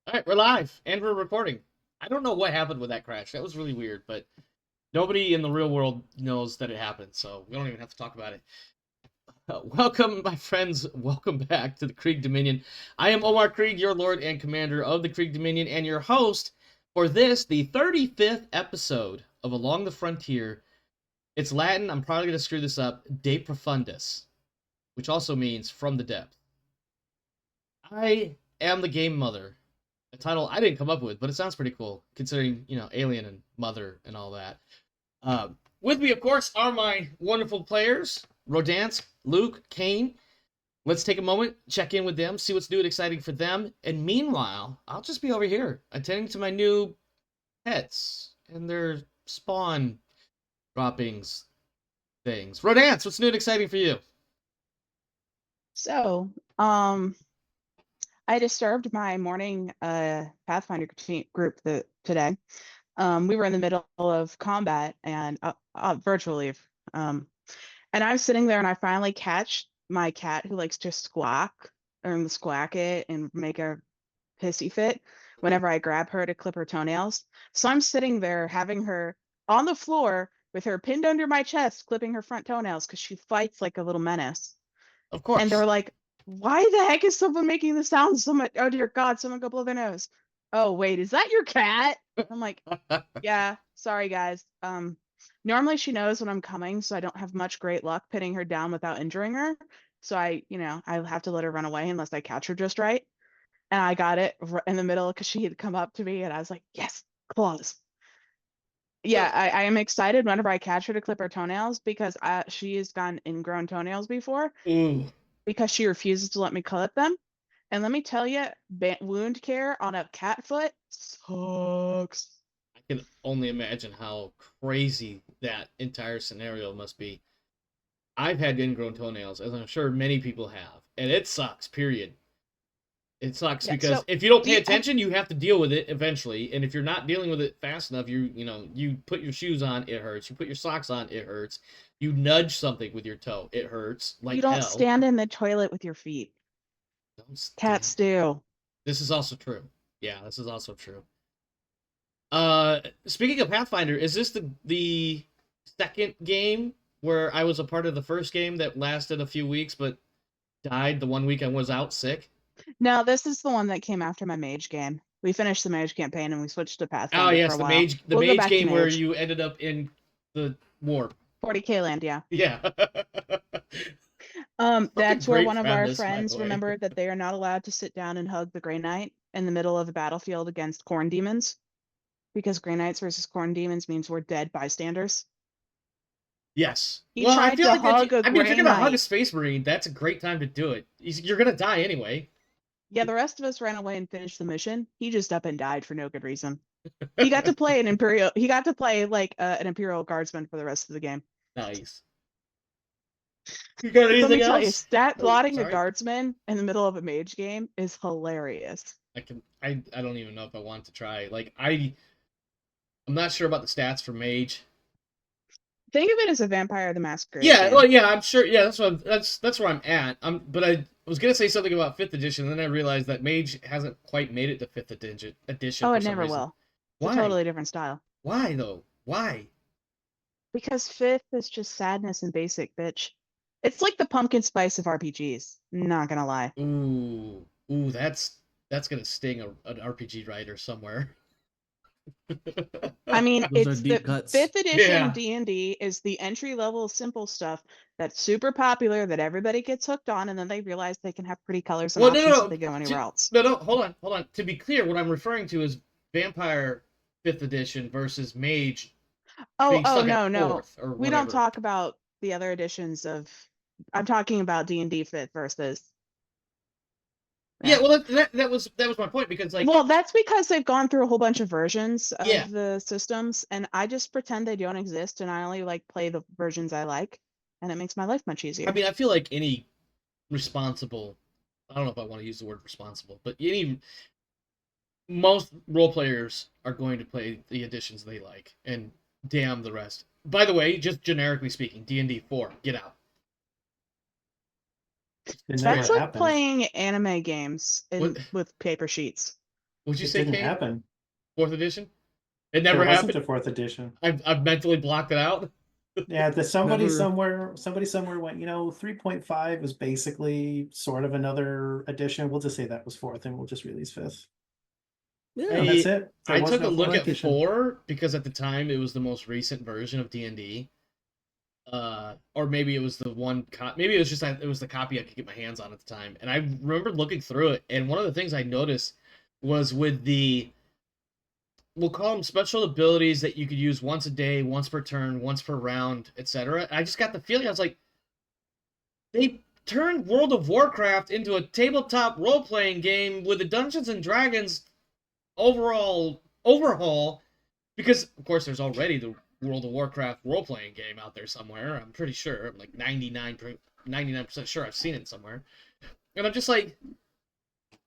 All right, we're live and we're recording. I don't know what happened with that crash. That was really weird, but nobody in the real world knows that it happened, so we don't even have to talk about it. Welcome, my friends. Welcome back to the Krieg Dominion. I am Omar Krieg, your Lord and Commander of the Krieg Dominion, and your host for this, the 35th episode of Along the Frontier. It's Latin, I'm probably going to screw this up, De Profundis, which also means from the depth. I am the Game Mother. A title I didn't come up with, but it sounds pretty cool, considering, Alien and Mother and all that. With me, of course, are my wonderful players, Rodance, Luke, Kane. Let's take a moment, check in with them, see what's new and exciting for them. And meanwhile, I'll just be over here, attending to my new pets and their spawn droppings things. Rodance, what's new and exciting for you? So, I disturbed my morning Pathfinder group today. We were in the middle of combat and virtually, and I'm sitting there and I finally catch my cat who likes to squawk it and make a pissy fit whenever I grab her to clip her toenails. So I'm sitting there having her on the floor with her pinned under my chest, clipping her front toenails because she fights like a little menace. Of course. And they're like, why the heck is someone making the sound so much? Oh, dear God, someone go blow their nose. Oh, wait, is that your cat? I'm like, yeah, sorry, guys. Normally she knows when I'm coming, so I don't have much great luck pinning her down without injuring her. So I have to let her run away unless I catch her just right. And I got it in the middle because she had come up to me and I was like, yes, claws. Yeah, I am excited whenever I catch her to clip her toenails because she has gotten ingrown toenails before. Because she refuses to let me clip them. And let me tell you, wound care on a cat foot sucks. I can only imagine how crazy that entire scenario must be. I've had ingrown toenails, as I'm sure many people have, and it sucks, period. It sucks because if you don't pay attention, you have to deal with it eventually, and if you're not dealing with it fast enough, you put your shoes on, it hurts. You put your socks on, it hurts. You nudge something with your toe, it hurts like you don't hell. stand in the toilet with your feet. Cats do. This is also true. Yeah, this is also true. Speaking of Pathfinder, is this the second game where I was a part of the first game that lasted a few weeks but died the 1 week I was out sick? No, this is the one that came after my mage game. We finished the mage campaign and we switched to Pathfinder. Oh yes, for a while. the mage game where you ended up in the warp. 40k land, yeah. Yeah. That's where one of our friends remembered that they are not allowed to sit down and hug the Grey Knight in the middle of a battlefield against Khorne demons, because Grey Knights versus Khorne demons means we're dead bystanders. Yes. Well, I feel like if you're gonna hug a Space Marine, that's a great time to do it. You're gonna die anyway. Yeah, the rest of us ran away and finished the mission. He just up and died for no good reason. He got to play an Imperial. He got to play like an Imperial Guardsman for the rest of the game. Nice. You got anything Let me else? tell you, stat plotting a Guardsman in the middle of a mage game is hilarious. I don't even know if I want to try. Like I'm not sure about the stats for mage. Think of it as a Vampire the Masquerade. Yeah, game. well, yeah, I'm sure. Yeah, that's where I'm at. But I was gonna say something about 5th edition, and then I realized that mage hasn't quite made it to 5th edition. Oh, it never will. It's a totally different style. Why though? Why? Because 5th is just sadness and basic, bitch. It's like the pumpkin spice of RPGs. Not gonna lie. Ooh, that's gonna sting an RPG writer somewhere. I mean, it's the cuts. 5th edition D&D is the entry-level simple stuff that's super popular that everybody gets hooked on, and then they realize they can have pretty colors and options if they go anywhere else. No, hold on. To be clear, what I'm referring to is Vampire 5th edition versus Mage. Oh no. We don't talk about the other editions of. I'm talking about D&D 5th versus. Yeah, well, that was my point, because well, that's because they've gone through a whole bunch of versions of the systems, and I just pretend they don't exist, and I only play the versions I like, and it makes my life much easier. I mean, I feel like any responsible, I don't know if I want to use the word responsible, but most role players are going to play the editions they like, and damn the rest. By the way, just generically speaking, D&D 4, get out. That's like playing anime games with paper sheets. Would you It say didn't Kane? happen. 4th edition? It never There wasn't happened? a 4th edition. I've mentally blocked it out. Yeah, somebody Never. somewhere went, 3.5 was basically sort of another edition. We'll just say that was 4th, and we'll just release 5th. Yeah. And that's it. There I was took no a look 4th at edition. 4 because at the time it was the most recent version of D&D. Or maybe it was the one maybe it was just it was the copy I could get my hands on at the time. And I remember looking through it, and one of the things I noticed was with the, we'll call them special abilities that you could use once a day, once per turn, once per round, etc. I just got the feeling, I was like, they turned World of Warcraft into a tabletop role-playing game with a Dungeons and Dragons overall overhaul, because of course there's already the World of Warcraft role-playing game out there somewhere. I'm pretty sure. I'm like 99% sure I've seen it somewhere. And I'm just like,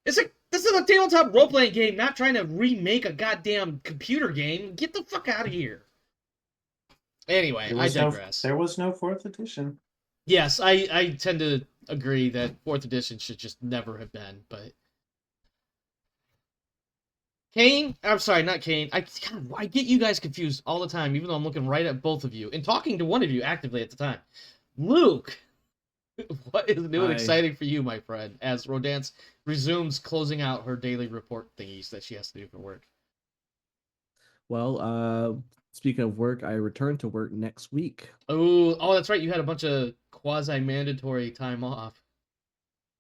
this is a tabletop role-playing game, not trying to remake a goddamn computer game. Get the fuck out of here. Anyway, I digress. There was no 4th edition. Yes, I tend to agree that 4th edition should just never have been, but Kane, I'm sorry, not Kane. I get you guys confused all the time, even though I'm looking right at both of you and talking to one of you actively at the time. Luke, what is new and exciting for you, my friend, as Rodance resumes closing out her daily report thingies that she has to do for work? Well, speaking of work, I return to work next week. Oh, that's right. You had a bunch of quasi-mandatory time off.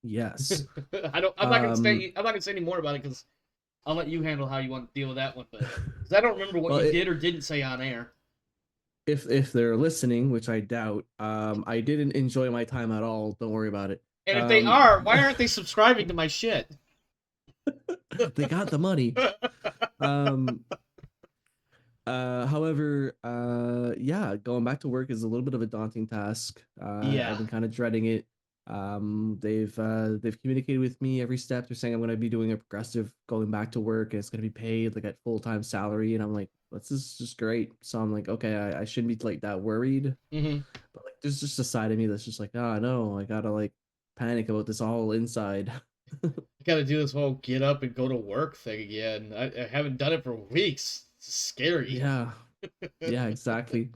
Yes. I'm not gonna say any more about it because I'll let you handle how you want to deal with that one. But because I don't remember what you did or didn't say on air. If they're listening, which I doubt, I didn't enjoy my time at all. Don't worry about it. And if they are, why aren't they subscribing to my shit? They got the money. However, yeah, going back to work is a little bit of a daunting task. Yeah. I've been kind of dreading it. They've communicated with me every step. They're saying I'm going to be doing a progressive going back to work, and it's going to be paid like at full-time salary. And I'm like, this is just great. So I'm like, okay, I shouldn't be like that worried. Mm-hmm. But like, there's just a side of me that's just like, oh no, I gotta like panic about this all inside. I gotta do this whole get up and go to work thing again. I haven't done it for weeks. It's scary. Yeah, yeah, exactly.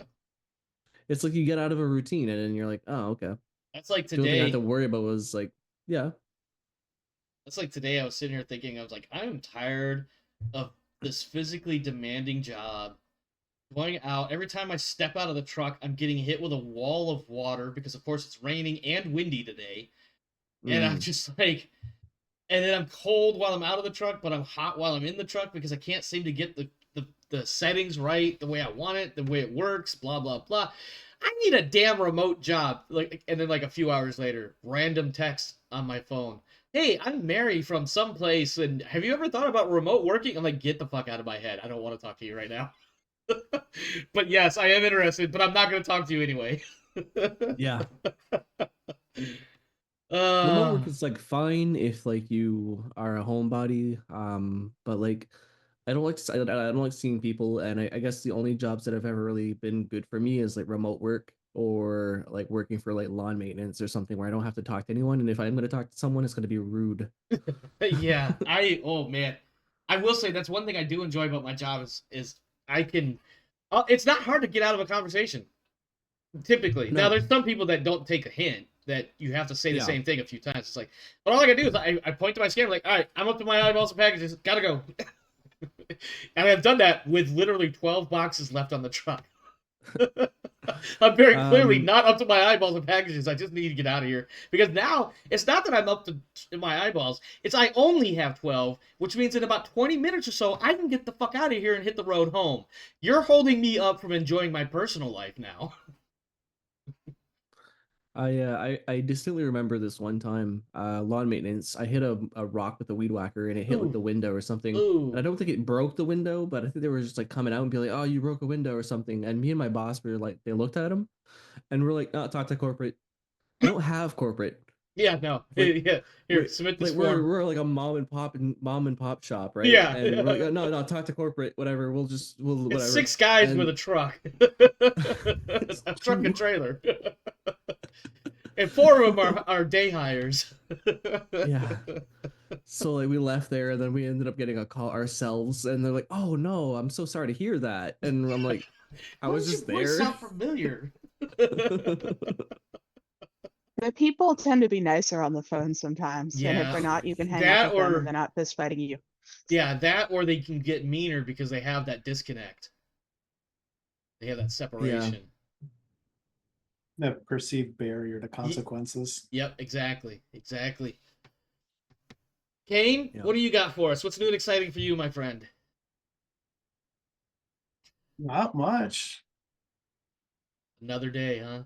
It's like you get out of a routine and then you're like, oh, okay. That's like The only thing I today. had to worry about was like, yeah. That's like today. I was sitting here thinking, I was like, I am tired of this physically demanding job. Going out, every time I step out of the truck, I'm getting hit with a wall of water because, of course, it's raining and windy today. And I'm just like, and then I'm cold while I'm out of the truck, but I'm hot while I'm in the truck because I can't seem to get the settings right, the way I want it, the way it works, blah, blah, blah. I need a damn remote job. Like, and then like a few hours later, random text on my phone. Hey, I'm Mary from someplace, and have you ever thought about remote working? I'm like, get the fuck out of my head. I don't want to talk to you right now. But yes, I am interested, but I'm not going to talk to you anyway. Yeah. Remote work is like fine if like you are a homebody, but like I don't like seeing people, and I guess the only jobs that have ever really been good for me is like remote work or like working for like lawn maintenance or something where I don't have to talk to anyone, and if I'm going to talk to someone, it's going to be rude. Yeah, oh man, I will say that's one thing I do enjoy about my job is I can. It's not hard to get out of a conversation. Typically, now there's some people that don't take a hint that you have to say the same thing a few times. It's like, but all I gotta do is I point to my scanner, like, all right, I'm up to my eyeballs and packages, gotta go. And I've done that with literally 12 boxes left on the truck. I'm very clearly not up to my eyeballs and packages. I just need to get out of here because now it's not that I'm up to my eyeballs. It's I only have 12, which means in about 20 minutes or so, I can get the fuck out of here and hit the road home. You're holding me up from enjoying my personal life now. I distinctly remember this one time, lawn maintenance. I hit a rock with a weed whacker and it hit like the window or something. And I don't think it broke the window, but I think they were just like coming out and be like, "Oh, you broke a window or something." And me and my boss were like, they looked at him, and we're like, "Oh, talk to corporate." I don't have corporate. Yeah, no. Like, yeah, here, submit this like form. We're like a mom and pop shop, right? Yeah. And we're like, no, talk to corporate, whatever. We'll whatever. It's 6 guys with a truck, a truck and trailer, and 4 of them are day hires. Yeah. So like we left there, and then we ended up getting a call ourselves, and they're like, "Oh no, I'm so sorry to hear that." And I'm like, "I Why was does just your voice there." sound familiar? The people tend to be nicer on the phone sometimes. And if Yeah, they're not, you can hang up that with them or and they're not fist fighting you. yeah, that or they can get meaner because they have that disconnect. They have that Yeah. separation. The perceived barrier to consequences. Yep, exactly. Kane, Yeah. what do you got for us? What's new and exciting for you, my friend? Not much. Another day, huh?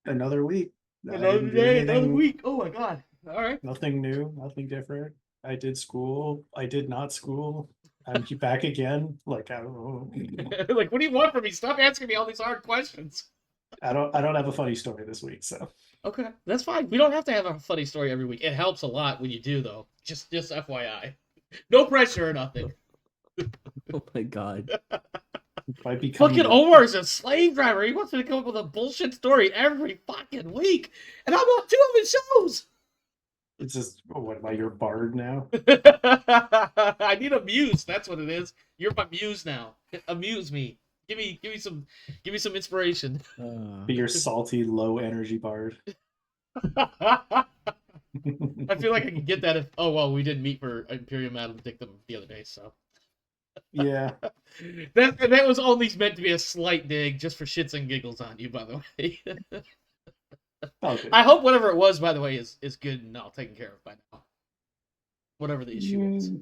Another week. I Another didn't do day, another anything. week. Oh my god. All right. Nothing new, nothing different. I did school. I did not school. I'm back again. Like I don't know. Like, what do you want from me? Stop asking me all these hard questions. I don't have a funny story this week, so Okay, that's fine. We don't have to have a funny story every week. It helps a lot when you do, though. Just FYI. No pressure or nothing. Oh my god. might be coming. Fucking Omar's a slave driver. He wants me to come up with a bullshit story every fucking week. And I'm on 2 of his shows. It's just what am I, your bard now? I need a muse. That's what it is. You're my muse now. Amuse me. Give me some inspiration. Be your salty, low energy bard. I feel like I can get that if we didn't meet for Imperium Maledictum the other day, so Yeah. that was only meant to be a slight dig just for shits and giggles on you, by the way. Okay. I hope whatever it was, by the way, is good and all taken care of by now. Whatever the issue is.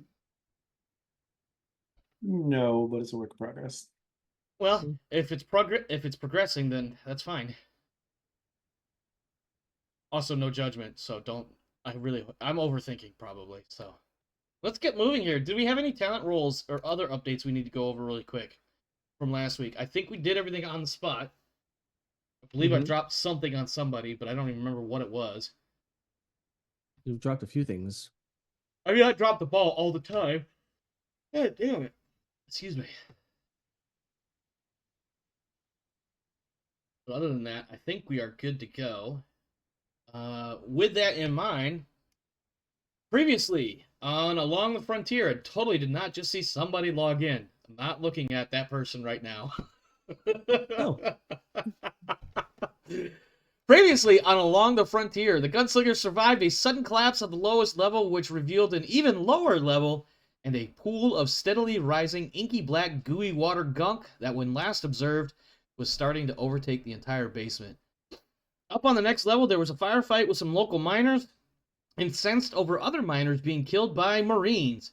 No, but it's a work in progress. Well, if it's progressing, then that's fine. Also, no judgment, so don't. I'm overthinking probably. So, let's get moving here. Do we have any talent roles or other updates we need to go over really quick from last week? I think we did everything on the spot. I believe I dropped something on somebody, but I don't even remember what it was. You've dropped a few things. I mean, I drop the ball all the time. God damn it. Excuse me. But other than that, I think we are good to go. With that in mind, previously on Along the Frontier, I totally did not just see somebody log in. I'm not looking at that person right now. Oh. Previously on Along the Frontier, the gunslingers survived a sudden collapse at the lowest level, which revealed an even lower level and a pool of steadily rising inky black gooey water gunk that, when last observed, was starting to overtake the entire basement. Up on the next level, there was a firefight with some local miners, incensed over other miners being killed by Marines.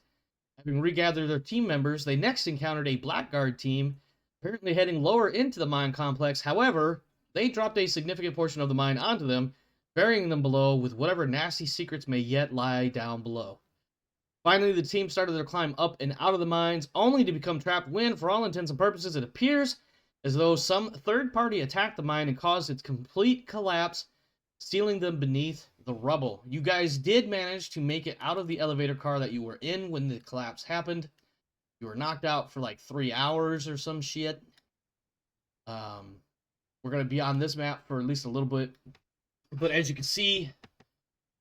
Having regathered their team members, they next encountered a Blackguard team, apparently heading lower into the mine complex. However, they dropped a significant portion of the mine onto them, burying them below with whatever nasty secrets may yet lie down below. Finally, the team started their climb up and out of the mines, only to become trapped when, for all intents and purposes, it appears as though some third party attacked the mine and caused its complete collapse, sealing them beneath the rubble. You guys did manage to make it out of the elevator car that you were in when the collapse happened. You were knocked out for like 3 hours or some shit. We're going to be on this map for at least a little bit. But as you can see,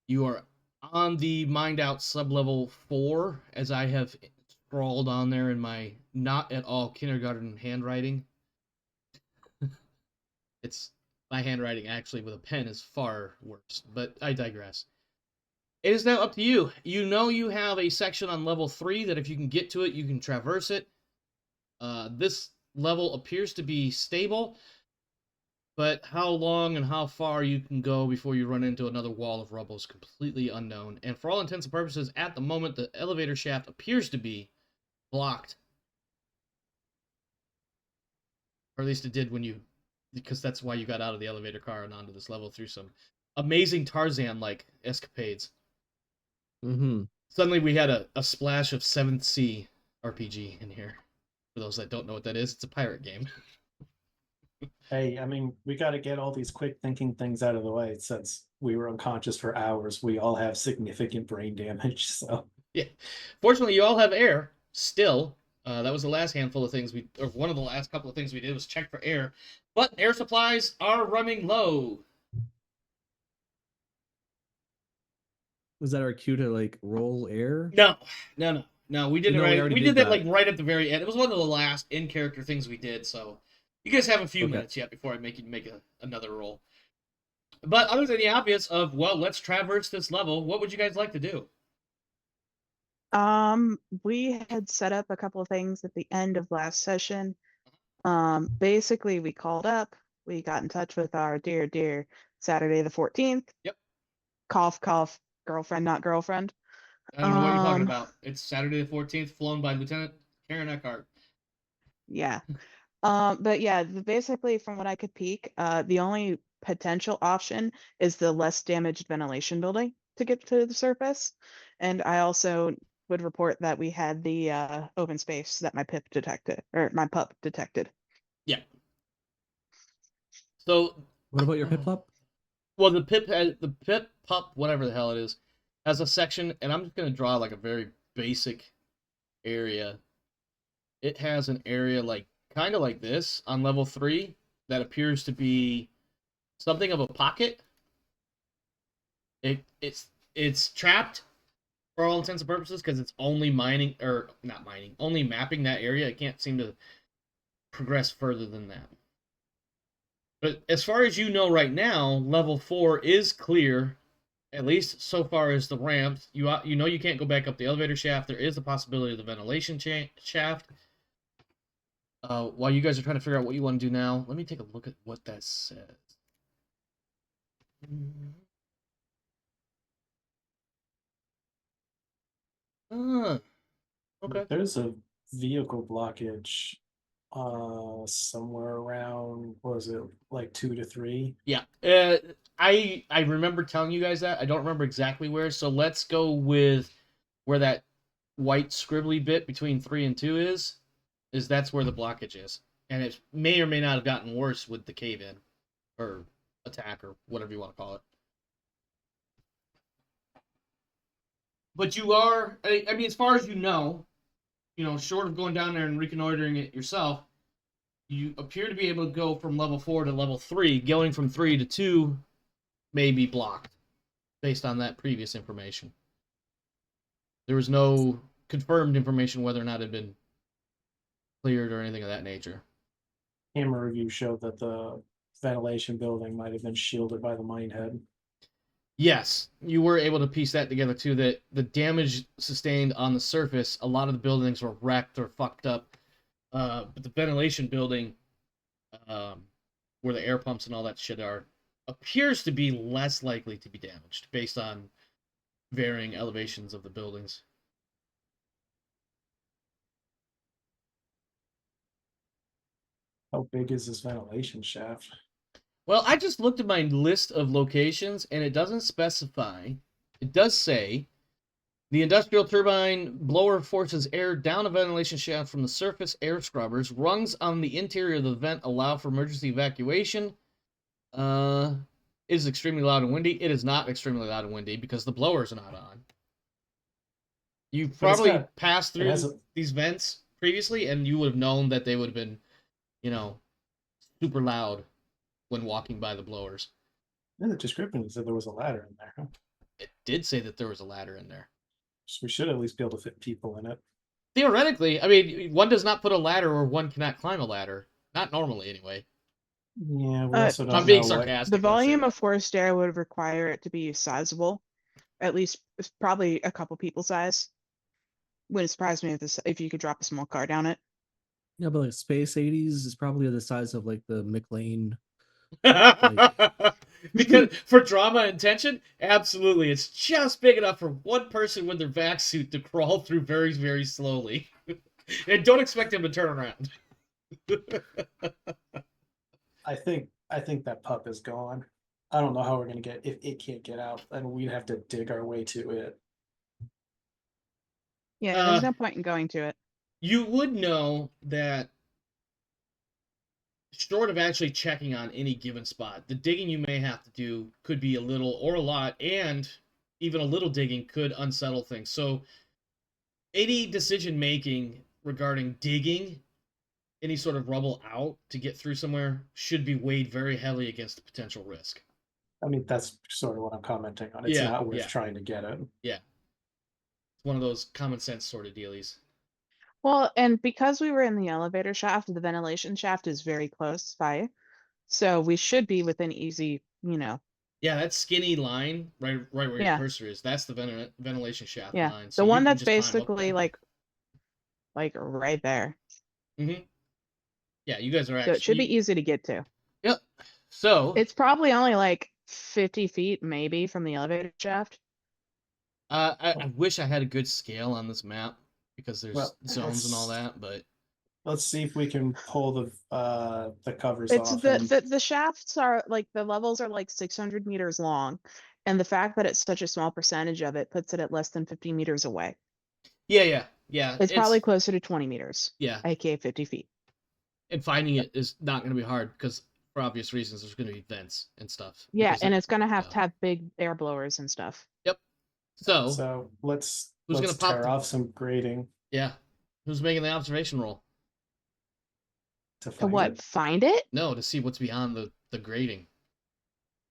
you are on the mined out sublevel 4, as I have scrawled on there in my not at all kindergarten handwriting. It's my handwriting actually with a pen is far worse, but I digress. It is now up to you. You know you have a section on level 3 that if you can get to it, you can traverse it. This level appears to be stable, but how long and how far you can go before you run into another wall of rubble is completely unknown. And for all intents and purposes, at the moment, the elevator shaft appears to be blocked. Or at least it did when you... because that's why you got out of the elevator car and onto this level through some amazing Tarzan-like escapades. Suddenly we had a splash of 7th Sea RPG in here. For those that don't know what that is, it's a pirate game. Hey, I mean, we got to get all these quick thinking things out of the way. Since we were unconscious for hours, we all have significant brain damage, so... Yeah. Fortunately, you all have air, still. That was the last handful of things or one of the last couple of things we did was check for air. But air supplies are running low. Was that our cue to like roll air? No. We did it No, we right. already We did did that like that. right at the very end. It was one of the last in character things we did. So you guys have a few Okay. minutes yet before I make another roll. But other than the obvious of, well, let's traverse this level, what would you guys like to do? We had set up a couple of things at the end of last session. Basically we called up, we got in touch with our dear Saturday the 14th. Yep. Cough, cough, girlfriend, not girlfriend. I don't know what you're talking about. It's Saturday the 14th, flown by Lieutenant Karen Eckhart. Yeah. But yeah, basically from what I could peek, the only potential option is the less damaged ventilation building to get to the surface. And I also would report that we had the open space that my pup detected. Yeah. So What about your pit pup? well, the pip pup, whatever the hell it is, has a section, and I'm just gonna draw like a very basic area. It has an area like kind of like this on level 3 that appears to be something of a pocket. It's trapped for all intents and purposes because it's only only mapping that area. It can't seem to progress further than that. But as far as you know right now, level 4 is clear, at least so far as the ramps. You know you can't go back up the elevator shaft. There is a possibility of the ventilation shaft. While you guys are trying to figure out what you want to do now, let me take a look at what that says. Okay. There's a vehicle blockage somewhere around, what was it, like 2 to 3? Yeah. I remember telling you guys that. I don't remember exactly where, so let's go with where that white scribbly bit between 3 and 2 is that's where the blockage is. And it may or may not have gotten worse with the cave-in or attack or whatever you want to call it. But you are, I mean, as far as you know, short of going down there and reconnoitering it yourself, you appear to be able to go from level 4 to level 3. Going from 3 to 2 may be blocked based on that previous information. There was no confirmed information whether or not it had been cleared or anything of that nature. Camera review showed that the ventilation building might have been shielded by the mine head. Yes, you were able to piece that together too, that the damage sustained on the surface, a lot of the buildings were wrecked or fucked up. But the ventilation building, where the air pumps and all that shit are, appears to be less likely to be damaged based on varying elevations of the buildings. How big is this ventilation shaft? Well, I just looked at my list of locations, and it doesn't specify. It does say, the industrial turbine blower forces air down a ventilation shaft from the surface air scrubbers. Rungs on the interior of the vent allow for emergency evacuation. It is extremely loud and windy. It is not extremely loud and windy because the blowers are not on. You've probably passed through these vents previously, and you would have known that they would have been, super loud when walking by the blowers. In the description, it said there was a ladder in there. Huh? It did say that there was a ladder in there. So we should at least be able to fit people in it. Theoretically, I mean, one does not put a ladder or one cannot climb a ladder. Not normally, anyway. Yeah, we also don't I'm being know sarcastic. The volume of forced air would require it to be sizable. At least, probably a couple people size. Wouldn't surprise me if you could drop a small car down it. Yeah, but like Space 80s is probably the size of like the McLean. Because for drama and tension, absolutely, it's just big enough for one person with their vac suit to crawl through very, very slowly, and don't expect him to turn around. I think that pup is gone. I don't know how we're gonna get if it can't get out, and we'd have to dig our way to it. Yeah, there's no point in going to it. You would know that, short of actually checking on any given spot, the digging you may have to do could be a little or a lot, and even a little digging could unsettle things. So any decision making regarding digging any sort of rubble out to get through somewhere should be weighed very heavily against the potential risk. I mean, that's sort of what I'm commenting on. It's Yeah, not worth yeah. trying to get it. Yeah. It's one of those common sense sort of dealies. Well, and because we were in the elevator shaft, the ventilation shaft is very close by. So we should be within easy, Yeah, that skinny line right where your Yeah. cursor is, that's the ventilation shaft Yeah. line. The So you one can that's just climb up basically that. like right there. Mm-hmm. Yeah, you guys are So it should actually. be easy to get to. Yep. So It's probably only like 50 feet maybe from the elevator shaft. I wish I had a good scale on this map because there's Well, zones and all that, but Let's see if we can pull the covers It's off. And the shafts are like the levels are like 600 meters long, and the fact that it's such a small percentage of it puts it at less than 50 meters away. yeah. It's probably closer to 20 meters, yeah, aka 50 feet. and finding it is not going to be hard because for obvious reasons there's going to be vents and stuff. Yeah, because and it- it's gonna have so- to have big air blowers and stuff. Yep. So so let's Who's gonna pop tear the- off some grading yeah, who's making the observation roll? to To find what? it. Find it? No, to see what's beyond the grading.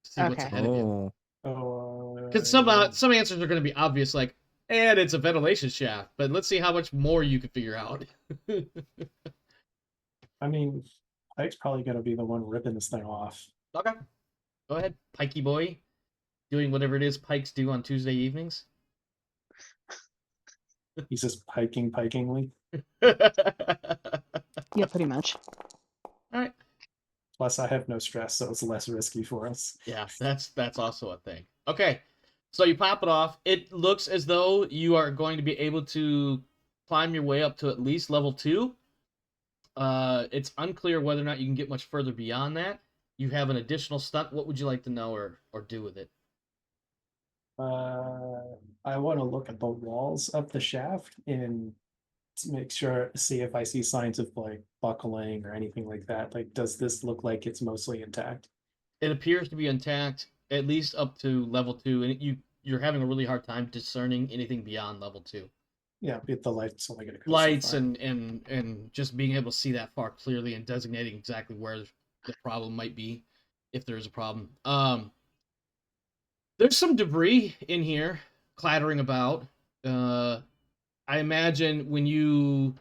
To see what's Okay. ahead of you. Oh, Because some answers are going to be obvious, like, and it's a ventilation shaft. But let's see how much more you can figure out. I mean, Pike's probably going to be the one ripping this thing off. Okay, go ahead, Pikey boy, doing whatever it is Pikes do on Tuesday evenings. He's just pikingly. Yeah, pretty much. All right. Plus, I have no stress, so it's less risky for us. Yeah, that's also a thing. Okay, so you pop it off. It looks as though you are going to be able to climb your way up to at least level 2. It's unclear whether or not you can get much further beyond that. You have an additional stunt. What would you like to know or do with it? I want to look at the walls of the shaft and to make sure, see if I see signs of like buckling or anything like that. Like, does this look like it's mostly intact? It appears to be intact, at least up to level 2, and you're having a really hard time discerning anything beyond level 2. Yeah, but the light's only going to go Lights so far. and just being able to see that far clearly and designating exactly where the problem might be, if there is a problem. There's some debris in here clattering about. I imagine when you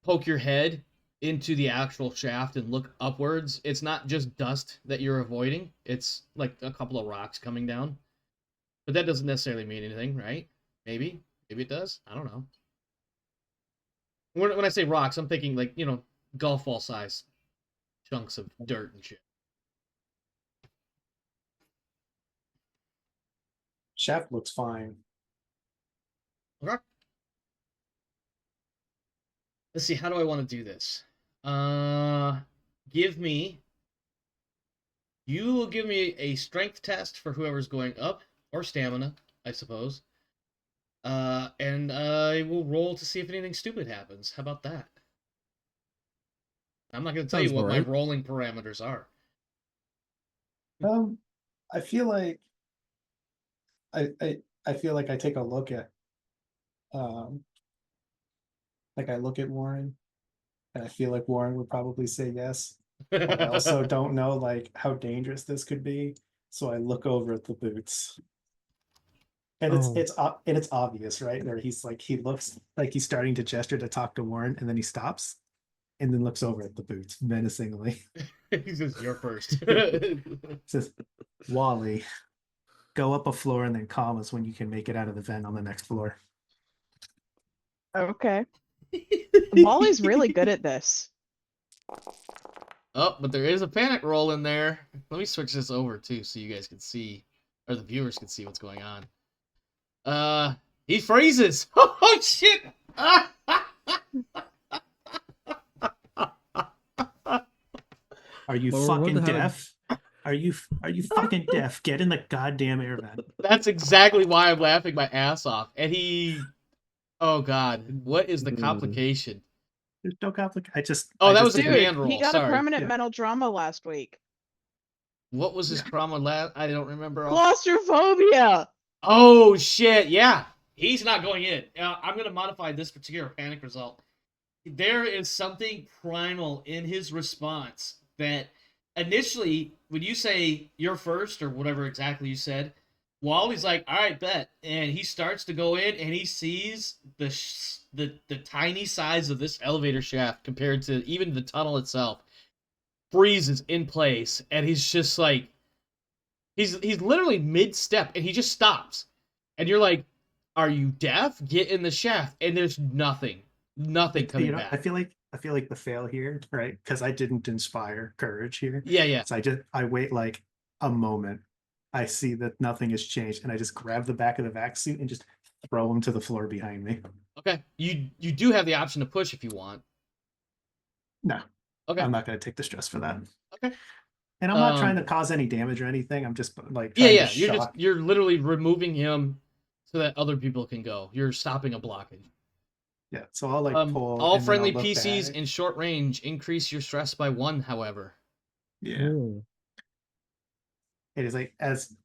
poke your head into the actual shaft and look upwards, it's not just dust that you're avoiding. It's like a couple of rocks coming down. But that doesn't necessarily mean anything, right? Maybe it does. I don't know. When I say rocks, I'm thinking like, golf ball size chunks of dirt and shit. Shaft looks fine. Okay. Let's see, how do I want to do this? You will give me a strength test for whoever's going up, or stamina, I suppose. And I will roll to see if anything stupid happens. How about that? I'm not going to tell you Sounds what my alright. rolling parameters are. I feel like I feel like I take a look at like I look at Warren and I feel like Warren would probably say yes. But I also don't know like how dangerous this could be. So I look over at the boots. And Oh. it's obvious, right? Where he looks like he's starting to gesture to talk to Warren, and then he stops and then looks over at the boots menacingly. He says, "You're first." Says, Wally, go up a floor and then call us when you can make it out of the vent on the next floor. Okay. Wally's really good at this. Oh, but there is a panic roll in there. Let me switch this over too, so you guys can see, or the viewers can see what's going on. He freezes. Oh shit! Are you Well, fucking wonder how to- deaf? Are you fucking deaf? Get in the goddamn air vent. That's exactly why I'm laughing my ass off. And he, oh god, what is the complication? There's no complication. Oh, that I was a just- Dude, command roll. he got Sorry. a permanent Yeah. mental trauma last week. What was his trauma? I don't remember. Claustrophobia. Oh shit! Yeah, he's not going in. I'm gonna modify this particular panic result. There is something primal in his response that initially, when you say you're first or whatever exactly you said, Wally's like, all right, bet. And he starts to go in and he sees the tiny size of this elevator shaft compared to even the tunnel itself freezes in place. And he's just like, he's literally mid-step and he just stops. And you're like, are you deaf? Get in the shaft. And there's nothing coming back. I feel like the fail here, right? Because I didn't inspire courage here. Yeah. So I wait like a moment. I see that nothing has changed, and I just grab the back of the vac suit and just throw him to the floor behind me. Okay. You do have the option to push if you want. No. Okay. I'm not going to take the stress for that. Okay. And I'm not trying to cause any damage or anything. I'm just like yeah. You're literally removing him so that other people can go. You're stopping a blockage. Yeah. So I'll like pull. All friendly PCs in short range increase your stress by 1. However. Yeah. Ooh. It is like as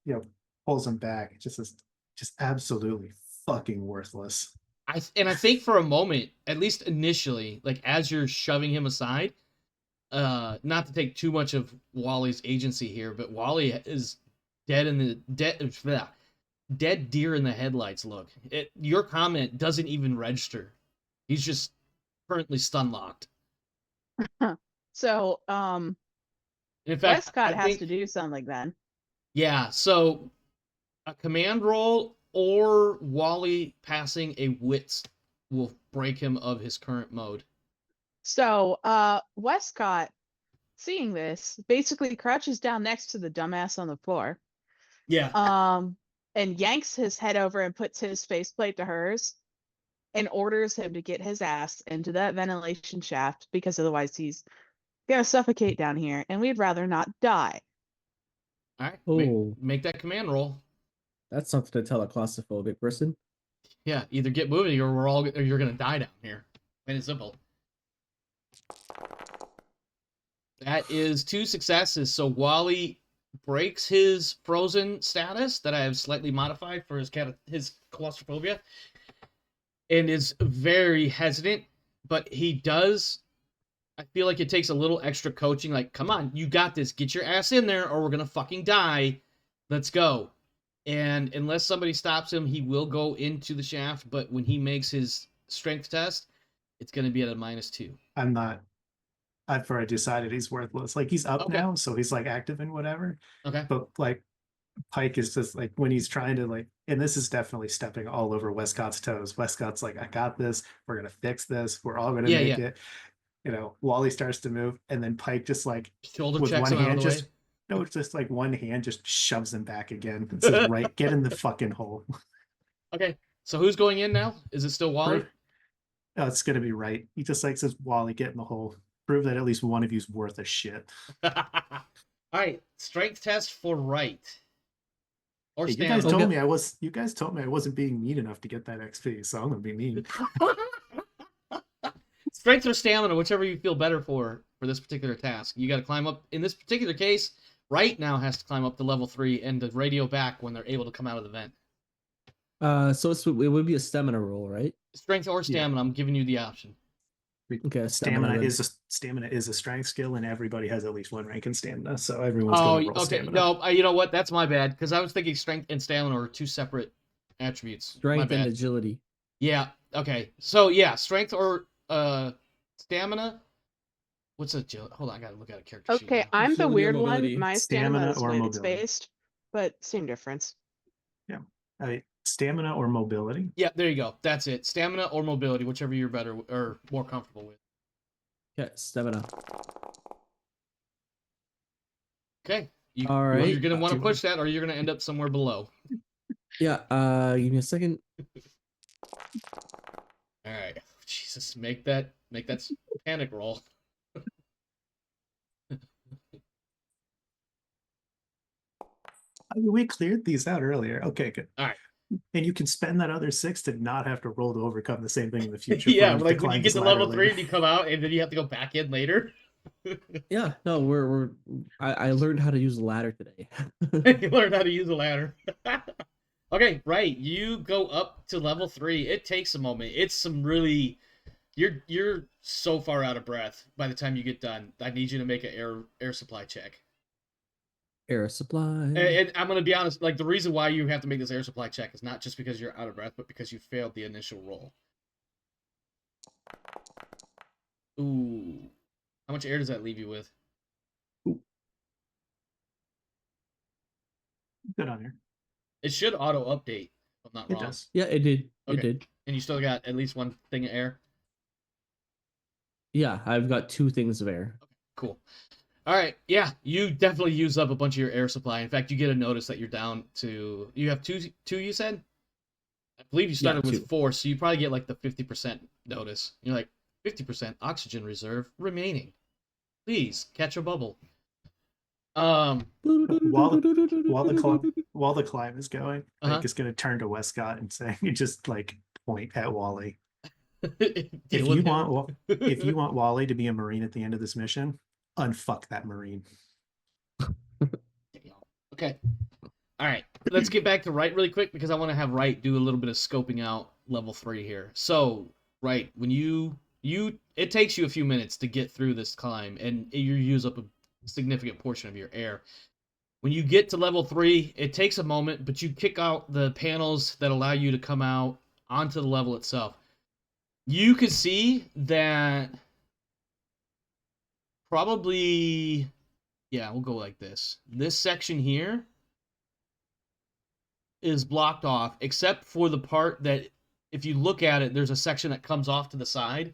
pulls him back. It just is just absolutely fucking worthless. I think for a moment, at least initially, like as you're shoving him aside, not to take too much of Wally's agency here, but Wally is dead deer in the headlights. Look, your comment doesn't even register. He's just currently stun locked. So, in fact, Wescott has to do something then. Yeah, so a command roll or Wally passing a wits will break him of his current mode. So, Wescott, seeing this, basically crouches down next to the dumbass on the floor. Yeah. And yanks his head over and puts his faceplate to hers and orders him to get his ass into that ventilation shaft because otherwise he's gonna suffocate down here and we'd rather not die. All right, make that command roll. That's something to tell a claustrophobic person. Yeah, either get moving or you're gonna die down here. Plain and simple. That is 2 successes. So Wally breaks his frozen status that I have slightly modified for his claustrophobia, and is very hesitant. But he does. I feel like it takes a little extra coaching. Like, come on, you got this. Get your ass in there, or we're gonna fucking die. Let's go. And unless somebody stops him, he will go into the shaft. But when he makes his strength test, it's gonna be at a -2. I'm not. I've already decided he's worthless. Like he's up now, so he's like active and whatever. Okay. But like Pike is just like when he's trying to like, and this is definitely stepping all over Wescott's toes. Wescott's like, I got this. We're gonna fix this. We're all gonna make it. Wally starts to move, and then Pike just like shoulder with checks one him hand out of the just way. no, it's just like one hand just shoves him back again. It says, right, get in the fucking hole. Okay, so who's going in now? Is it still Wally? Oh, it's gonna be right. He just like says, Wally, get in the hole. Prove that at least one of you's worth a shit. All right, strength test for right. Or hey, you guys told me I wasn't being mean enough to get that XP, so I'm gonna be mean. Strength or stamina, whichever you feel better for this particular task. You got to climb up. In this particular case, right now has to climb up to level 3 and to radio back when they're able to come out of the vent. So it would be a stamina roll, right? Strength or stamina. Yeah. I'm giving you the option. Okay, stamina is a strength skill, and everybody has at least 1 rank in stamina, so everyone's going to roll stamina. No, you know what? That's my bad, because I was thinking strength and stamina are 2 separate attributes. Strength and agility. Yeah. Okay. So yeah, strength or stamina. What's agility? Hold on, I gotta look at a character sheet. Okay, I'm the weird one. My stamina is wits based, but same difference. Yeah. Stamina or mobility? Yeah, there you go. That's it. Stamina or mobility, whichever you're better or more comfortable with. Yeah, stamina. Okay. All right. You're going to want to push that, or you're going to end up somewhere below. Yeah, give me a second. All right. Jesus, make that panic roll. We cleared these out earlier. Okay, good. All right. And you can spend that other 6 to not have to roll to overcome the same thing in the future. Yeah, like when you get to level 3 and you come out and then you have to go back in later. Yeah, no, I learned how to use a ladder today. You learned how to use a ladder. Okay, right. You go up to level 3. It takes a moment. It's some really You're so far out of breath by the time you get done. I need you to make an air supply check. Air supply. And I'm gonna be honest, like the reason why you have to make this air supply check is not just because you're out of breath, but because you failed the initial roll. Ooh. How much air does that leave you with? Good on here. It should auto update, if I'm not It wrong. does. Yeah, it did. It Okay. did. And you still got at least one thing of air? Yeah, I've got 2 things of air. Cool. All right. Yeah, you definitely use up a bunch of your air supply. In fact, you get a notice that you're down to. You have two. You said. I believe you started with 2. 4, so you probably get like the 50% notice. You're like 50% oxygen reserve remaining. Please catch a bubble. While the climb is going, Uh-huh. Pike is going to turn to Wescott and say, "You just like point at Wally. Deal If with you him. want Wally to be a Marine at the end of this mission, unfuck that Marine." Okay. All right. Let's get back to Wright really quick because I want to have Wright do a little bit of scoping out level 3 here. So, Wright, when you it takes you a few minutes to get through this climb and you use up a significant portion of your air. When you get to level 3, it takes a moment, but you kick out the panels that allow you to come out onto the level itself. You can see that probably, yeah, we'll go like this. This section here is blocked off, except for the part that, if you look at it, there's a section that comes off to the side.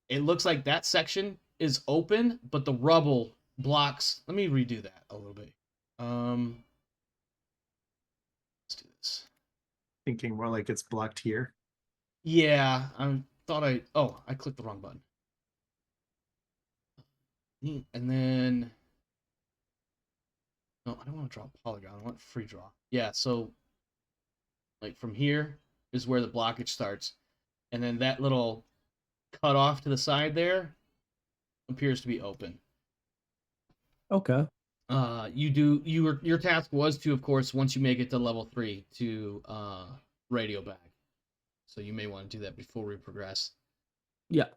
It looks like that section is open, but the rubble blocks. Let me redo that a little bit. Let's do this. Thinking more like it's blocked here. Yeah, I clicked the wrong button. And then, no, I don't want to draw a polygon. I want free draw. Yeah, so like from here is where the blockage starts. And then that little cut off to the side there appears to be open. Okay. Your task was to, of course, once you make it to level 3, to radio back. So you may want to do that before we progress. Yeah.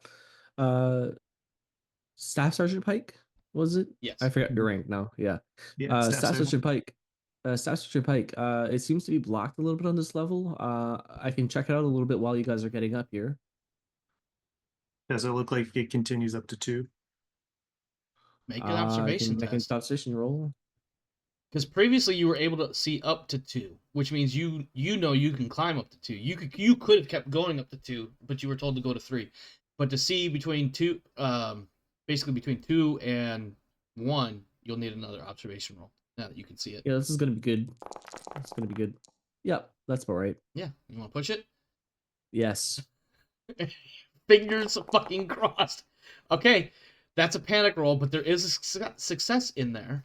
Staff Sergeant Pike, was it? Yes. I forgot your rank now. Yeah. Yeah, Staff Sergeant Pike. Staff Sergeant Pike. It seems to be blocked a little bit on this level. I can check it out a little bit while you guys are getting up here. Does it look like it continues up to 2? Make an observation Make an test. observation roll. Because previously you were able to see up to 2, which means you know you can climb up to 2. You could have kept going up to 2, but you were told to go to 3. But to see between 2, basically between 2 and 1, you'll need another observation roll. Now that you can see it. Yeah, this is gonna be good. It's gonna be good. Yep, that's about right. Yeah, you want to push it? Yes. Fingers fucking crossed. Okay, that's a panic roll, but there is a success in there.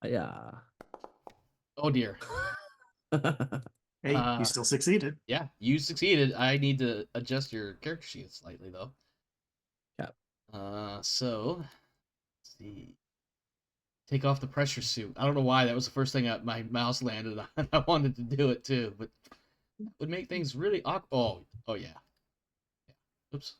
Yeah. Oh dear. Hey, you still succeeded. Yeah, you succeeded. I need to adjust your character sheet slightly though. Yeah. So let's see. Take off the pressure suit. I don't know why that was the first thing my mouse landed on. I wanted to do it too, but that would make things really awkward. Oh yeah. Oops.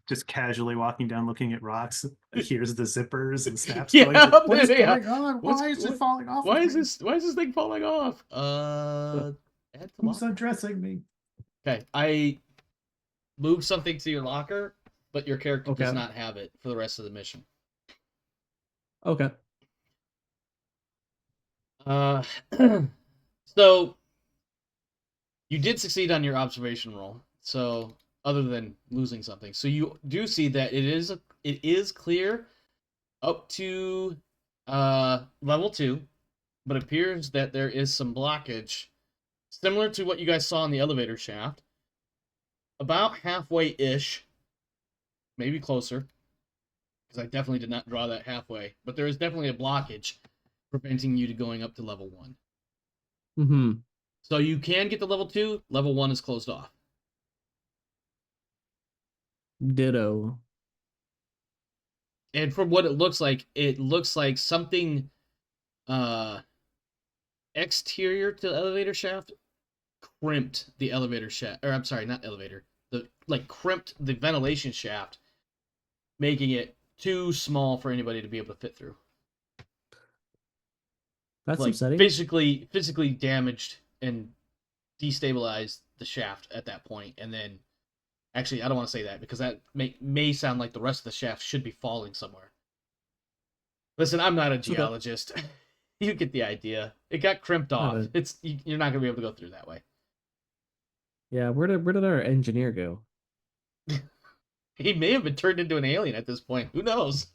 Just casually walking down, looking at rocks. Here's the zippers and snaps. Yeah, going, like, what is yeah. going on? Why is it falling off? Why of is me? this thing falling off? Add to Who's locker. undressing me? Okay, I moved something to your locker, but your character does Okay. not have it for the rest of the mission. Okay. So you did succeed on your observation roll. So other than losing something, so you do see that it is clear up to level 2, but appears that there is some blockage similar to what you guys saw in the elevator shaft. About halfway-ish, maybe closer, because I definitely did not draw that halfway, but there is definitely a blockage preventing you to going up to level 1. Mm-hmm. So you can get to level 2, level 1 is closed off. Ditto. And from what it looks like something exterior to the elevator shaft crimped the elevator shaft, or I'm sorry, not elevator, crimped the ventilation shaft, making it too small for anybody to be able to fit through. That's Like upsetting. physically damaged and destabilized the shaft at that point, and then actually I don't want to say that because that may sound like the rest of the shaft should be falling somewhere. Listen, I'm not a geologist. You get the idea. It got crimped off. You're not gonna be able to go through that way. Yeah, where did our engineer go? He may have been turned into an alien at this point. Who knows?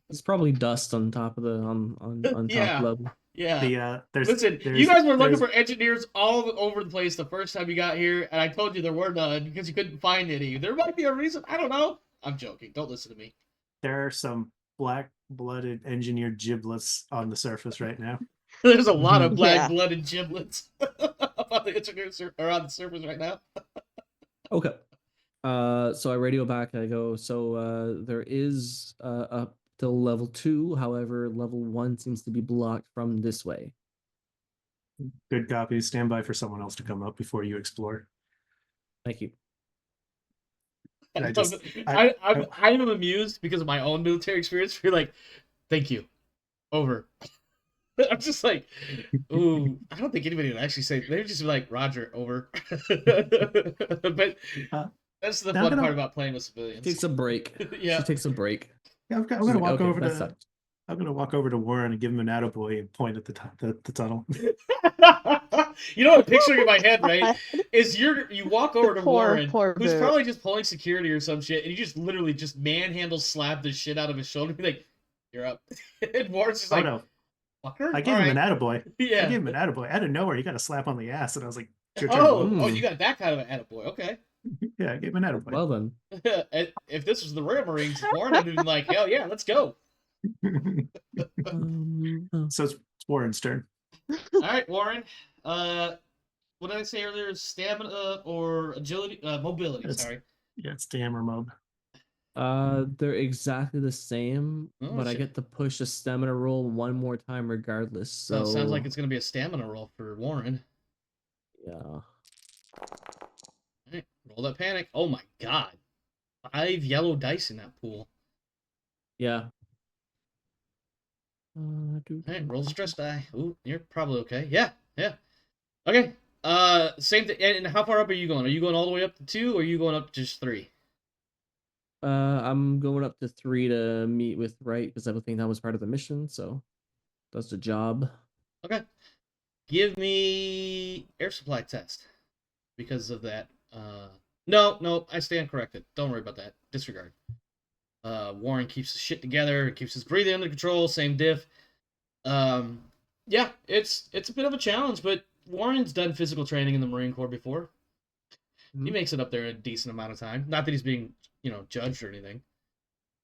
It's probably dust on top of the on top Yeah. level. Yeah. There's Listen, there's, you guys were looking there's- for engineers all over the place the first time you got here, and I told you there were none because you couldn't find any. There might be a reason. I don't know. I'm joking. Don't listen to me. There are some black-blooded engineered giblets on the surface right now. There's a lot of Yeah. black-blooded giblets on the engineers are on the surface right now. Okay. So I radio back. I go. So there is up till level 2. However, level 1 seems to be blocked from this way. Good copy. Stand by for someone else to come up before you explore. Thank you. And I'm amused because of my own military experience. You're like, thank you. Over. I'm just like, ooh, I don't think anybody would actually say. They would just be like, Roger, over. But that's the fun part about playing with civilians. Takes a break. Yeah. She takes a break. Yeah, I'm gonna walk okay, over that to. sucked. I'm gonna walk over to Warren and give him an attaboy and point at the tunnel. You know what I'm picturing in my head, right? Is you walk over to Poor Warren, who's Boot. probably just pulling security or some shit, and you just literally just manhandle slap the shit out of his shoulder and be like, you're up. And Warren's just Oh like, no! fucker? I gave him an attaboy. Yeah. I gave him an attaboy. Out of nowhere, he got a slap on the ass, and I was like, "It's your turn, Oh, Boot." you got that kind of an attaboy. Okay. Yeah, I gave him an attaboy. Well then. If this was the Rare Marines, Warren would have been like, hell yeah, let's go. So it's Warren's turn. All right, Warren. What did I say earlier? Stamina or agility? Mobility, It's- sorry. Yeah, it's the hammer mob. They're exactly the same, Oh, but I shit. get to push a stamina roll one more time regardless. So So it sounds like it's going to be a stamina roll for Warren. yeah. All right, roll that panic. Oh my god. 5 yellow dice in that pool. Yeah. All right, roll the stress die. Ooh, you're probably okay. Yeah. Okay. Same thing. And how far up are you going? Are you going all the way up to 2, or are you going up to just 3? I'm going up to 3 to meet with Wright because I don't think that was part of the mission. So that's the job. Okay. Give me air supply test because of that. No, I stand corrected. Don't worry about that. Disregard. Warren keeps his shit together, keeps his breathing under control, same diff. Yeah, it's a bit of a challenge, but Warren's done physical training in the Marine Corps before. He makes it up there in a decent amount of time. Not that he's being, judged or anything.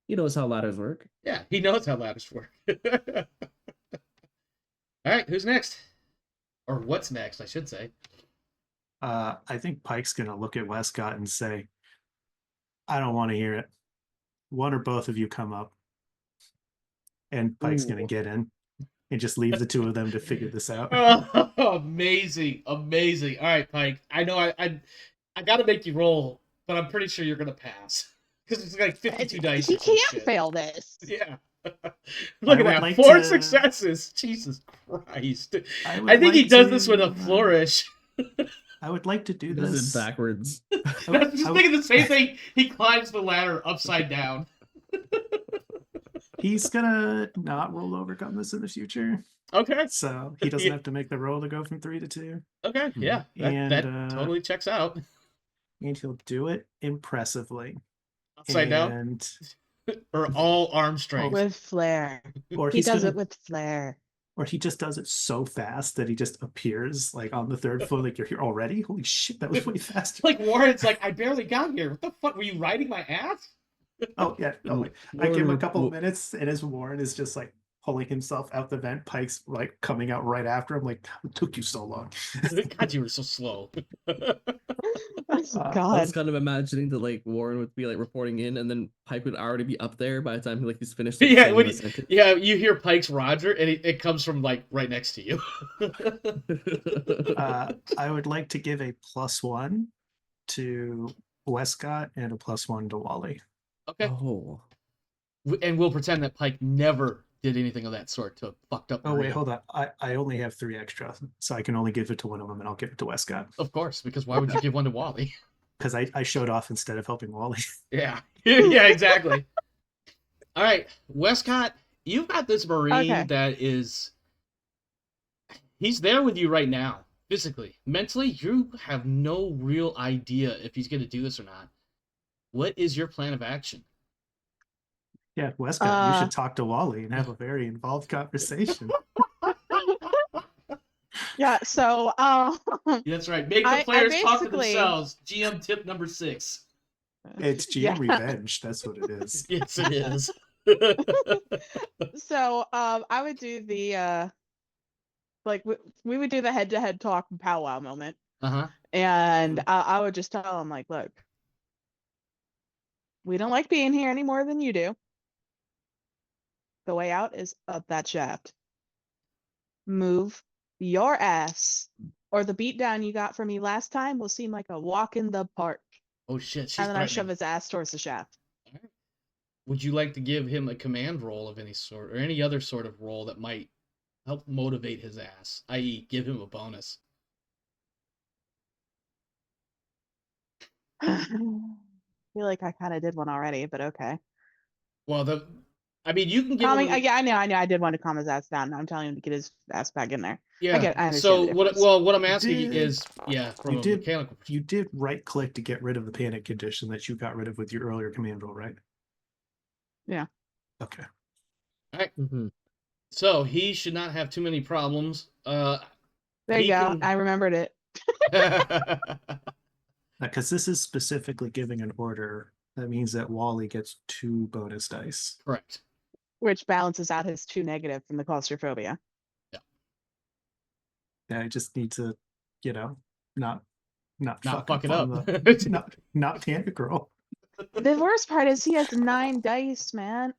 He knows how ladders work. Yeah, he knows how ladders work. All right, who's next? Or what's next, I should say. I think Pike's gonna look at Wescott and say, "I don't want to hear it. One or both of you come up." And Pike's gonna Ooh. get in and just leave the two of them to figure this out. Oh, amazing. All right, Pike. I know I got to make you roll, but I'm pretty sure you're gonna pass because it's like 52 dice. He or some can't shit. fail this. Yeah. Look I at would that. like 4 to- successes. Jesus Christ. would I think he like does this with to, a flourish. I would like to do He does this. it backwards. I'm just thinking the same thing. He climbs the ladder upside down. He's gonna not roll overcome this in the future, Okay. so he doesn't have to make the roll to go from 3 to 2, Okay. Yeah. That And, totally checks out. and he'll do it impressively. Upside down And or all arm strength. With flair. or He he's does gonna, it with flair. or he just does it so fast that he just appears like on the 3rd floor, like, "You're here already? Holy shit, that was way faster." Like Warren's like, I barely got here. What the fuck? Were you riding my ass? Oh yeah, no, wait. I give him a couple of minutes, and as Warren is just like pulling himself out the vent, Pike's like coming out right after him. Like, "It took you so long." God, you were so slow. I God. was kind of imagining that like Warren would be like reporting in, and then Pike would already be up there by the time he's finished. Yeah, saying when the he- sentence. Yeah, you hear Pike's Roger, and it comes from like right next to you. I would like to give a +1 to Wescott and a +1 to Wally. Okay. Oh. And we'll pretend that Pike never did anything of that sort to fucked up. Oh wait, Maria. hold on. I only have 3 extra, so I can only give it to one of them, and I'll give it to Wescott Of course, because why would you give one to Wally? because I showed off instead of helping Wally. Yeah. Yeah, exactly. All right, Wescott, you've got this Marine Okay. that is. He's there with you right now, physically. Mentally, you have no real idea if he's going to do this or not. What is your plan of action? Yeah, Wescott, you should Uh. talk to Wally and have a very involved conversation. Yeah, so That's right. Make the I players talk to basically- themselves. GM tip number 6. It's GM Yeah. revenge. That's what it is. Yes, it is. So I would do the like we would do the head-to-head talk powwow moment, Uh-huh. and I would just tell him like, look, we don't like being here any more than you do. The way out is up that shaft. Move your ass, or the beatdown you got from me last time will seem like a walk in the park. Oh, shit. She's And then I shove threatening. his ass towards the shaft. Would you like to give him a command role of any sort, or any other sort of role that might help motivate his ass, i.e., give him a bonus? I feel like I kind of did one already, but okay. Well, I mean, you can give Calming, him. yeah, I know. I did want to calm his ass down. I'm telling him to get his ass back in there. Yeah. I understand So the what? difference. Well, what I'm asking did- is, yeah, from you a did- mechanical perspective. You did right click to get rid of the panic condition that you got rid of with your earlier command roll, right? Yeah. Okay. Mhm. So he should not have too many problems. There he you go. can- I remembered it. Because this is specifically giving an order. That means that Wally gets 2 bonus dice. Correct. Which balances out his 2 negative from the claustrophobia. Yeah, I just need to, not fuck it on up. the- not panic roll. The worst part is he has 9 dice, man.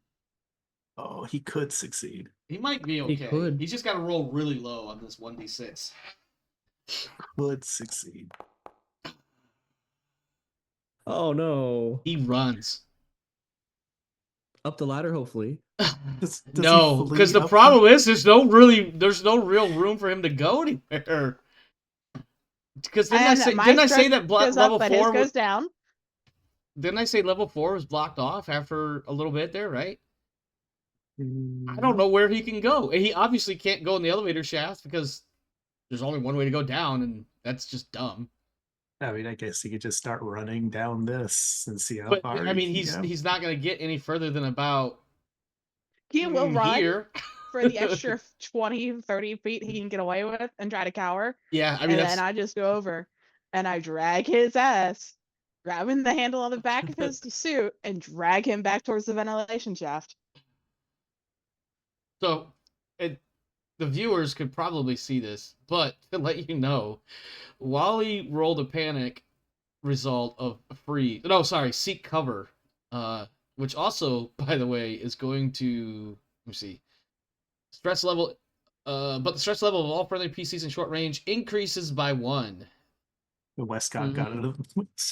Oh, he could succeed. He might be He okay. could. He's just got to roll really low on this 1d6. Could succeed. Oh no. He runs. Up the ladder, hopefully. Does he No, flee because the up problem is there's no real room for him to go anywhere. Because And my didn't I say strength that goes level up, but his 4 goes down. didn't I say level 4 was blocked off after a little bit there, right? I don't know where he can go. He obviously can't go in the elevator shaft because there's only one way to go down, and that's just dumb. I mean, I guess he could just start running down this and see how But far. I mean, he can go. he's not going to get any further than about He will run here. for the extra 20, 30 feet he can get away with and try to cower. Yeah, I mean And that's then I just go over and I drag his ass, grabbing the handle on the back of his suit, and drag him back towards the ventilation shaft. so. The viewers could probably see this, but to let you know, Wally rolled a panic result of seek cover, which also, by the way, is going to let me see, stress level, but the stress level of all friendly PCs in short range increases by 1. The Westcott got it.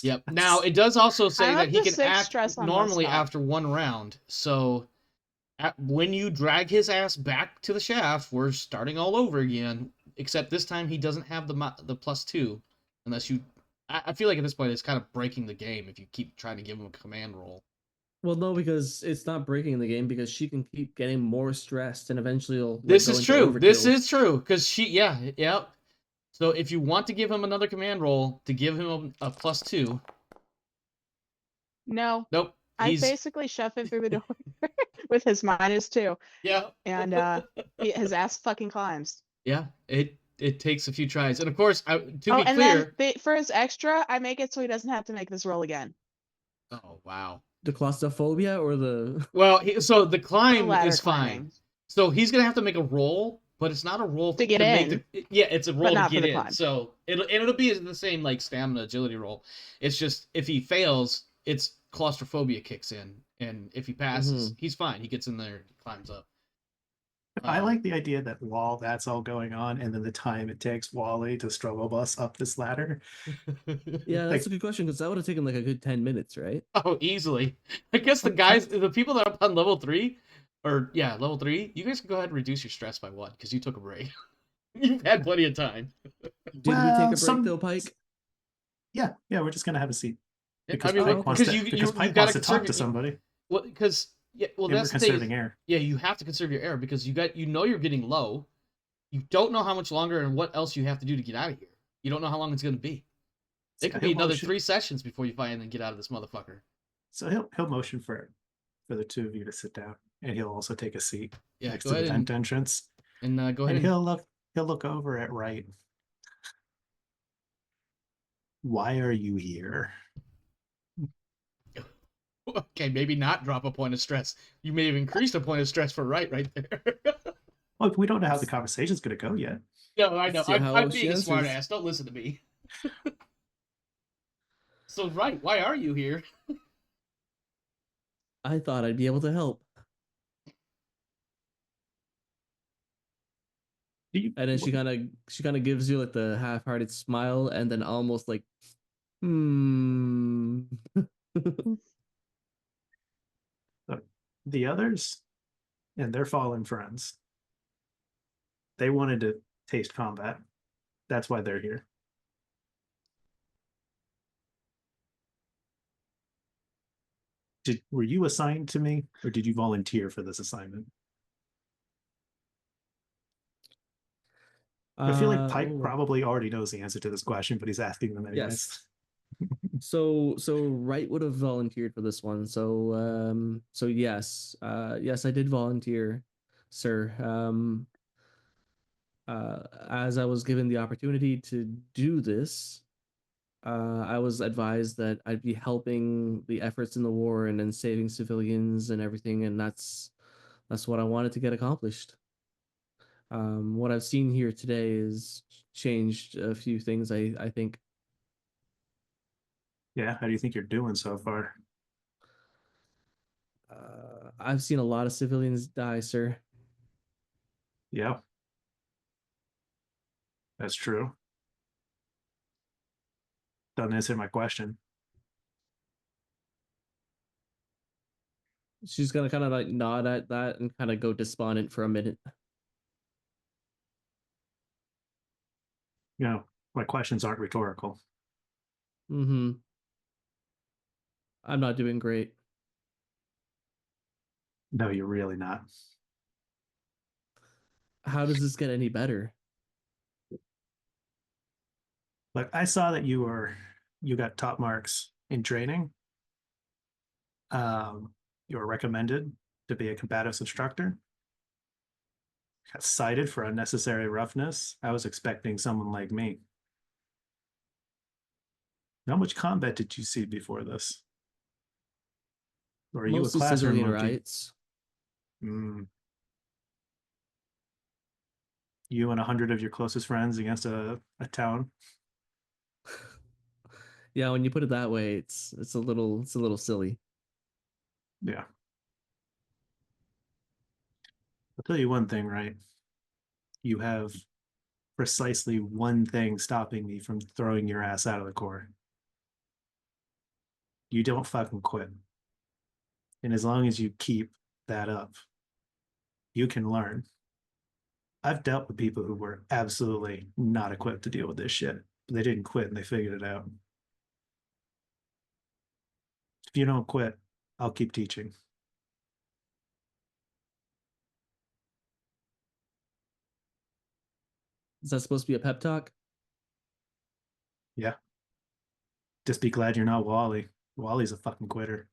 Yep. Now it does also say I'm that up he to can 6 act stress on normally Westcott. after 1 round. So when you drag his ass back to the shaft, we're starting all over again. Except this time he doesn't have the +2, unless you. I feel like at this point it's kind of breaking the game if you keep trying to give him a command roll. Well, no, because it's not breaking the game because she can keep getting more stressed and eventually it'll. This go is into true. This overkill. is true because yep. So if you want to give him another command roll to give him a +2, No, nope. I He's basically shove him through the door with his -2, yeah. and his ass fucking climbs. Yeah, it takes a few tries, and of course, to Oh, be and clear. then for his extra, I make it so he doesn't have to make this roll again. Oh wow. The claustrophobia or the. Well, so the The climb ladder is fine. climbing. So he's gonna have to make a roll, but it's not a roll To get make in, it's a roll to not for get the in. climb. So it'll be the same like stamina agility roll. It's just if he fails, it's claustrophobia kicks in, and if he passes, he's fine. He gets in there, and climbs up. I like the idea that while that's all going on, and then the time it takes Wally to struggle bus up this ladder. Yeah, that's Like, a good question because that would have taken like a good 10 minutes, right? Oh, easily. I guess the people that are up on level 3, or yeah, level 3, you guys can go ahead and reduce your stress by 1 because you took a break. You've had plenty of time. Did we take a break some though, Pike? yeah, we're just gonna have a seat because I mean, Pike wants because to you Pike gotta wants to conserve talk to somebody, well, because yeah, well, and we're that's the thing. conserving air. Yeah, you have to conserve your air because you're getting low. You don't know how much longer and what else you have to do to get out of here. You don't know how long it's gonna be. It could be another 3 sessions before you finally get out of this motherfucker. So he'll motion for the two of you to sit down, and he'll also take a seat next go to the ahead vent entrance. and go ahead And and he'll look over at Wright. Why are you here? okay, maybe not drop a point of stress. You may have increased a point of stress for right there. Well, we don't know how the conversation's going to go yet. No, I know. See how I'm she being a answers. smart ass. Don't listen to me. So, right, why are you here? I thought I'd be able to help. And then she kind of gives you like the half-hearted smile, and then almost like, The others and their fallen friends, they wanted to taste combat. That's why they're here. Were you assigned to me, or did you volunteer for this assignment? I feel like Pike probably already knows the answer to this question, but he's asking them anyways. Yes. So Wright would have volunteered for this one. So yes, yes, I did volunteer, sir. As I was given the opportunity to do this, I was advised that I'd be helping the efforts in the war and then saving civilians and everything, and that's what I wanted to get accomplished. What I've seen here today is changed a few things, I think. Yeah, how do you think you're doing so far? I've seen a lot of civilians die, sir. Yeah, that's true. Doesn't answer my question. She's gonna kind of like nod at that and kind of go despondent for a minute. You know, my questions aren't rhetorical. Mm-hmm. I'm not doing great. No, you're really not. How does this get any better? Look, I saw that you got top marks in training. You were recommended to be a combatives instructor. Got cited for unnecessary roughness. I was expecting someone like me. How much combat did you see before this? Or are you a Mostly classroom civilian monkey? riots. You and 100 of your closest friends against a town. Yeah, when you put it that way, it's a little silly. Yeah. I'll tell you one thing, right? You have precisely one thing stopping me from throwing your ass out of the Corps. You don't fucking quit. And as long as you keep that up, you can learn. I've dealt with people who were absolutely not equipped to deal with this shit, but they didn't quit and they figured it out. If you don't quit, I'll keep teaching. Is that supposed to be a pep talk? Yeah. Just be glad you're not Wally. Wally's a fucking quitter.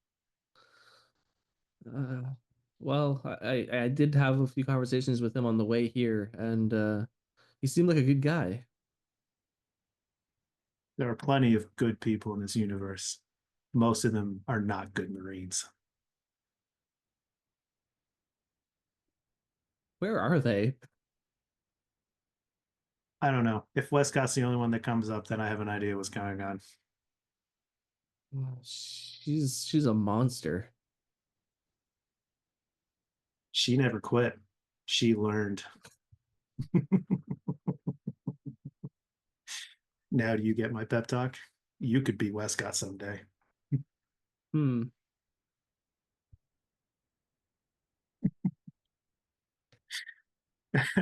Well, I did have a few conversations with him on the way here, and he seemed like a good guy. There are plenty of good people in this universe. Most of them are not good Marines. Where are they? I don't know. If Wescott's the only one that comes up, then I have an idea what's going on. She's a monster. She never quit. She learned. Now do you get my pep talk? You could be Wescott someday. Hmm.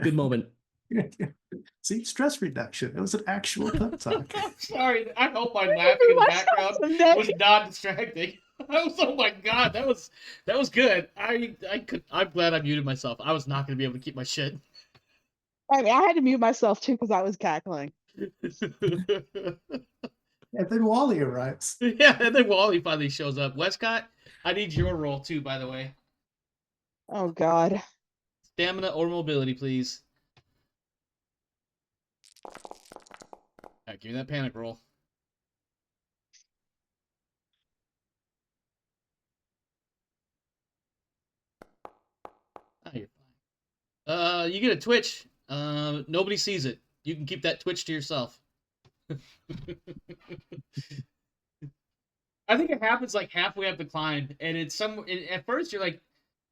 Good moment. See, stress reduction. It was an actual pep talk. I'm sorry. I hope my laughing in the background Someday. was not distracting. Oh my god, that was good. I'm glad I muted myself. I was not going to be able to keep my shit. I mean, I had to mute myself too because I was cackling. And then Wally arrives. Yeah, and then Wally finally shows up. Wescott, I need your roll too, by the way. Oh God. Stamina or mobility, please. Alright, give me that panic roll. Oh, you're fine. You get a twitch. Nobody sees it. You can keep that twitch to yourself. I think it happens like halfway up the climb, and it's at first you're like,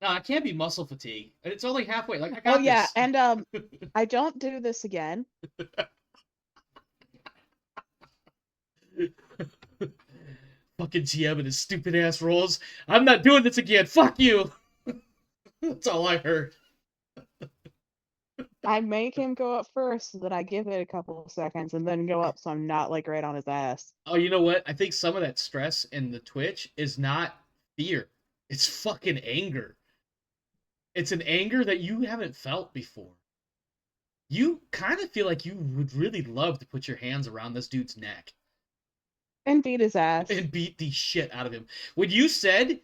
no, I can't be muscle fatigue. And it's only halfway. Like, I got Oh yeah, this. and I don't do this again. Fucking GM and his stupid ass rolls. I'm not doing this again. Fuck you. That's all I heard. I make him go up first so that I give it a couple of seconds and then go up so I'm not like right on his ass. Oh, you know what? I think some of that stress and the twitch is not fear. It's fucking anger. It's an anger that you haven't felt before. You kind of feel like you would really love to put your hands around this dude's neck And beat his ass. and beat the shit out of him. When you said,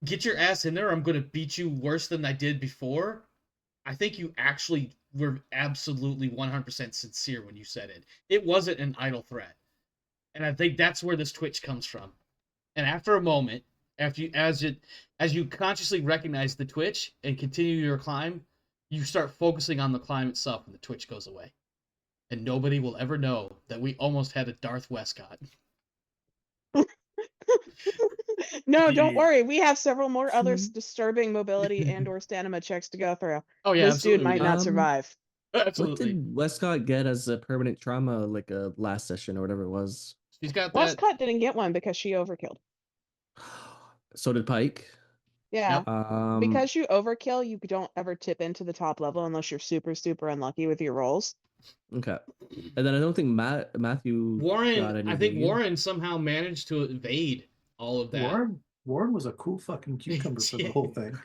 get your ass in there, or I'm going to beat you worse than I did before, I think you actually were absolutely 100% sincere when you said it. It wasn't an idle threat. And I think that's where this twitch comes from. And after a moment, as you consciously recognize the twitch and continue your climb, you start focusing on the climb itself and the twitch goes away. And nobody will ever know that we almost had a Darth Wescott. No, don't Yeah. worry. We have several more other disturbing mobility and or stamina checks to go through. Oh yeah, This absolutely. dude might not survive. What Absolutely. did Wescott get as a permanent trauma, like a last session or whatever it was? She's got that. Westcott didn't get one because she overkilled. So did Pike. Yeah. Yep. Because you overkill, you don't ever tip into the top level unless you're super, super unlucky with your rolls. Okay. And then I don't think Matthew Warren, got any. I think Warren somehow managed to evade all of that. Warren was a cool fucking cucumber for the whole thing.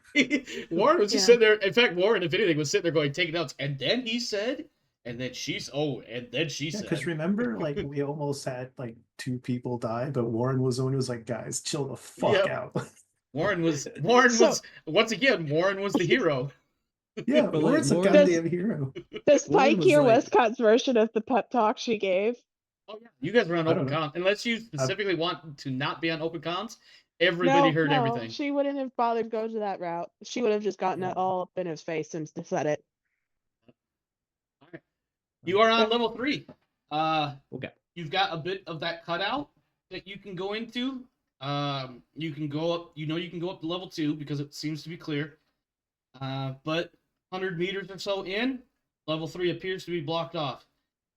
Warren was just Yeah. sitting there. In fact, Warren, if anything, was sitting there going, taking notes. And then he said, and then she said. Because remember, like, we almost had like 2 people die, but Warren was the one who was like, guys, chill the fuck Yep. out. Warren was So- once again, Warren was the hero. Yeah, But, like, Warren's a Warren- goddamn hero. Does Warren Pike was hear like- Westcott's version of the pep talk she gave? Oh yeah, you guys were on I open don't know. comms. Unless you specifically want to not be on open comms, everybody heard everything. She wouldn't have bothered to go to that route. She would have just gotten it all up in his face and said it. All right. You are on level 3. Okay. You've got a bit of that cutout that you can go into. You can go up. You can go up to level 2 because it seems to be clear. But 100 meters or so in, level 3 appears to be blocked off.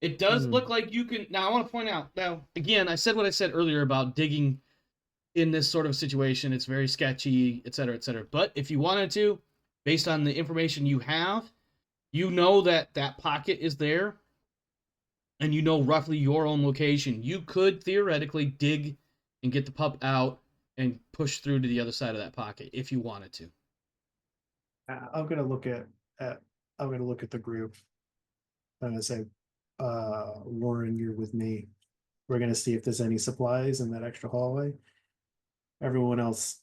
It does look like you can. Now, I want to point out. Now, again, I said what I said earlier about digging in this sort of situation. It's very sketchy, et cetera, et cetera. But if you wanted to, based on the information you have, you know that that pocket is there, and you know roughly your own location. You could theoretically dig and get the pup out and push through to the other side of that pocket if you wanted to. I'm gonna look at the group. I'm gonna say, Warren, you're with me. We're gonna see if there's any supplies in that extra hallway. Everyone else,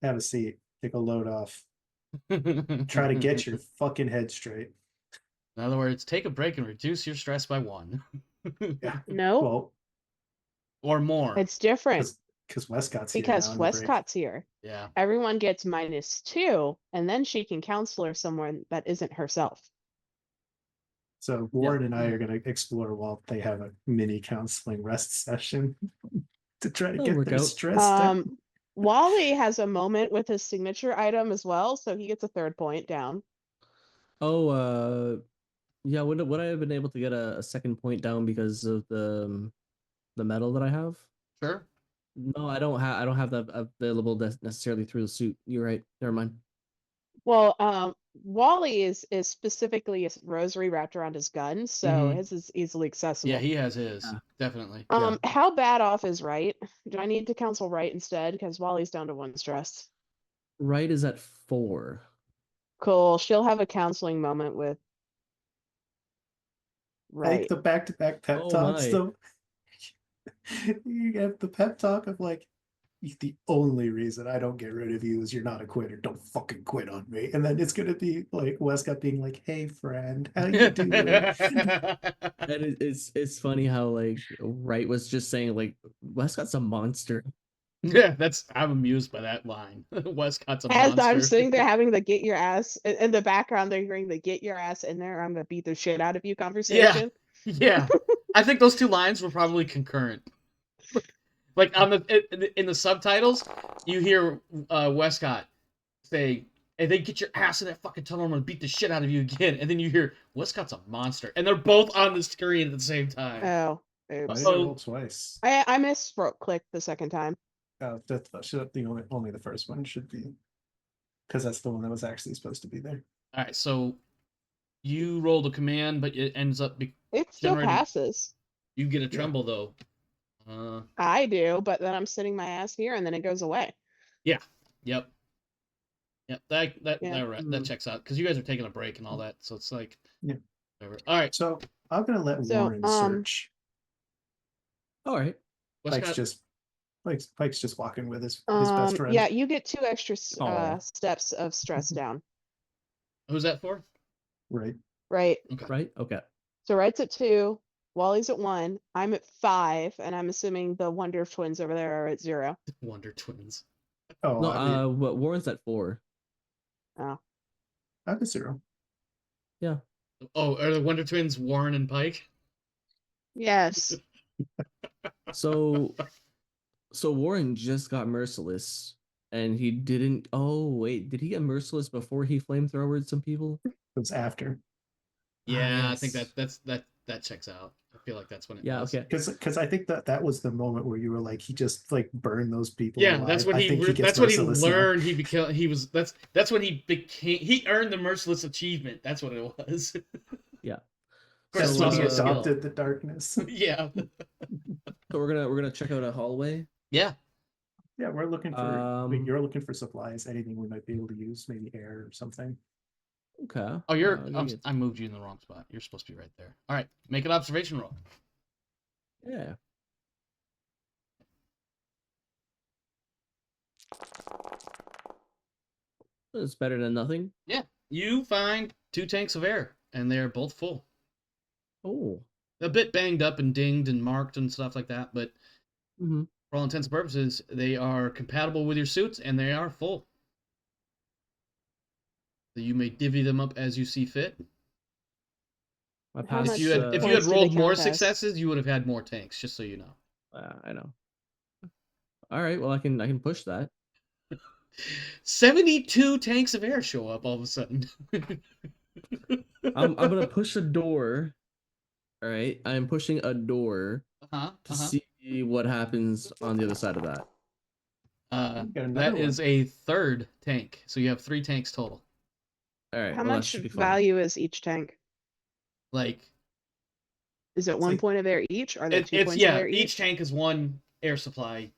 have a seat. Take a load off. Try to get your fucking head straight. In other words, take a break and reduce your stress by 1. Yeah. No, Well, Or more. it's different because Wescott's here because now on the break. Westcott's here. Yeah. Everyone gets -2, and then she can counsel her somewhere that isn't herself. So Warren and I are gonna explore while they have a mini counseling rest session to try to That'll get work their out. stress down. Wally has a moment with his signature item as well, so he gets a 3rd point down. Oh, yeah. Would I have been able to get a second point down because of the medal that I have? Sure. No, I don't have that available necessarily through the suit. You're right. Never mind. Well, Wally is specifically a rosary wrapped around his gun, so Mhm. his is easily accessible. Yeah, he has his. Yeah. Definitely. Yeah. How bad off is Right? Do I need to counsel Right instead? Because Wally's down to 1 stress. Right is at 4. Cool. She'll have a counseling moment with Like Right. the back-to-back pep Oh talks, my. though. You have the pep talk of like, the only reason I don't get rid of you is you're not a quitter. Don't fucking quit on me. And then it's gonna be like Wescott being like, "Hey friend, how you doing?" And it's funny how like Wright was just saying like Wescott's a monster. Yeah, I'm amused by that line. Westcott's a As I'm monster. sitting there having the get your ass in the background, they're hearing the get your ass in there, I'm gonna beat the shit out of you conversation. Yeah. I think those two lines were probably concurrent. Like on in the subtitles, you hear Westcott say, "And then get your ass in that fucking tunnel. I'm gonna beat the shit out of you again." And then you hear Westcott's a monster, and they're both on the screen at the same time. Oh, Why oops. did it roll twice? I misspoke clicked the second time. That's the only the first one should be, because that's the one that was actually supposed to be there. All right, so you rolled a command, but it ends up It still generating. passes. You get a tremble though. I do, but then I'm sitting my ass here and then it goes away. Yeah. Yep. Yep. That Yeah. checks out because you guys are taking a break and all that, so it's like. Yeah. Whatever. All right. So I'm gonna let So, Warren search. All right. Pike's just walking with his best friend. yeah, you get 2 extra Aw. steps of stress down. Who's that for? Right. Right. Okay. Right. Okay. So Right's at 2, Wally's at 1, I'm at 5, and I'm assuming the Wonder Twins over there are at 0. Wonder Twins. Oh, No. I mean, What Warren's at 4. Oh. I'm a 0. Yeah. Oh, are the Wonder Twins Warren and Pike? Yes. So Warren just got merciless, and he didn't. Oh wait, did he get merciless before he flamethrowered some people? It was after. Yeah, I think yes. that checks out. I feel like that's when it Yeah. was. Okay. Because I think that was the moment where you were like, he just like burned those people. Yeah, alive. that's when I think he gets that's when he merciless now. learned that's when he earned the merciless achievement. That's what it was. Yeah. That's Chris when was he a skill. adopted the darkness. Yeah. So we're gonna check out a hallway. Yeah. Yeah, we're looking for. I mean, you're looking for supplies, anything we might be able to use, maybe air or something. Okay. Oh, I moved you in the wrong spot. You're supposed to be right there. All right, make an observation roll. Yeah. It's better than nothing. Yeah, you find 2 tanks of air, and they're both full. Oh. A bit banged up and dinged and marked and stuff like that, but Mm-hmm. for all intents and purposes, they are compatible with your suits and they are full. So you may divvy them up as you see fit. My How past. much If you had points do they rolled more count as? successes, you would have had more tanks. Just so you know. I know. All right. Well, I can push that. 72 tanks of air show up all of a sudden. I'm gonna push a door. All right. I'm pushing a door to see what happens on the other side of that. That is a 3rd tank. So you have 3 tanks total. All right. How well, that much should be fine. value is each tank? Like, Is it 1 like- point of air each? Are there 2 points yeah. of air Each tank is 1 air supply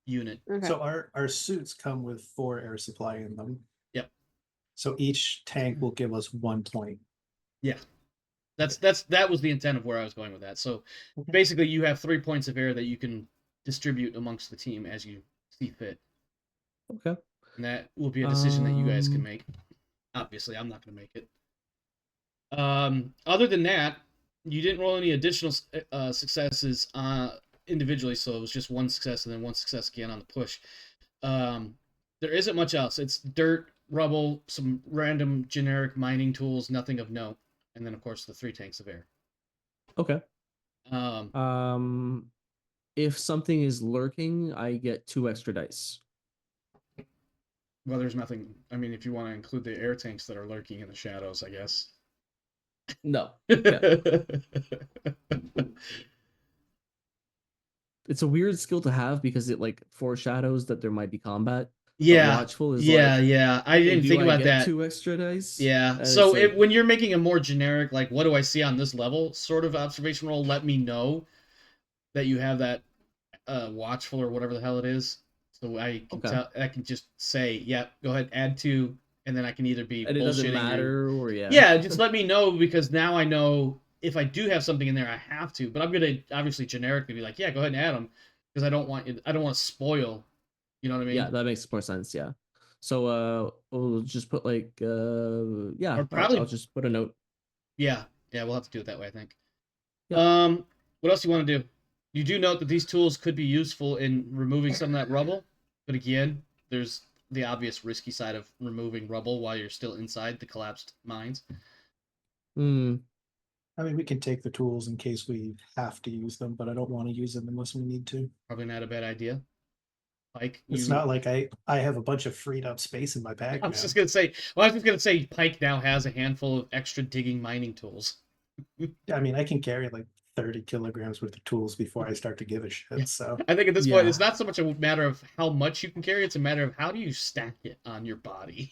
unit. Okay. So our suits come with 4 air supply in them. Yep. So each tank will give us 1 point. Yeah. That was the intent of where I was going with that. So Okay. basically you have 3 points of air that you can distribute amongst the team as you see fit. Okay. And that will be a decision that you guys can make. Obviously, I'm not going to make it. Other than that, you didn't roll any additional successes individually, so it was just 1 success and then 1 success again on the push. There isn't much else. It's dirt, rubble, some random generic mining tools, nothing of note, and then of course the 3 tanks of air. Okay. Um, If something is lurking, I get 2 extra dice. Well, there's nothing. I mean, if you want to include the air tanks that are lurking in the shadows, I guess. No. Yeah. It's a weird skill to have because it like foreshadows that there might be combat. But Yeah, watchful is yeah, like, yeah. I hey, didn't do think I about get that. 2 extra dice? Yeah. And So it's like, when you're making a more generic, like, what do I see on this level sort of observation roll, let me know that you have that watchful or whatever the hell it is. So I can Okay. tell. I can just say, yeah, go ahead, add 2, and then I can either be and it doesn't bullshitting matter or yeah. Yeah, just let me know because now I know if I do have something in there, I have to. But I'm gonna obviously generically be like, yeah, go ahead and add them because I don't want to spoil. You know what I mean? Yeah, that makes more sense. Yeah. So we'll just put like yeah, Or probably I'll just put a note. yeah, we'll have to do it that way, I think. Yep. What else do you want to do? You do note that these tools could be useful in removing some of that rubble, but again, there's the obvious risky side of removing rubble while you're still inside the collapsed mines. Hmm. I mean, we can take the tools in case we have to use them, but I don't want to use them unless we need to. Probably not a bad idea. Pike, It's not like I have a bunch of freed up space in my bag I now. was just gonna say. Well, I was just gonna say, Pike now has a handful of extra digging mining tools. I mean, I can carry like 30 kilograms worth of tools before I start to give a shit. Yeah. So I think at this point, Yeah. it's not so much a matter of how much you can carry; it's a matter of how do you stack it on your body.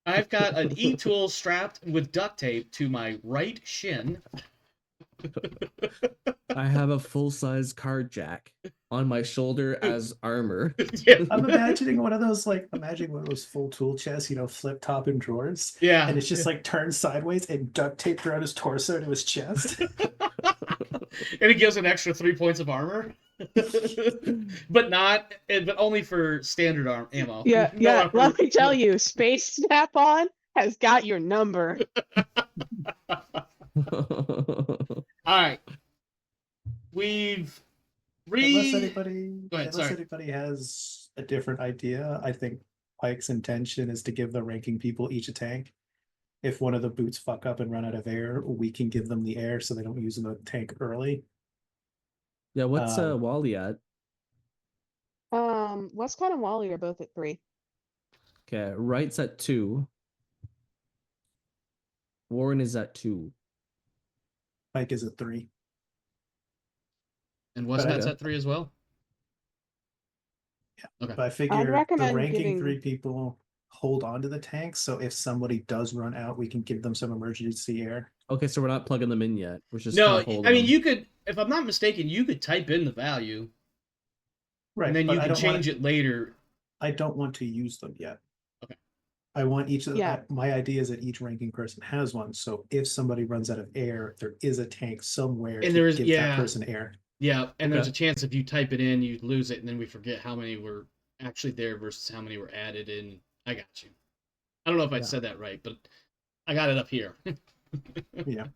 I've got an e-tool strapped with duct tape to my right shin. I have a full-size card jack on my shoulder as armor. Yeah. I'm imagining one of those, like, imagine one of those full tool chests, you know, flip top and drawers. Yeah. And it's just like turned sideways and duct taped around his torso to his chest. And it gives an extra 3 points of armor. but only for standard ammo. Yeah, No yeah. armor. Let me tell you, Space Snap-on has got your number. All right. We've Unless Go ahead, anybody has a different idea, I think Pike's intention is to give the ranking people each a tank. If one of the boots fuck up and run out of air, we can give them the air so they don't use the tank early. Yeah, what's Um, Wally at? Wescott and Wally are both at 3. Okay, Wright's at 2. Warren is at 2. Pike is at 3. And Wescott's Okay. at 3 as well. Yeah. Okay. But I figure the recommend ranking giving- 3 people hold on to the tank, so if somebody does run out, we can give them some emergency air. Okay, so we're not plugging them in yet. We're just No, kinda holding I mean them. you could, if I'm not mistaken, you could type in the value, Right. and then but you I can don't change want it later. I don't want to use them yet. Okay. I want each of the, Yeah. my idea is that each ranking person has one. So if somebody runs out of air, there is a tank somewhere And to there is- give yeah. that person air. Yeah, and there's Okay. a chance if you type it in, you lose it, and then we forget how many were actually there versus how many were added in. I got you. I don't know if I Yeah. said that right, but I got it up here. Yeah.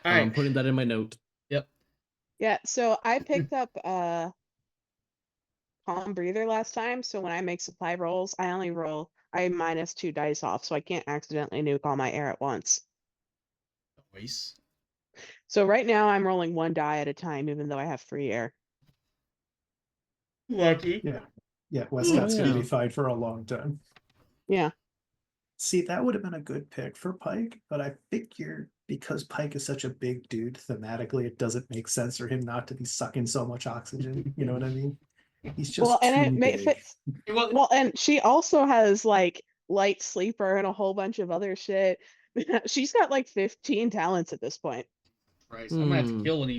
All right. I'm putting that in my note. Yeah, so I picked up Calm Breather last time, so when I make supply rolls, I minus 2 dice off, so I can't accidentally nuke all my air at once. Nice. So right now I'm rolling 1 die at a time, even though I have 3 air. Lucky. Yeah. Yeah. Wescott's going yeah. to be fine for a long time. Yeah. See, that would have been a good pick for Pike, but I figure because Pike is such a big dude, thematically, it doesn't make sense for him not to be sucking so much oxygen. You know what I mean? He's just Well, and too it big. fits. Well, Well, and she also has like light sleeper and a whole bunch of other shit. She's got like 15 talents at this point. Christ, I'm gonna have to Hmm. kill one of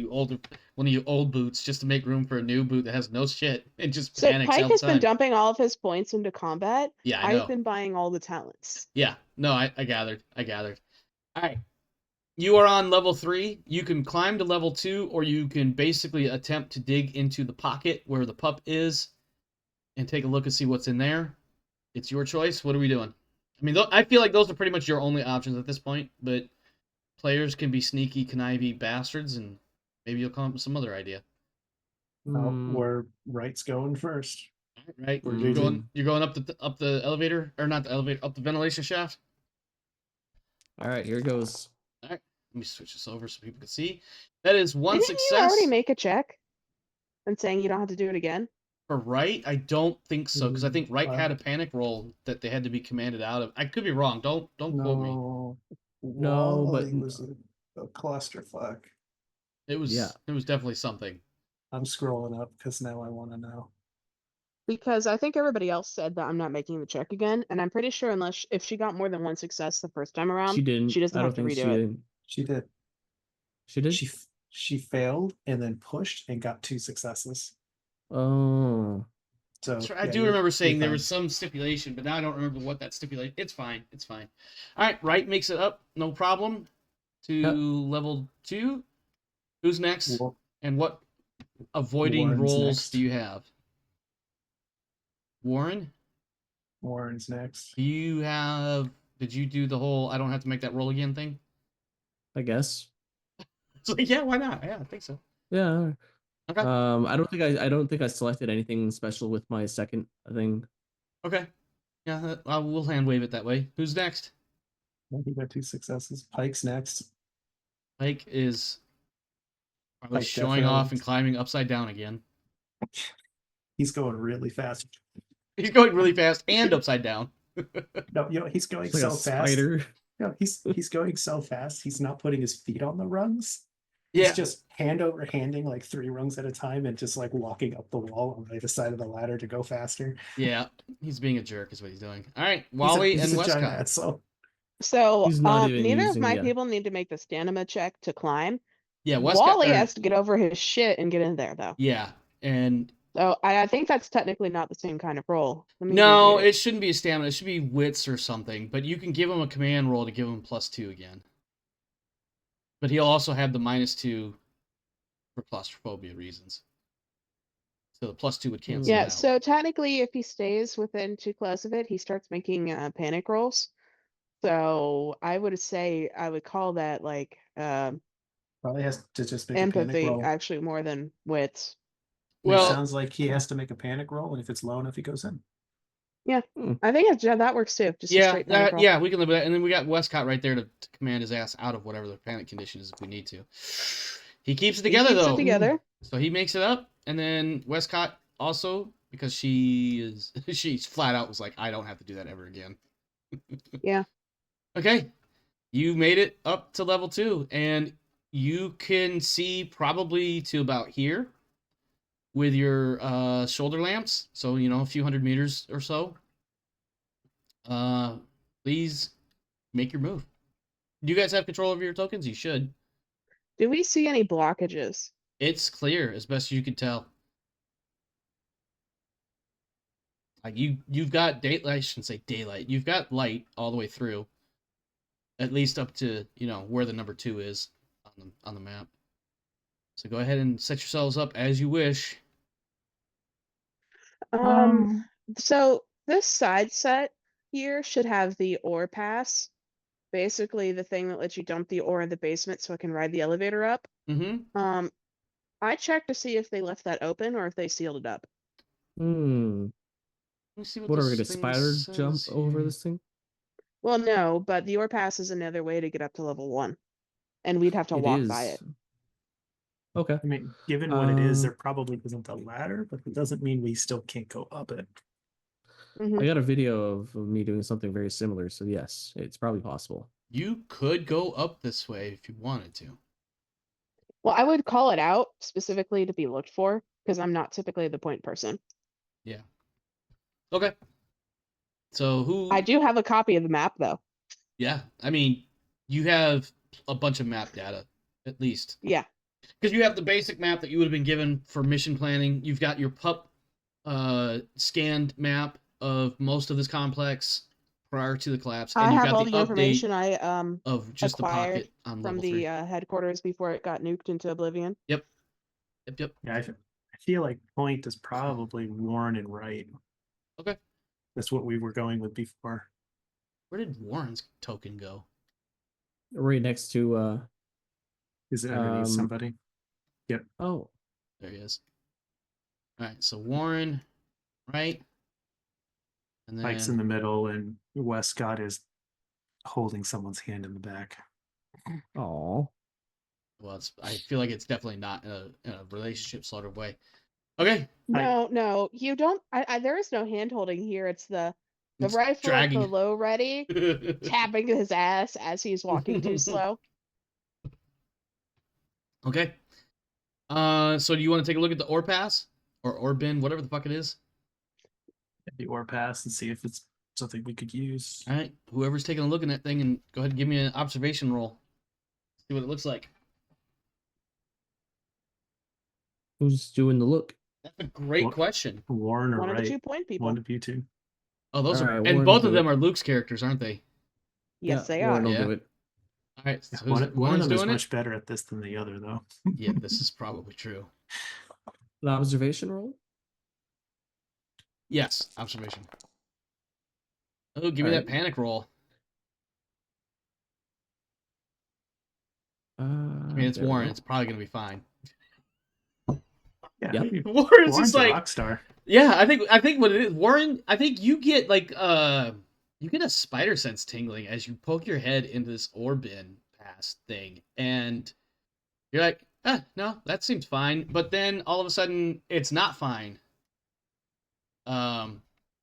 you old boots just to make room for a new boot that has no shit and just So panics Pike has been outside. dumping all of his points into combat. Yeah, I know. I've been buying all the talents. Yeah, no, I gathered. All right. You are on level 3. You can climb to level 2, or you can basically attempt to dig into the pocket where the pup is and take a look and see what's in there. It's your choice. What are we doing? I mean, I feel like those are pretty much your only options at this point, but players can be sneaky, conniving bastards, and maybe you'll come up with some other idea. Hmm. Where Wright's going first. Right? We're You're doing- going up the elevator, or not the elevator, up the ventilation shaft. All right, here goes. All right. Let me switch this over so people can see. That is one Didn't success. you already make a check and saying you don't have to do it again? For right, I don't think so, because I think right Wow. had a panic roll that they had to be commanded out of. I could be wrong. Don't quote me. No, No, but Wally was a clusterfuck. It Yeah. was definitely something. I'm scrolling up because now I want to know. Because I think everybody else said that I'm not making the check again, and I'm pretty sure if she got more than one success the first time around, she didn't. she doesn't I have don't to think redo she it. did. She did. She did. She failed and then pushed and got 2 successes. Oh. So That's right. I yeah, do you're- remember you're saying there fine. was some stipulation, but now I don't remember what that stipulation. It's fine. It's fine. All right, right makes it up, no problem. To Yep. level 2. Who's next? Wa- And what avoiding Warren's rolls next. do you have? Warren, Warren's next. do you have? Did you do the whole I don't have to make that roll again thing? I guess. It's like, yeah, why not? Yeah, I think so. Yeah. Okay. I don't think I selected anything special with my second thing. Okay. Yeah, we'll hand wave it that way. Who's next? He got 2 successes. Pike's next. Pike is probably Pike showing off definitely- and climbing upside down again. He's going really fast. He's going really fast and upside down. No, he's going It's like so a fast. spider. No, he's going so fast. He's not putting his feet on the rungs. Yeah. He's just hand over handing like 3 rungs at a time and just like walking up the wall on either side of the ladder to go faster. Yeah, he's being a jerk is what he's doing. All right, He's Wally he's and a giant Westcott. asshole. So He's not even neither of using- my yeah. people need to make the stamina check to climb. Yeah, Westcott. Wally has to get over his shit and get in there, though. Yeah, and So I think that's technically not the same kind of roll. Let me no, reread it shouldn't be a stamina. It should be wits or something. But you can give him a command roll to give him +2 again. But he'll also have the -2 for claustrophobia reasons. So the +2 would cancel Yeah, it out. so technically, if he stays within 2 close of it, he starts making panic rolls. So I would say I would call that like Probably has to just make a panic empathy, roll. actually, more than wits. Well, Well- sounds like he has to make a panic roll, and if it's low enough, he goes in. I think that works too. Just a Yeah, straight panic roll. yeah, we can live with that. And then we got Westcott right there to command his ass out of whatever the panic condition is if we need to. He keeps it He together keeps though. it together. So he makes it up, and then Westcott also, because she's flat out was like, I don't have to do that ever again. Yeah. Okay, you made it up to level 2, and you can see probably to about here with your shoulder lamps. So a few hundred meters or so. Please make your move. Do you guys have control over your tokens? You should. Do we see any blockages? It's clear as best you can tell. Like you've got daylight. I shouldn't say daylight. You've got light all the way through. At least up to where the number 2 is on the map. So go ahead and set yourselves up as you wish. So this side set here should have the ore pass. Basically the thing that lets you dump the ore in the basement so I can ride the elevator up. Mm-hmm. I checked to see if they left that open or if they sealed it up. Let me see What are we this gonna thing spider jump says over here. this thing? Well, no, but the ore pass is another way to get up to level 1. And we'd have to It walk is. by it. Okay. I mean, given what it is, Um, there probably isn't a ladder, but it doesn't mean we still can't go up it. Mhm. I got a video of me doing something very similar, so yes, it's probably possible. You could go up this way if you wanted to. Well, I would call it out specifically to be looked for because I'm not typically the point person. Yeah. Okay. So who? I do have a copy of the map though. Yeah. I mean, you have a bunch of map data, at least. Yeah. Because you have the basic map that you would have been given for mission planning. You've got your pup scanned map of most of this complex prior to the collapse, and I you've have got all the the update information I of just the acquired pocket on from level the 3. headquarters before it got nuked into oblivion. Yep. Yeah, I feel like point is probably Warren and Wright. Okay. That's what we were going with before. Where did Warren's token go? Right next to Is it underneath Um, somebody? oh, There he is. All right. So Warren, right? And then Pike's in the middle, and Westcott is holding someone's hand in the back. oh, well, I feel like it's definitely not in a relationship sort of way. Okay. No, you don't. There is no hand holding here. It's the It's rifle at the dragging. low ready, tapping his ass as he's walking too slow. Okay. So do you want to take a look at the ore pass or ore bin, whatever the fuck it is? The ore pass and see if it's something we could use. All right. Whoever's taking a look at that thing, and go ahead and give me an observation roll. See what it looks like. Who's doing the look? That's a great What? question. Warren or One of the right? 2 point people. One of you two. Oh, those All are, right, and Warren both will of do them it. are Luke's characters, aren't they? Yes, they Warren are. will Yeah. do it. All right. Yeah, So one of Warren's them is doing it. much better at this than the other, though. Yeah, this is probably true. An observation roll? Yes, observation. Oh, give me that Alright. panic roll. I mean, it's There we Warren. go. It's probably gonna be fine. Yeah, Yep. Warren's Warren's just a like, rock star. yeah. I think what it is, Warren. I think you get like you get a spider sense tingling as you poke your head into this ore bin pass thing, and you're like, no, that seems fine. But then all of a sudden, it's not fine.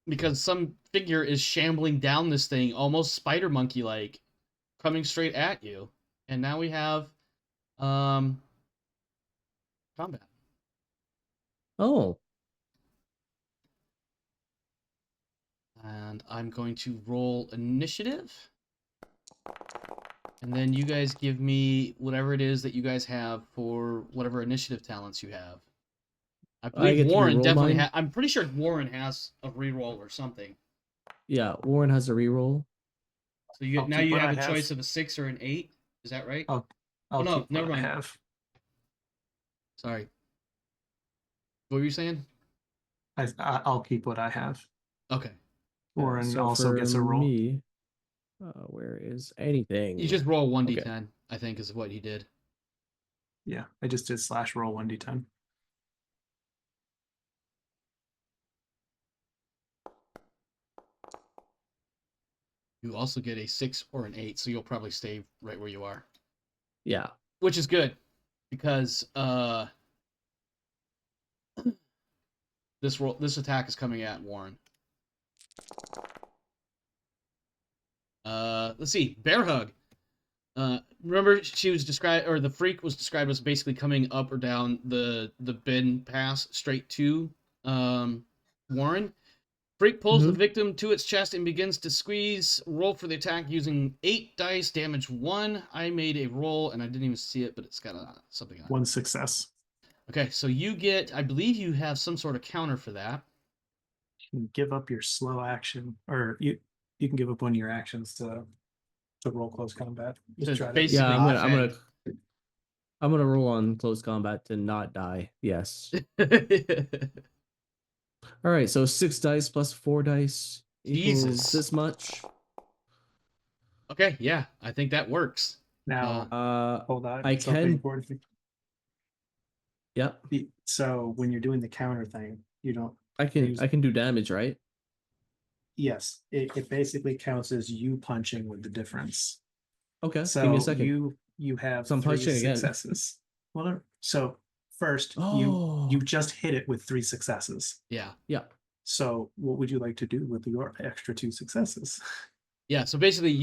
Because some figure is shambling down this thing, almost spider monkey like, coming straight at you, and now we have combat. Oh, And I'm going to roll initiative. And then you guys give me whatever it is that you guys have for whatever initiative talents you have. I believe get to Warren re-roll definitely mine? has. I'm pretty sure Warren has a reroll or something. yeah. Warren has a reroll. So you I'll now keep you what have I a have. choice of a 6 or an 8. Is that right? I'll no, keep never what I mind. have. Sorry. What were you saying? I'll keep what I have. Okay. Warren So also for gets a roll. me, where is anything? You just roll 1d10, Okay. I think, is what he did. Yeah, I just did /roll 1d10. You also get a 6 or an 8, so you'll probably stay right where you are. Yeah. Which is good, because this attack is coming at Warren. Let's see, bear hug. Remember she was described, or the freak was described as basically coming up or down the bin pass straight to Warren. Freak pulls the victim to its chest and begins to squeeze. Roll for the attack using 8 dice, damage 1. I made a roll and I didn't even see it, but it's got something on it. 1 success. Okay, so you get, I believe you have some sort of counter for that. You can give up your slow action, or you can give up one of your actions to roll close combat. So Try to basically Yeah, not I'm gonna roll on close combat to not die. Yes. All right, so 6 dice plus 4 dice equals Jesus. this much. Okay, yeah, I think that works. Now, hold on. I something can. important thing. Yep. So when you're doing the counter thing, you don't. I can do damage, right? Yes, it basically counts as you punching with the difference. Okay. So give me a second. you have So I'm 3 punching again. successes. Well, so first Oh. you just hit it with 3 successes. Yeah. Yeah. So what would you like to do with your extra 2 successes? Yeah, so basically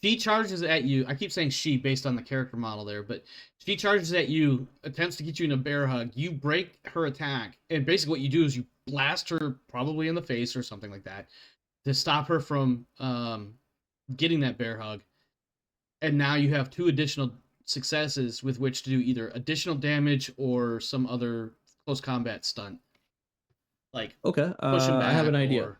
she charges at you. I keep saying she based on the character model there, but she charges at you, attempts to get you in a bear hug. You break her attack, and basically what you do is you blast her probably in the face or something like that to stop her from getting that bear hug. And now you have 2 additional successes with which to do either additional damage or some other close combat stunt. Like Okay. pushing back. I have an idea. or-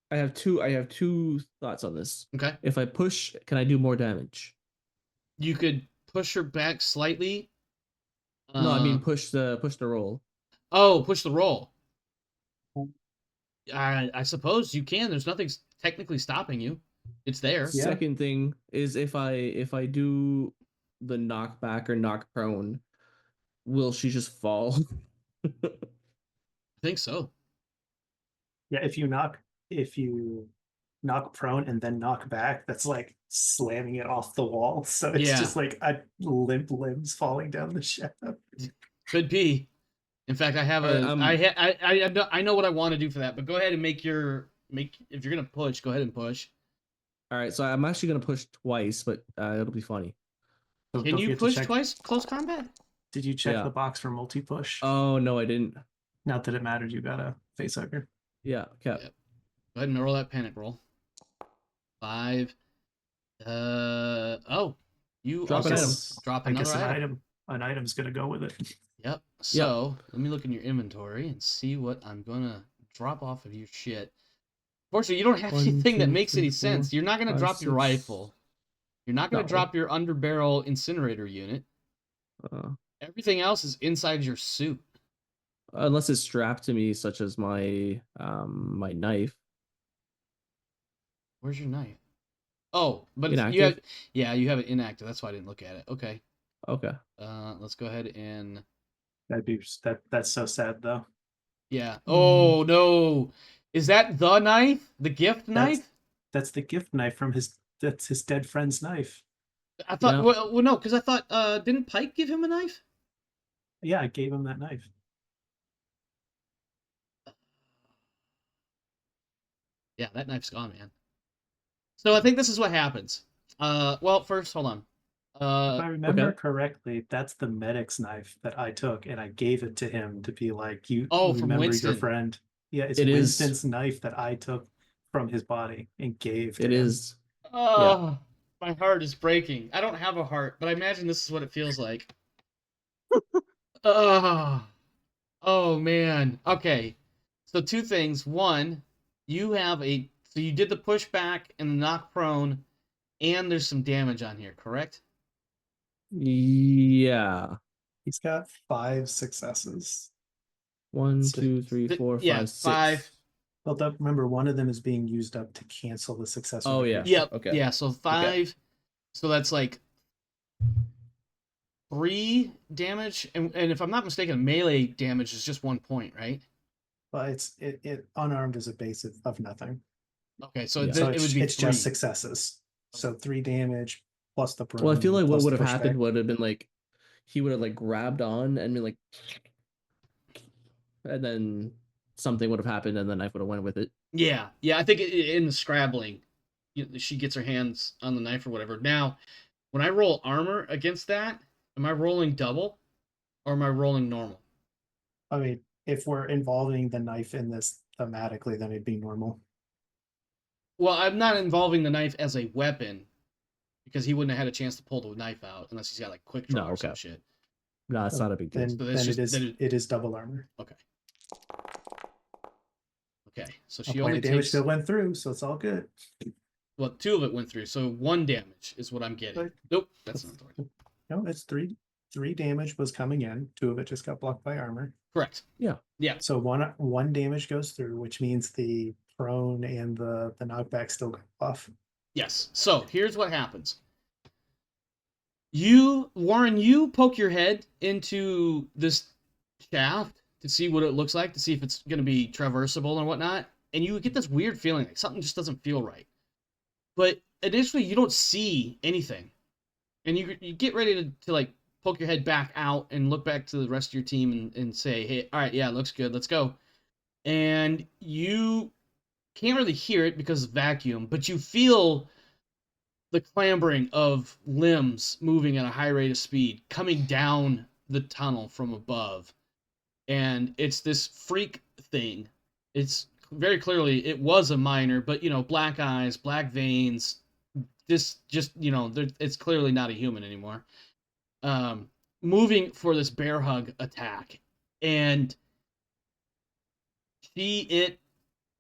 I have two thoughts on this. Okay. If I push, can I do more damage? You could push her back slightly. No, I mean push the roll. Oh, push the roll. I suppose you can. There's nothing technically stopping you. It's there. Yeah. Second thing is if I do the knockback or knock prone, will she just fall? I think so. Yeah, if you knock prone and then knock back, that's like slamming it off the wall. So it's Yeah. just like a limp limbs falling down the shaft. Could be. In fact, I have Alright, I know what I want to do for that, but go ahead and make if you're gonna push, go ahead and push. All right, so I'm actually gonna push twice, but it'll be funny. So Can don't you forget to push check- twice close combat? Did you check Yeah. the box for multi-push? Oh no, I didn't. Not that it mattered, you got a facehugger. Yeah, okay. Yep. Go ahead and roll that panic roll. 5. Oh, you Drop an also item. drop I another guess item. an item's gonna go with it. Yep. So let me look in your inventory and see what I'm gonna drop off of your shit. Fortunately, you don't have 1, anything that 2, makes 3, any 4, sense. You're not gonna 5, drop your 6. rifle. You're not gonna No. drop your underbarrel incinerator unit. Everything else is inside your suit. Unless it's strapped to me, such as my my knife. Where's your knife? Oh, but you Inactive. have you have it inactive. That's why I didn't look at it. Okay. Okay. Let's go ahead and That's so sad though. yeah. Oh no. Is that the knife? The gift knife? That's the gift knife from that's his dead friend's knife. I thought Yeah. well no, because I thought didn't Pike give him a knife? Yeah, I gave him that knife. Yeah, that knife's gone, man. So I think this is what happens. Well, first, hold on. If I remember okay. correctly, that's the medic's knife that I took, and I gave it to him to be like, you Oh, from remember Winston. your friend. Yeah, it's It is- Winston's knife that I took from his body and gave to It him. is. Oh, my heart is breaking. I don't have a heart, but I imagine this is what it feels like. Oh, oh man. Okay. So two things. One, you have so you did the pushback and the knock prone, and there's some damage on here, correct? Yeah. He's got 5 successes. 1, So- 2, 3, 4, 5, Yeah, 6. 5. Well, remember, one of them is being used up to cancel the success. Oh, yeah. Yep. Okay. Yeah, so 5. So that's like 3 damage, and if I'm not mistaken, melee damage is just 1 point, right? But it unarmed is a base of nothing. Okay, so, Yeah. So it would be it's 3. just successes. So 3 damage plus the Well, I feel like what plus would the have happened pushback. would have been like he would have like grabbed on and been like, and then something would have happened, and the knife would have went with it. Yeah, I think in the scrabbling, she gets her hands on the knife or whatever. Now, when I roll armor against that, am I rolling double, or am I rolling normal? I mean, if we're involving the knife in this thematically, then it'd be normal. Well, I'm not involving the knife as a weapon, because he wouldn't have had a chance to pull the knife out unless he's got like quick draw No, or some okay. shit. No, it's not a big deal. Then, So that's then just- it is double armor. Okay. Okay, so A she point only of damage takes still went through, so it's all good. well, 2 of it went through, so 1 damage is what I'm getting. Right. Nope, that's not the right. No, it's 3 damage was coming in. 2 of it just got blocked by armor. Correct. Yeah. Yeah. So one damage goes through, which means the prone and the knockback still go off. Yes. So here's what happens. Warren, you poke your head into this shaft to see what it looks like, to see if it's going to be traversable and whatnot, and you get this weird feeling like something just doesn't feel right. But initially, you don't see anything, and you get ready to like poke your head back out and look back to the rest of your team and say, hey, all right, yeah, it looks good, let's go. And you can't really hear it because of vacuum, but you feel the clambering of limbs moving at a high rate of speed coming down the tunnel from above. And it's this freak thing. It's very clearly, it was a miner, but, black eyes, black veins, it's clearly not a human anymore. Moving for this bear hug attack. And it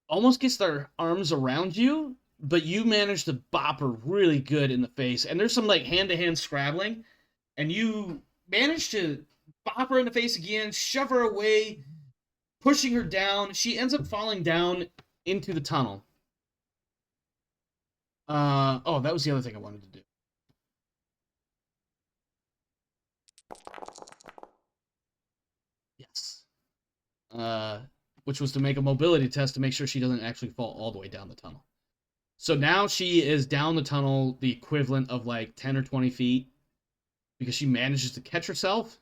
almost gets their arms around you, but you manage to bop her really good in the face. And there's some like hand-to-hand scrabbling, and you manage to bop her in the face again, shove her away, pushing her down. She ends up falling down into the tunnel. That was the other thing I wanted to do. Yes. Which was to make a mobility test to make sure she doesn't actually fall all the way down the tunnel. So now she is down the tunnel the equivalent of like 10 or 20 feet because she manages to catch herself.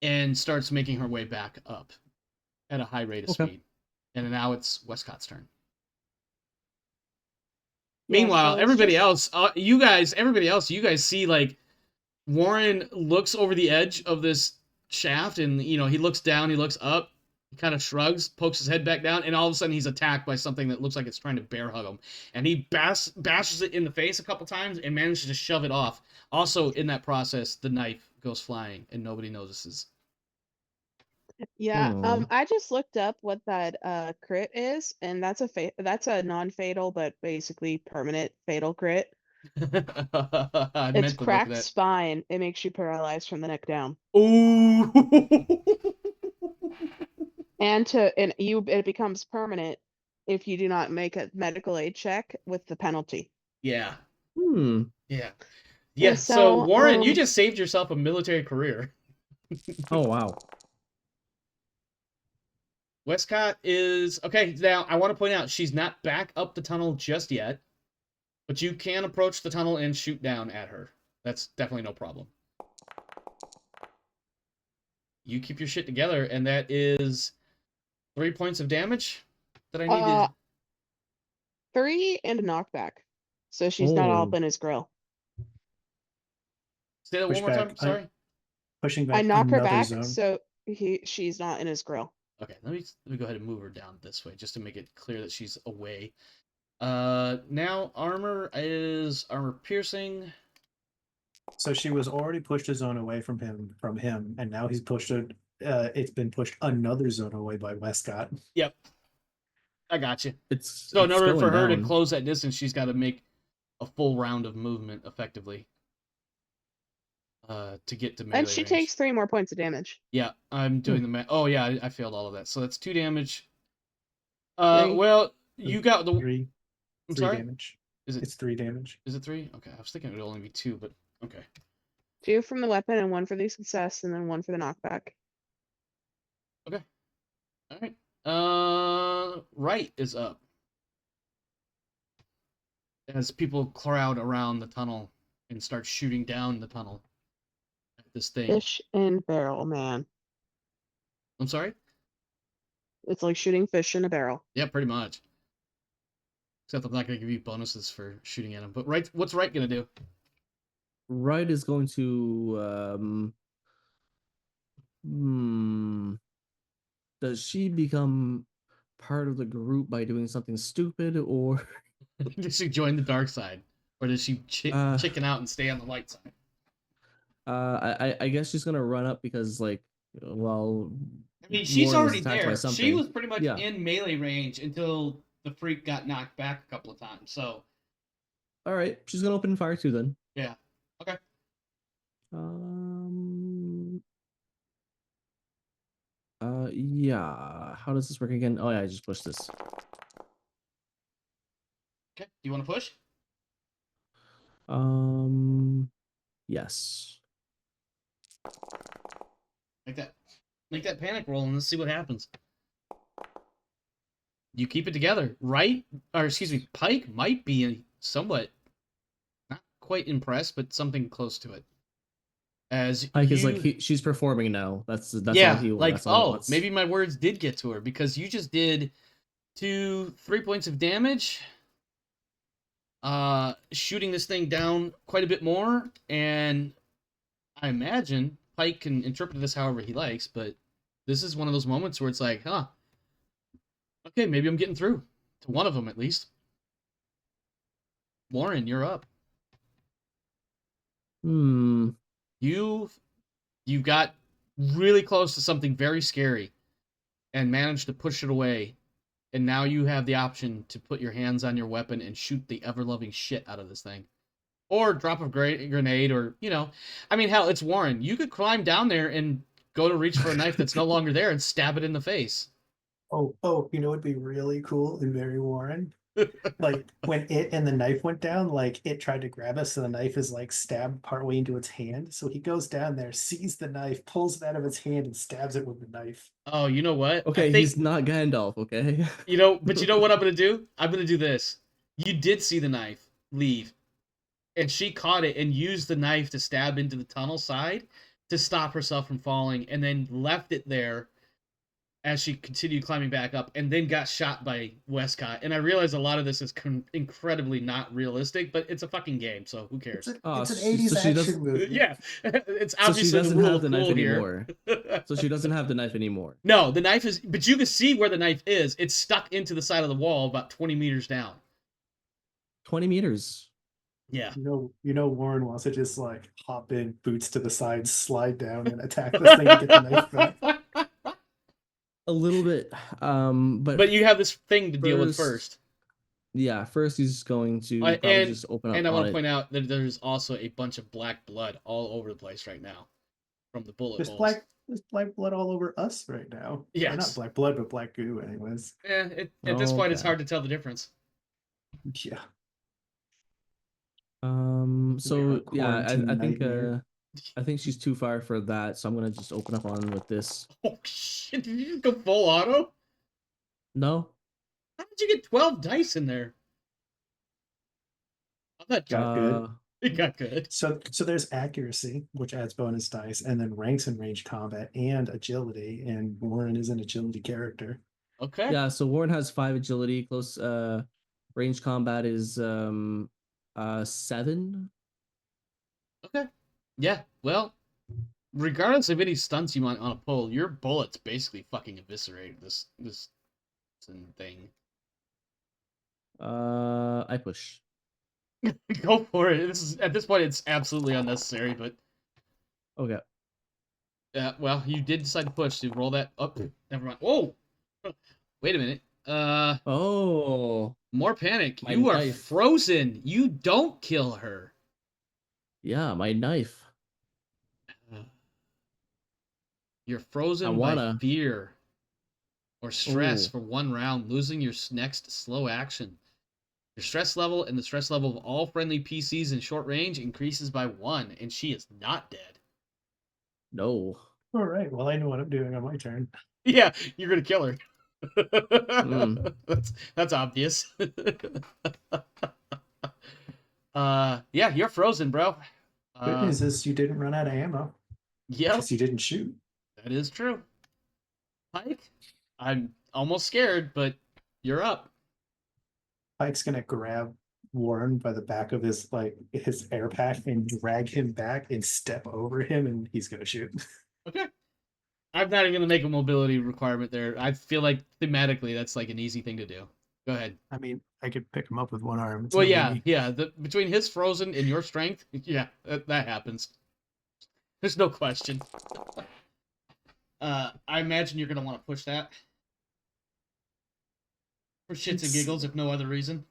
and starts making her way back up at a high rate of Okay. speed. And now it's Wescott's turn. Yeah, Meanwhile, so it's everybody just- else, you guys see like Warren looks over the edge of this shaft, and he looks down, he looks up, he kind of shrugs, pokes his head back down, and all of a sudden he's attacked by something that looks like it's trying to bear hug him, and he bashes it in the face a couple times and manages to shove it off. Also, in that process, the knife goes flying, and nobody notices. Yeah, Hmm. I just looked up what that crit is, and that's a non-fatal but basically permanent fatal crit. I It's meant to look cracked at spine. It makes you paralyzed from the neck down. that. Ooh. And it becomes permanent if you do not make a medical aid check with the penalty. Yeah. Hmm. Yeah. Yeah, Yeah. So so, Warren, you just saved yourself a military career. Oh wow. Wescott is okay. Now, I want to point out she's not back up the tunnel just yet, but you can approach the tunnel and shoot down at her. That's definitely no problem. You keep your shit together, and that is 3 points of damage that I need to. 3 and a knockback. So she's not all up in his grill. Say that one Push more time. back. Sorry. Pushing back I knock her another back, zone. so she's not in his grill. Okay, let me go ahead and move her down this way just to make it clear that she's away. Now armor is armor piercing. So she was already pushed a zone away from him, and now he's pushed it. It's been pushed another zone away by Wescott. Yep, I got you. It's So in it's order for going her to down. close that distance, she's got to make a full round of movement effectively. To get to melee And she range. takes 3 more points of damage. Yeah, I'm doing the math. Oh yeah, I failed all of that. So that's 2 damage. 3. Well, you got the. Three I'm sorry. damage. Is it? It's 3 damage. Is it 3? Okay, I was thinking it would only be 2, but okay. 2 from the weapon and 1 for the success, and then 1 for the knockback. Okay. All right. Right is up. As people crowd around the tunnel and start shooting down the tunnel at this thing. Fish in barrel, man. I'm sorry? It's like shooting fish in a barrel. Yeah, pretty much. Except I'm not going to give you bonuses for shooting at him. But right, what's Right going to do? Right is going to does she become part of the group by doing something stupid, or Does she join the dark side? Or does she chicken out and stay on the light side? I guess she's gonna run up because I mean, she's Warren was already attacked by there. She something. was pretty much Yeah. in melee range until the freak got knocked back a couple of times. So, all right, she's gonna open fire too then. yeah. Okay. Yeah. How does this work again? Oh yeah, I just pushed this. Okay. Do you want to push? Yes. Make that panic roll and let's see what happens. You keep it together, right? Or excuse me, Pike might be somewhat not quite impressed, but something close to it. As Pike is like she's performing now. That's yeah, all he like that's all he wants. maybe my words did get to her because you just did 3 points of damage. Shooting this thing down quite a bit more, and I imagine Pike can interpret this however he likes, but this is one of those moments where it's like, huh, okay, maybe I'm getting through to one of them at least. Warren, you're up. You got really close to something very scary and managed to push it away. And now you have the option to put your hands on your weapon and shoot the ever-loving shit out of this thing. Or drop a grenade, or, I mean, hell, it's Warren. You could climb down there and go to reach for a knife that's no longer there and stab it in the face. Oh, you know what'd be really cool and very Warren? Like, when it and the knife went down, like, it tried to grab us, so the knife is, like, stabbed partway into its hand. So he goes down there, sees the knife, pulls it out of its hand, and stabs it with the knife. Oh, you know what? Okay, he's not Gandalf, okay? But you know what I'm going to do? I'm going to do this. You did see the knife leave. And she caught it and used the knife to stab into the tunnel side to stop herself from falling, and then left it there as she continued climbing back up, and then got shot by Wescott. And I realize a lot of this is incredibly not realistic, but it's a fucking game, so who cares? It's an so 80s she does- action movie. Yeah, it's So she obviously the doesn't rule have of the knife cool here. anymore. So she doesn't have the knife anymore. No, the knife is, but you can see where the knife is. It's stuck into the side of the wall about 20 meters down. 20 meters. Yeah. You know, Warren wants to just like hop in, boots to the side, slide down, and attack this thing to get the knife back. A little bit. But you have this thing to deal with first. Yeah, first he's going to probably just open up And I on want to it. point out that there's also a bunch of black blood all over the place right now from the bullet There's holes. black blood all over us right now. Or Yes. not black blood, but black goo, anyways. At this point, it's Okay. hard to tell the difference. Yeah. So yeah, quarantine I think nightmare. I think she's too far for that, so I'm gonna just open up on with this. Oh shit! Did you just go full auto? No. How did you get 12 dice in there? I thought Got good. it got good. So there's accuracy, which adds bonus dice, and then ranks in range combat and agility, and Warren is an agility character. Okay. Yeah, so Warren has 5 agility, close range combat is 7. Okay. Yeah. Well, regardless of any stunts you want on a pull, your bullets basically fucking eviscerate this thing. I push. Go for it. At this point, it's absolutely unnecessary. But Okay. well, you did decide to push. So roll that up. Never mind. Whoa. Wait a minute. Oh. More panic. My You are knife. frozen. You don't kill her. Yeah, my knife. You're frozen by fear or stress Ooh. for 1 round, losing your next slow action. Your stress level and the stress level of all friendly PCs in short range increases by 1, and she is not dead. No. All right. Well, I know what I'm doing on my turn. Yeah, you're gonna kill her. Mm. That's obvious. Yeah, you're frozen, bro. Good news is you didn't run out of ammo. Yep, Because you didn't shoot. that is true. Pike, I'm almost scared, but you're up. Pike's gonna grab Warren by the back of his air pack and drag him back and step over him, and he's gonna shoot. Okay. I'm not even gonna make a mobility requirement there. I feel like thematically that's like an easy thing to do. Go ahead. I mean, I could pick him up with one arm. It's Well, no yeah, biggie. yeah. Between his frozen and your strength, yeah, that happens. There's no question. I imagine you're gonna want to push that for shits and giggles, if no other reason.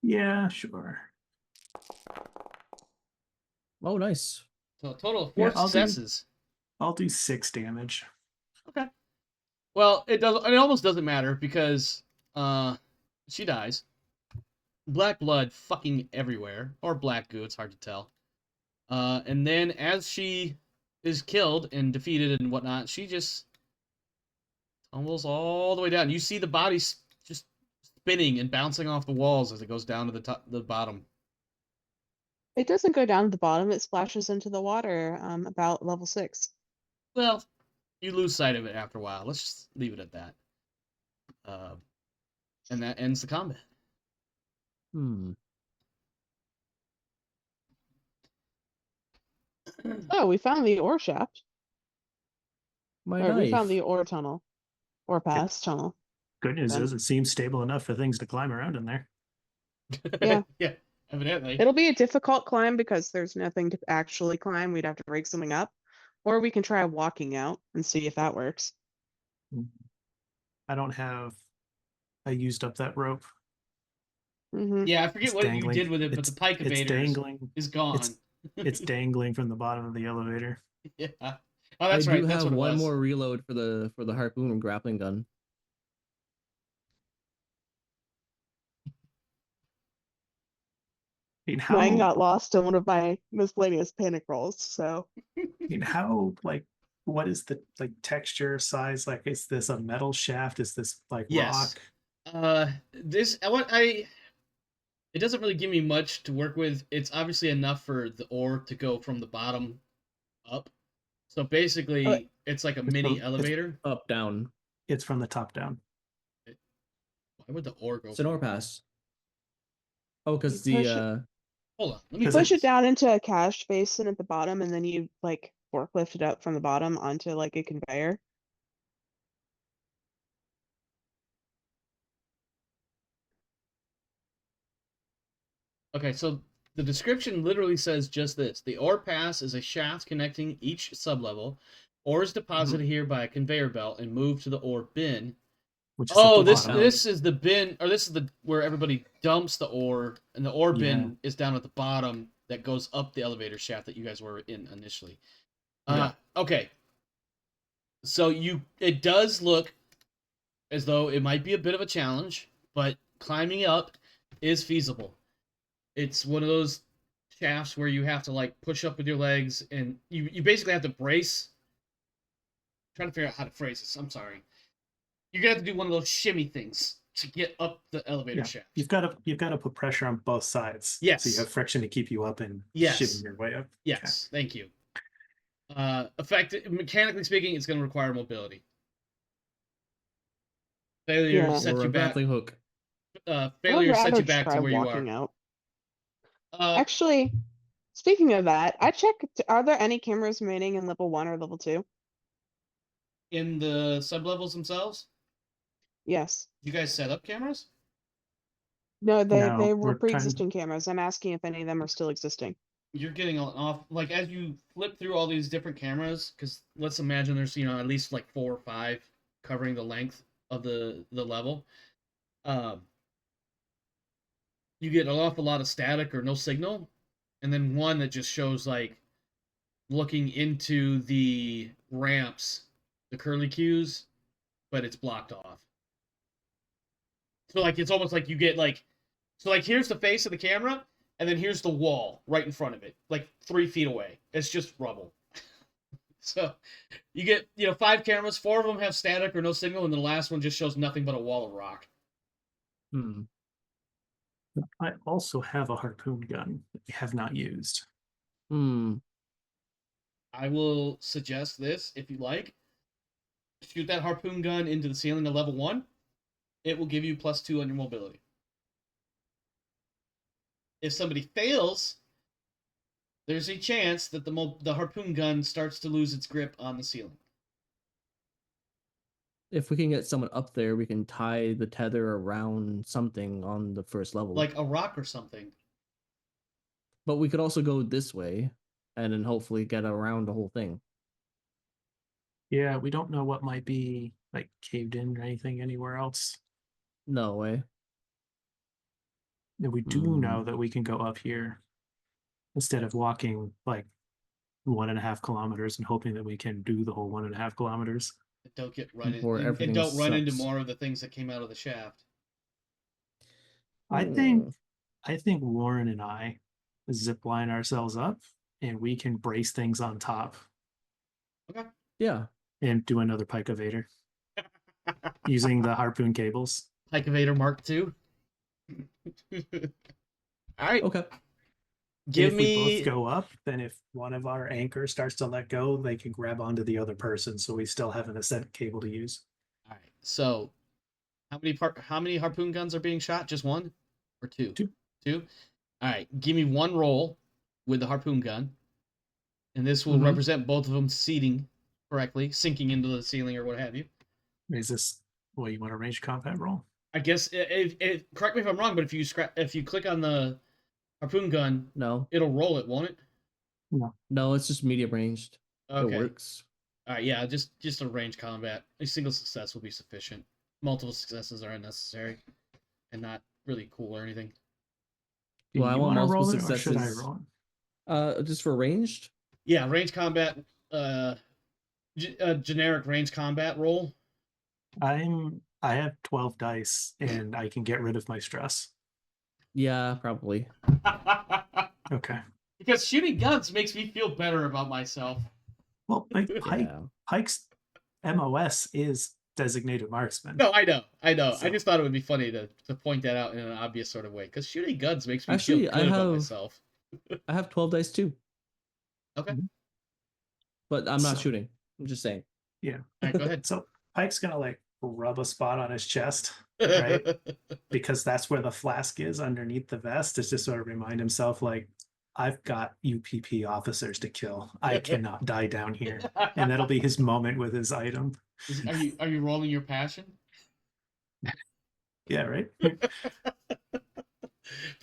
Yeah, sure. Oh, nice. So a total of Yeah, 4 I'll do- successes. I'll do 6 damage. Okay. Well, it almost doesn't matter because she dies. Black blood fucking everywhere, or black goo, it's hard to tell. And then as she is killed and defeated and whatnot, she just tumbles all the way down. You see the body just spinning and bouncing off the walls as it goes down to the bottom. It doesn't go down to the bottom. It splashes into the water about level 6. Well, you lose sight of it after a while. Let's just leave it at that. And that ends the combat. Oh, we found the ore shaft. My Or we found knife. the ore tunnel. Ore pass tunnel. Good news Then- is it seems stable enough for things to climb around in there. Yeah. Yeah, evidently. It'll be a difficult climb because there's nothing to actually climb. We'd have to rig something up. Or we can try walking out and see if that works. I don't have. I used up that rope. Hmm Yeah, I forget It's what dangling. you did with it, but It's- the pike It's evader dangling. is gone. It's dangling from the bottom of the elevator. Yeah. Oh, that's I right. do That's have what it one was. more reload for the harpoon and grappling gun. I mean, Mine how? got lost in one of my miscellaneous panic rolls, so I mean, how? What is the texture size? Like, is this a metal shaft? Is this Yes. rock? It doesn't really give me much to work with. It's obviously enough for the ore to go from the bottom up. So basically, it's like a mini elevator. Up, down. It's from the top down. Why would the ore go? It's an ore pass. Oh, because You push the Hold on. Let me Does push fix it down into a cache basin at the bottom, and then you like forklift it up from the bottom onto like a conveyor. Okay, so the description literally says just this. The ore pass is a shaft connecting each sublevel. Ore is deposited here by a conveyor belt and moved to the ore bin. Which is at Oh, the this bottom. this is the bin, or this is the where everybody dumps the ore, and the ore bin Yeah. is down at the bottom that goes up the elevator shaft that you guys were in initially. Yeah. Okay. So it does look as though it might be a bit of a challenge, but climbing up is feasible. It's one of those shafts where you have to like push up with your legs, and you basically have to brace. I'm trying to figure out how to phrase this. I'm sorry. You're gonna have to do one of those shimmy things to get up the elevator Yeah. shaft. You've got to put pressure on both sides. Yes. So you have friction to keep you up and Yes. shivving your way up. Yes, thank you. Mechanically speaking, it's going to require mobility. Failure Yeah. sets or you a back. grappling hook. Failure I'd sets rather you back try to where you walking are. out. Actually, speaking of that, I checked. Are there any cameras remaining in level 1 or level 2? In the sublevels themselves, Yes. you guys set up cameras? No, they No, were we're trying- pre-existing cameras. I'm asking if any of them are still existing. You're getting off, like, as you flip through all these different cameras, because let's imagine there's, at least like 4 or 5 covering the length of the level. You get an awful lot of static or no signal, and then one that just shows like looking into the ramps, the curly cues, but it's blocked off. So like it's almost like you get like, so like here's the face of the camera, and then here's the wall right in front of it, like 3 feet away. It's just rubble. So you get 5 cameras, 4 of them have static or no signal, and the last one just shows nothing but a wall of rock. I also have a harpoon gun that we have not used. I will suggest this if you like. Shoot that harpoon gun into the ceiling of level 1. It will give you +2 on your mobility. If somebody fails, there's a chance that the harpoon gun starts to lose its grip on the ceiling. If we can get someone up there, we can tie the tether around something on the first level. Like a rock or something. But we could also go this way and then hopefully get around the whole thing. Yeah, we don't know what might be like caved in or anything anywhere else. No way. And we do know that we can go up here instead of walking like 1.5 kilometers and hoping that we can do the whole 1.5 kilometers. Don't get run Before in, and everything don't run into sucks. more of the things that came out of the shaft. I think Warren and I zip line ourselves up and we can brace things on top. Okay. Yeah. And do another Pike evader using the harpoon cables. Pike evader Mark II. All right. Okay. Give me. If we both go up, then if one of our anchors starts to let go, they can grab onto the other person, so we still have an ascent cable to use. All right. So, how many harpoon guns are being shot? Just one, or two? Two. All right. Give me one roll with the harpoon gun, and this will represent both of them seating correctly, sinking into the ceiling or what have you. Is this what you want a range combat roll? I guess correct me if I'm wrong, but if you click on the harpoon gun, No. it'll roll it, won't it? No, it's just medium ranged. Okay. It works. All right, yeah, just a range combat. A single success will be sufficient. Multiple successes are unnecessary and not really cool or anything. Do Well, I you want wanna multiple roll it, or should I successes. roll it? Just for ranged? Yeah, range combat. Generic range combat roll. I have 12 dice and I can get rid of my stress. Yeah, probably. Okay. Because shooting guns makes me feel better about myself. Well, like Yeah. Pike's MOS is designated marksman. No, I know. So- I just thought it would be funny to point that out in an obvious sort of way. Because shooting guns makes me Actually, feel good about myself. I have 12 dice too. Okay. but I'm not So- shooting. I'm just saying. Yeah. All right, go ahead. So Pike's gonna like rub a spot on his chest, right? Because that's where the flask is underneath the vest. Is just sort of remind himself, like, I've got UPP officers to kill. I cannot die down here. And that'll be his moment with his item. Are you rolling your passion? Yeah, right?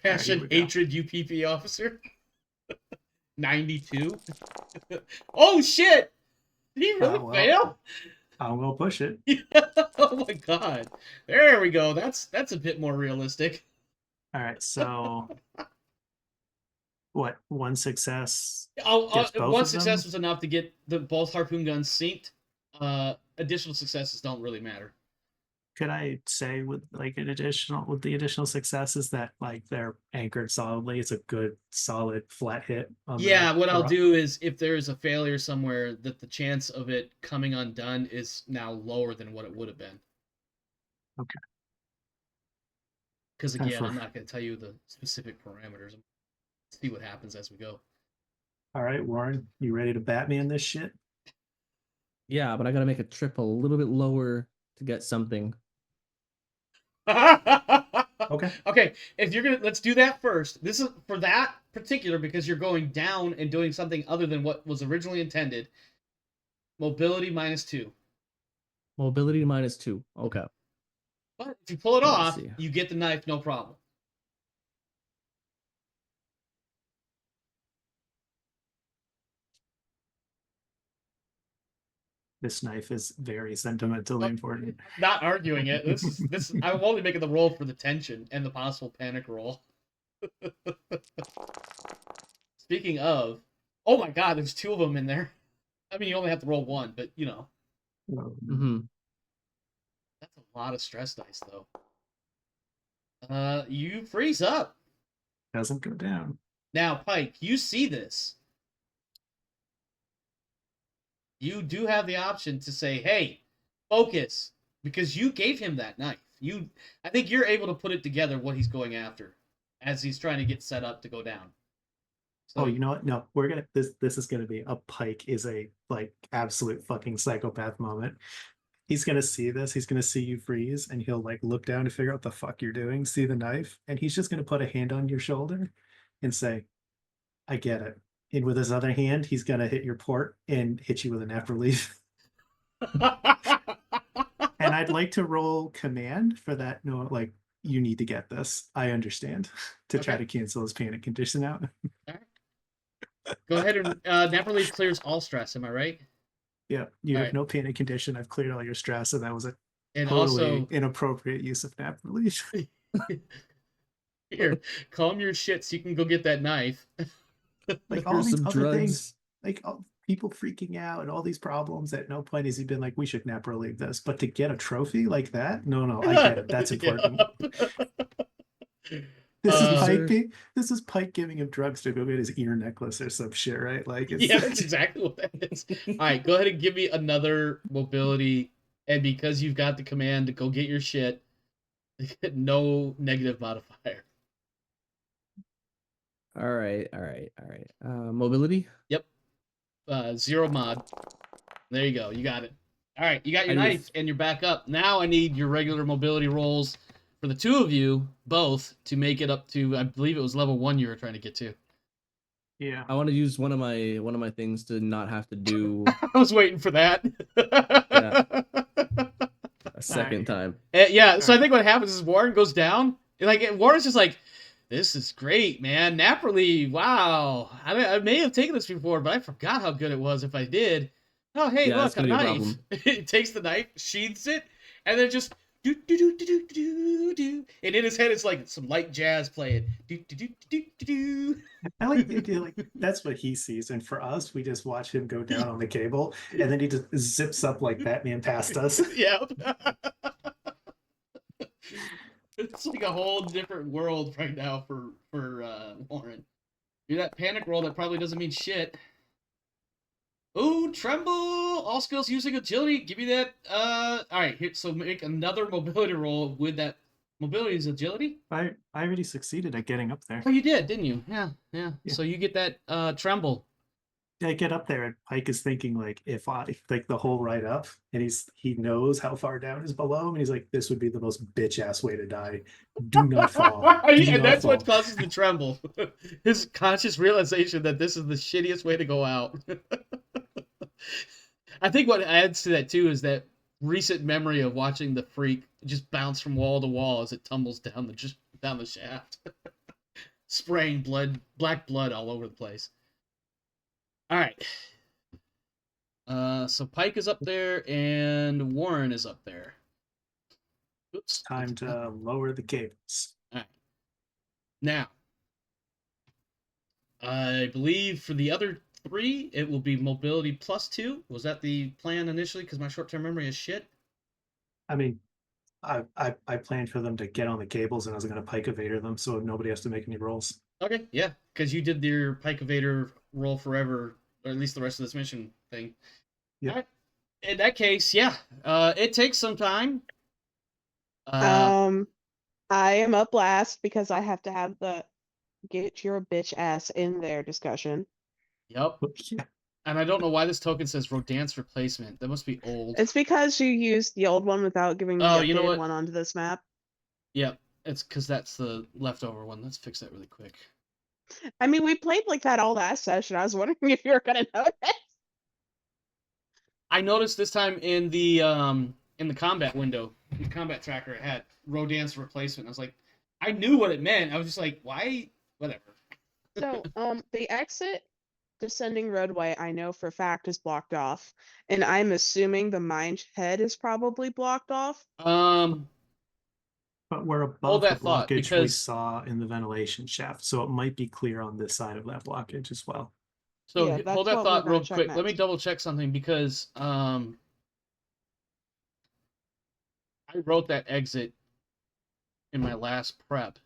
Passion, we go. hatred, UPP officer. 92. Oh shit! Did he really Oh, well. fail? I'm gonna push it. Oh my god! There we go. That's a bit more realistic. All right, so what? One success. Oh, Gets both one of success them? was enough to get both harpoon guns synced. Additional successes don't really matter. Could I say with like the additional successes that like they're anchored solidly? It's a good solid flat hit. On Yeah, the, what I'll ro- do is if there is a failure somewhere, that the chance of it coming undone is now lower than what it would have been. Okay. Because And again, for- I'm not going to tell you the specific parameters. See what happens as we go. All right, Warren, you ready to Batman this shit? Yeah, but I gotta make a trip a little bit lower to get something. Okay. Okay, if you're gonna, let's do that first. This is for that particular because you're going down and doing something other than what was originally intended. Mobility -2. Mobility -2. Okay. But if you pull it Let's off, see. you get the knife, no problem. This knife is very sentimentally important. Not arguing it. This. I'm only making the roll for the tension and the possible panic roll. Speaking of, oh my god, there's 2 of them in there. I mean, you only have to roll 1, but you know, Mm-hmm. that's a lot of stress dice, though. You freeze up. Doesn't go down. Now, Pike, you see this. You do have the option to say, hey, focus, because you gave him that knife. I think you're able to put it together what he's going after as he's trying to get set up to go down. So, Oh, you know what? No, we're gonna this is gonna be a Pike is a like absolute fucking psychopath moment. He's gonna see this, he's gonna see you freeze, and he'll like look down to figure out what the fuck you're doing, see the knife, and he's just gonna put a hand on your shoulder and say, I get it. And with his other hand, he's gonna hit your port and hit you with a nap relief. And I'd like to roll command for that. No, like you need to get this. I understand to try Okay. to cancel his panic condition out. Go ahead and nap relief clears all stress. Am I right? Yeah, you All have right. no panic condition. I've cleared all your stress, and that was a And totally also, inappropriate use of nap relief. here, calm your shit so you can go get that knife. Like all Here's these some other drugs. things, like people freaking out and all these problems. At no point has he been like, we should nap relieve this. But to get a trophy like that, no, I get it. That's important. This is Uh, Pike. This is Pike giving him drugs to go get his ear necklace or some shit, right? Like, it's, Yeah, that's exactly what that is. All right, go ahead and give me another mobility. And because you've got the command to go get your shit, no negative modifier. All right. Mobility. 0 mod. There you go. You got it. All right, you got your I knife and you're back up. Now I need your regular mobility rolls for the 2 of you, both, to make it up to, I believe it was level 1 you were trying to get to. yeah. I want to use one of my things to not have to do I was waiting for that. a second time. Yeah, so I think what happens is Warren goes down. And like Warren's just like, this is great, man. Nap relief, wow. I may have taken this before, but I forgot how good it was if I did. Oh, hey, Yeah, that's look, a gonna be a knife. problem. He takes the knife, sheathes it, and then just do do do do do do do. And in his head, it's like some light jazz playing. Do do do do do do. I like the idea, like that's what he sees, and for us, we just watch him go down on the cable, and then he just zips up like Batman past us. Yeah. It's like a whole different world right now for Warren. Do that panic roll that probably doesn't mean shit. Ooh, tremble! All skills using agility. Give me that. All right. Here, so make another mobility roll with that. Mobility is agility. I already succeeded at getting up there. Oh, you did, didn't you? Yeah. Yeah. So you get that tremble. I get up there and Pike is thinking like if like the whole ride up and he knows how far down is below him and he's like, this would be the most bitch ass way to die. Do not fall. Do And not that's fall. what causes the tremble. His conscious realization that this is the shittiest way to go out. I think what adds to that too is that recent memory of watching the freak just bounce from wall to wall as it tumbles down the shaft, spraying black blood all over the place. All right. So Pike is up there and Warren is up there. Oops. Time to lower the cables. All right. Now, I believe for the other 3, it will be mobility +2. Was that the plan initially? Because my short-term memory is shit. I mean, I planned for them to get on the cables and I was going to Pike evader them so nobody has to make any rolls. Okay, yeah, because you did your Pike evader roll forever, or at least the rest of this mission thing. Yeah. All right. In that case, yeah, it takes some time. I am up last because I have to have the get your bitch ass in there discussion. Yep. Yeah. And I don't know why this token says Rodance replacement. That must be old. It's because you used the old one without giving the Oh, updated you know what? one onto this map. Yep. It's because that's the leftover one. Let's fix that really quick. I mean, we played like that all last session. I was wondering if you were gonna notice. I noticed this time in the combat window, the combat tracker, it had Rodance replacement. I was like, I knew what it meant. I was just like, why? Whatever. So, the exit descending roadway, I know for a fact is blocked off, and I'm assuming the mine head is probably blocked off. Um, But we're Hold above the that thought, blockage we because- saw in the ventilation shaft, so it might be clear on this side of that blockage as well. so Yeah, that's hold that what thought we're gonna real check quick. Let me next. double check something because I wrote that exit in my last prep,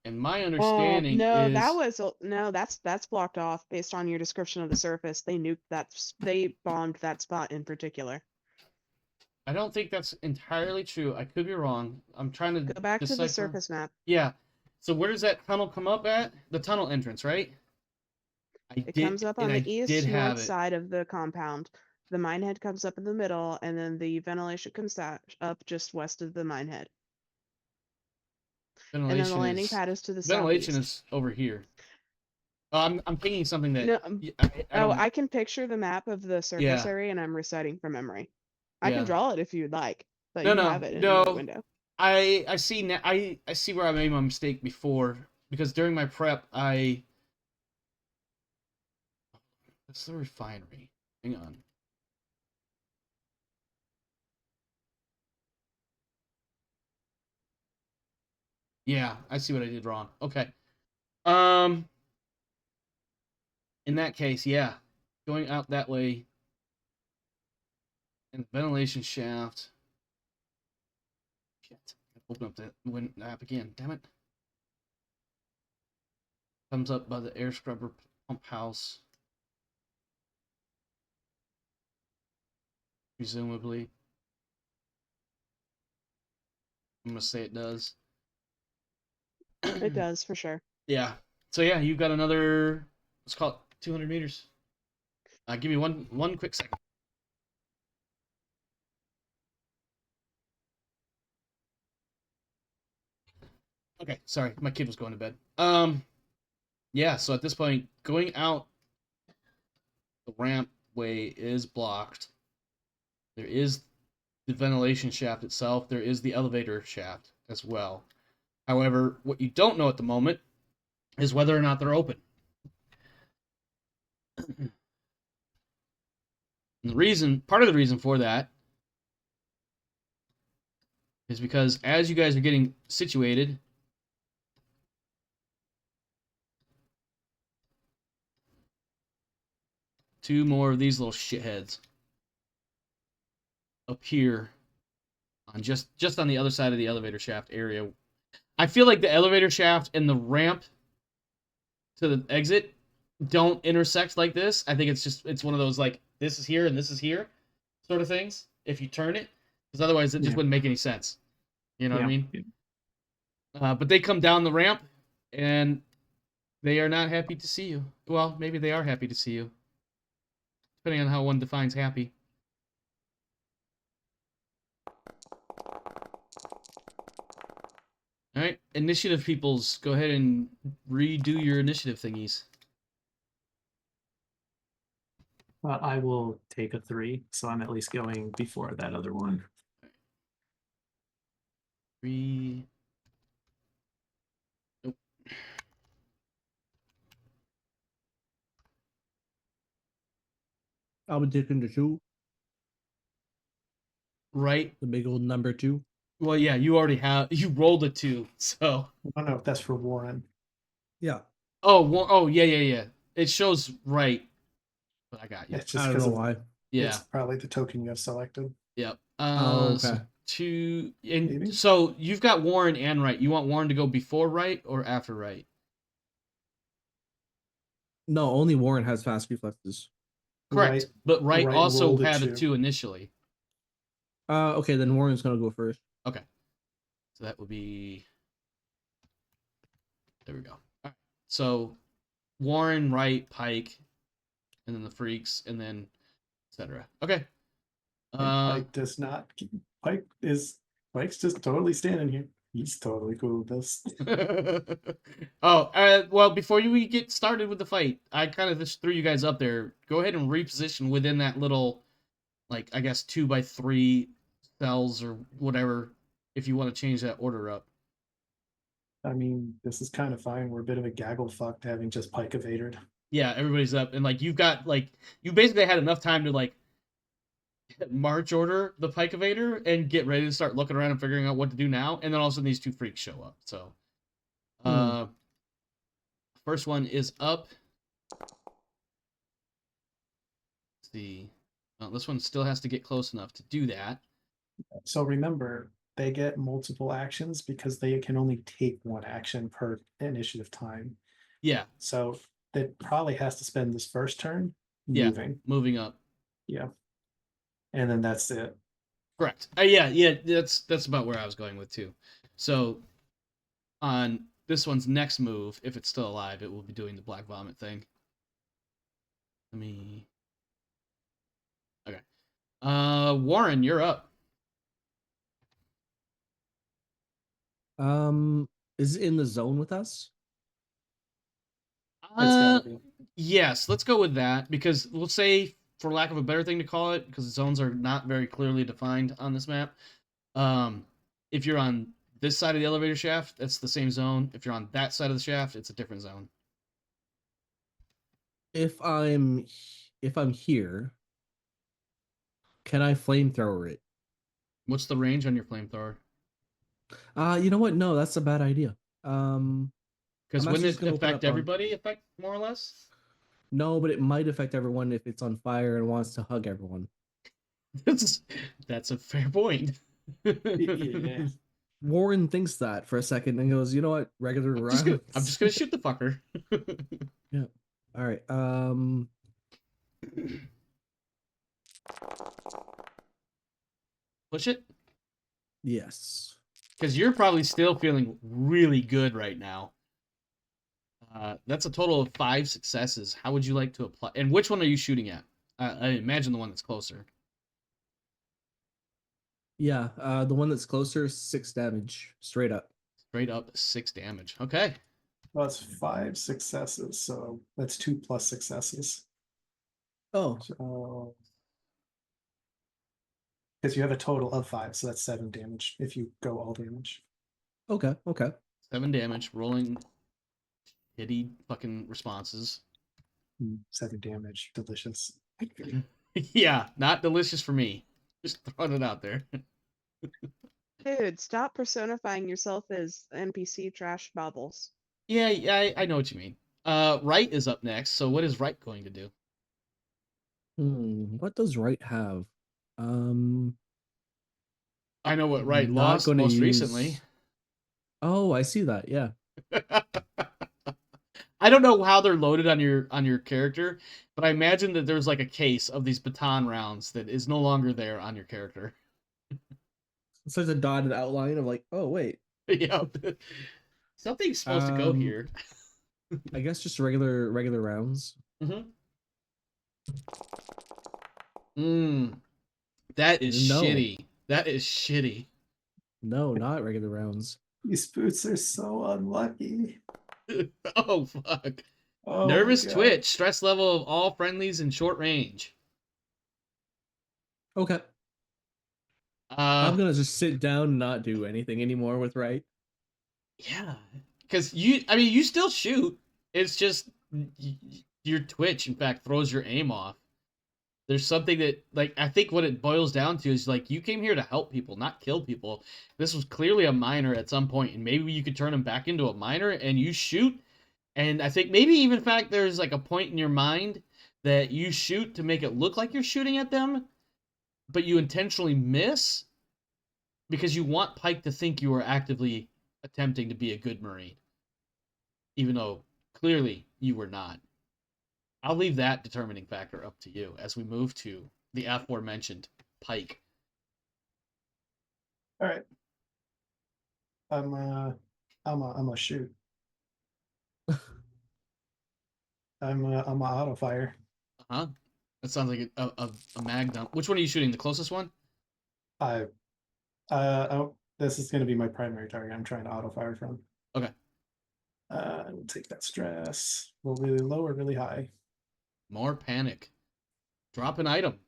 and my understanding No, is that's blocked off based on your description of the surface. They nuked they bombed that spot in particular. I don't think that's entirely true. I could be wrong. I'm trying to Go back to the decipher. surface map. Yeah. So where does that tunnel come up at? The tunnel entrance, right? It comes up on I the east did have north it. side of the compound. The mine head comes up in the middle, and then the ventilation comes up just west of the mine head. And then the landing pad is to the ventilation southeast. is over here. I'm thinking something that No, I don't- I can picture the map of the surface Yeah. area, and I'm reciting from memory. I Yeah. can draw it if you'd like, but No, you no, have it in no. your window. I see now. I see where I made my mistake before, because during my prep that's the refinery. Hang on. Yeah, I see what I did wrong. Okay. In that case, yeah, going out that way, and the ventilation shaft. Shit. Open up that app again. Damn it. Comes up by the air scrubber pump house. Presumably. I'm gonna say it does. It does for sure. Yeah. So yeah, you've got another, let's call it 200 meters. Give me one quick second. Okay, sorry, my kid was going to bed. Yeah, so at this point, going out the ramp way is blocked. There is the ventilation shaft itself. There is the elevator shaft as well. However, what you don't know at the moment is whether or not they're open. And part of the reason for that is because as you guys are getting situated, two more of these little shitheads up here on just on the other side of the elevator shaft area. I feel like the elevator shaft and the ramp to the exit don't intersect like this. I think it's one of those like this is here and this is here sort of things if you turn it, because otherwise it just wouldn't make any sense. You know what I mean? But they come down the ramp and they are not happy to see you. Well, maybe they are happy to see you. depending on how one defines happy. All right, initiative peoples, go ahead and redo your initiative thingies. I will take a 3, so I'm at least going before that other one. 3. Nope. I'll be taking the 2, Right. the big old number 2. Well, yeah, you already have. You rolled a 2, so. I don't know if that's for Warren. Yeah. Oh, yeah. It shows right. But I got you. It's just I don't because know of why. Yeah. it's probably the token you have selected. Yep. Oh, okay. So 2 and Maybe? so you've got Warren and Wright. You want Warren to go before Wright or after Wright? No, only Warren has fast reflexes. Correct. Wright- But Wright Wright also rolled a had a 2. 2 initially. Okay, then Warren's gonna go first. Okay. So that would be. There we go. All right. So Warren, Wright, Pike, and then the freaks, and then etc. Okay. And Pike does not. Pike's just totally standing here. He's totally cool with this. Well, before we get started with the fight, I kind of just threw you guys up there. Go ahead and reposition within that little, like, I guess 2x3 cells or whatever, if you want to change that order up. I mean, this is kind of fine. We're a bit of a gaggle fucked having just Pike evaded. Yeah, everybody's up, and like you've got like you basically had enough time to like march order the Pike evader and get ready to start looking around and figuring out what to do now, and then all of a sudden these 2 freaks show up. So, first one is up. Let's see. Well, this one still has to get close enough to do that. So remember, they get multiple actions because they can only take 1 action per initiative time. Yeah, So it probably has to spend this first turn Yeah. moving. moving up. Yeah. And then that's it. Correct. Yeah. That's about where I was going with too. So, on this one's next move, if it's still alive, it will be doing the black vomit thing. Let me. Okay. Warren, you're up. Is it in the zone with us? It's gotta be. Yes, let's go with that because we'll say, for lack of a better thing to call it, because zones are not very clearly defined on this map. If you're on this side of the elevator shaft, that's the same zone. If you're on that side of the shaft, it's a different zone. If I'm here, can I flamethrower it? What's the range on your flamethrower? You know what? No, that's a bad idea. Because I'm wouldn't actually it just gonna open affect up on- everybody? Affect more or less. No, but it might affect everyone if it's on fire and wants to hug everyone. That's a fair point. Yeah. Warren thinks that for a second and goes, "You know what? Regular I'm rounds." just gonna shoot the fucker. All right. Push it. Yes. Because you're probably still feeling really good right now. That's a total of 5 successes. How would you like to apply? And which one are you shooting at? I imagine the one that's closer. Yeah. The one that's closer, 6 damage, straight up. Straight up 6 damage. Okay. Well, it's 5 successes, so that's 2 plus successes. Oh, So because you have a total of 5, so that's 7 damage if you go all damage. okay. 7 damage. Rolling shitty fucking responses. 7 damage, delicious. Yeah, not delicious for me. Just throwing it out there. Dude, stop personifying yourself as NPC trash bubbles. Yeah, I know what you mean. Wright is up next. So what is Wright going to do? What does Wright have? I know what Wright Not lost gonna most use- recently. Oh, I see that. Yeah. I don't know how they're loaded on your character, but I imagine that there's like a case of these baton rounds that is no longer there on your character. So there's a dotted outline of like, oh wait, Yeah, something's supposed to go Um, here. I guess just regular rounds. Mm-hmm. That is No. shitty. That is shitty. No, not regular rounds. These boots are so unlucky. Oh fuck. Oh my Nervous God. twitch, stress level of all friendlies in short range. Okay. I'm gonna just sit down and not do anything anymore with right. Yeah, because you still shoot. It's just your twitch, in fact, throws your aim off. There's something that, like, I think what it boils down to is, like, you came here to help people, not kill people. This was clearly a minor at some point, and maybe you could turn him back into a minor, and you shoot. And I think maybe even, in fact, there's, like, a point in your mind that you shoot to make it look like you're shooting at them, but you intentionally miss because you want Pike to think you are actively attempting to be a good Marine, even though clearly you were not. I'll leave that determining factor up to you as we move to the aforementioned Pike. All right. I'm a shoot. I'm a auto fire. Uh-huh. That sounds like a mag dump. Which one are you shooting? The closest one? This is going to be my primary target. I'm trying to auto fire from. Okay. We'll take that stress. Roll really low or really high. More panic. Drop an item.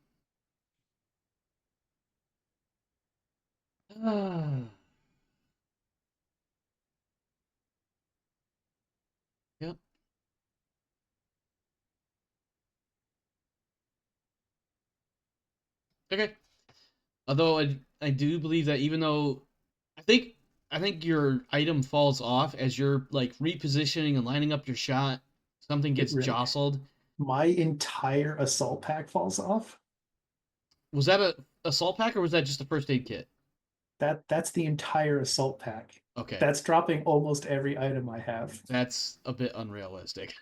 Yep. Okay. Although I do believe that even though I think your item falls off as you're like repositioning and lining up your shot, something gets Really? jostled. My entire assault pack falls off. Was that a assault pack or was that just a first aid kit? That's the entire assault pack. Okay. That's dropping almost every item I have. That's a bit unrealistic.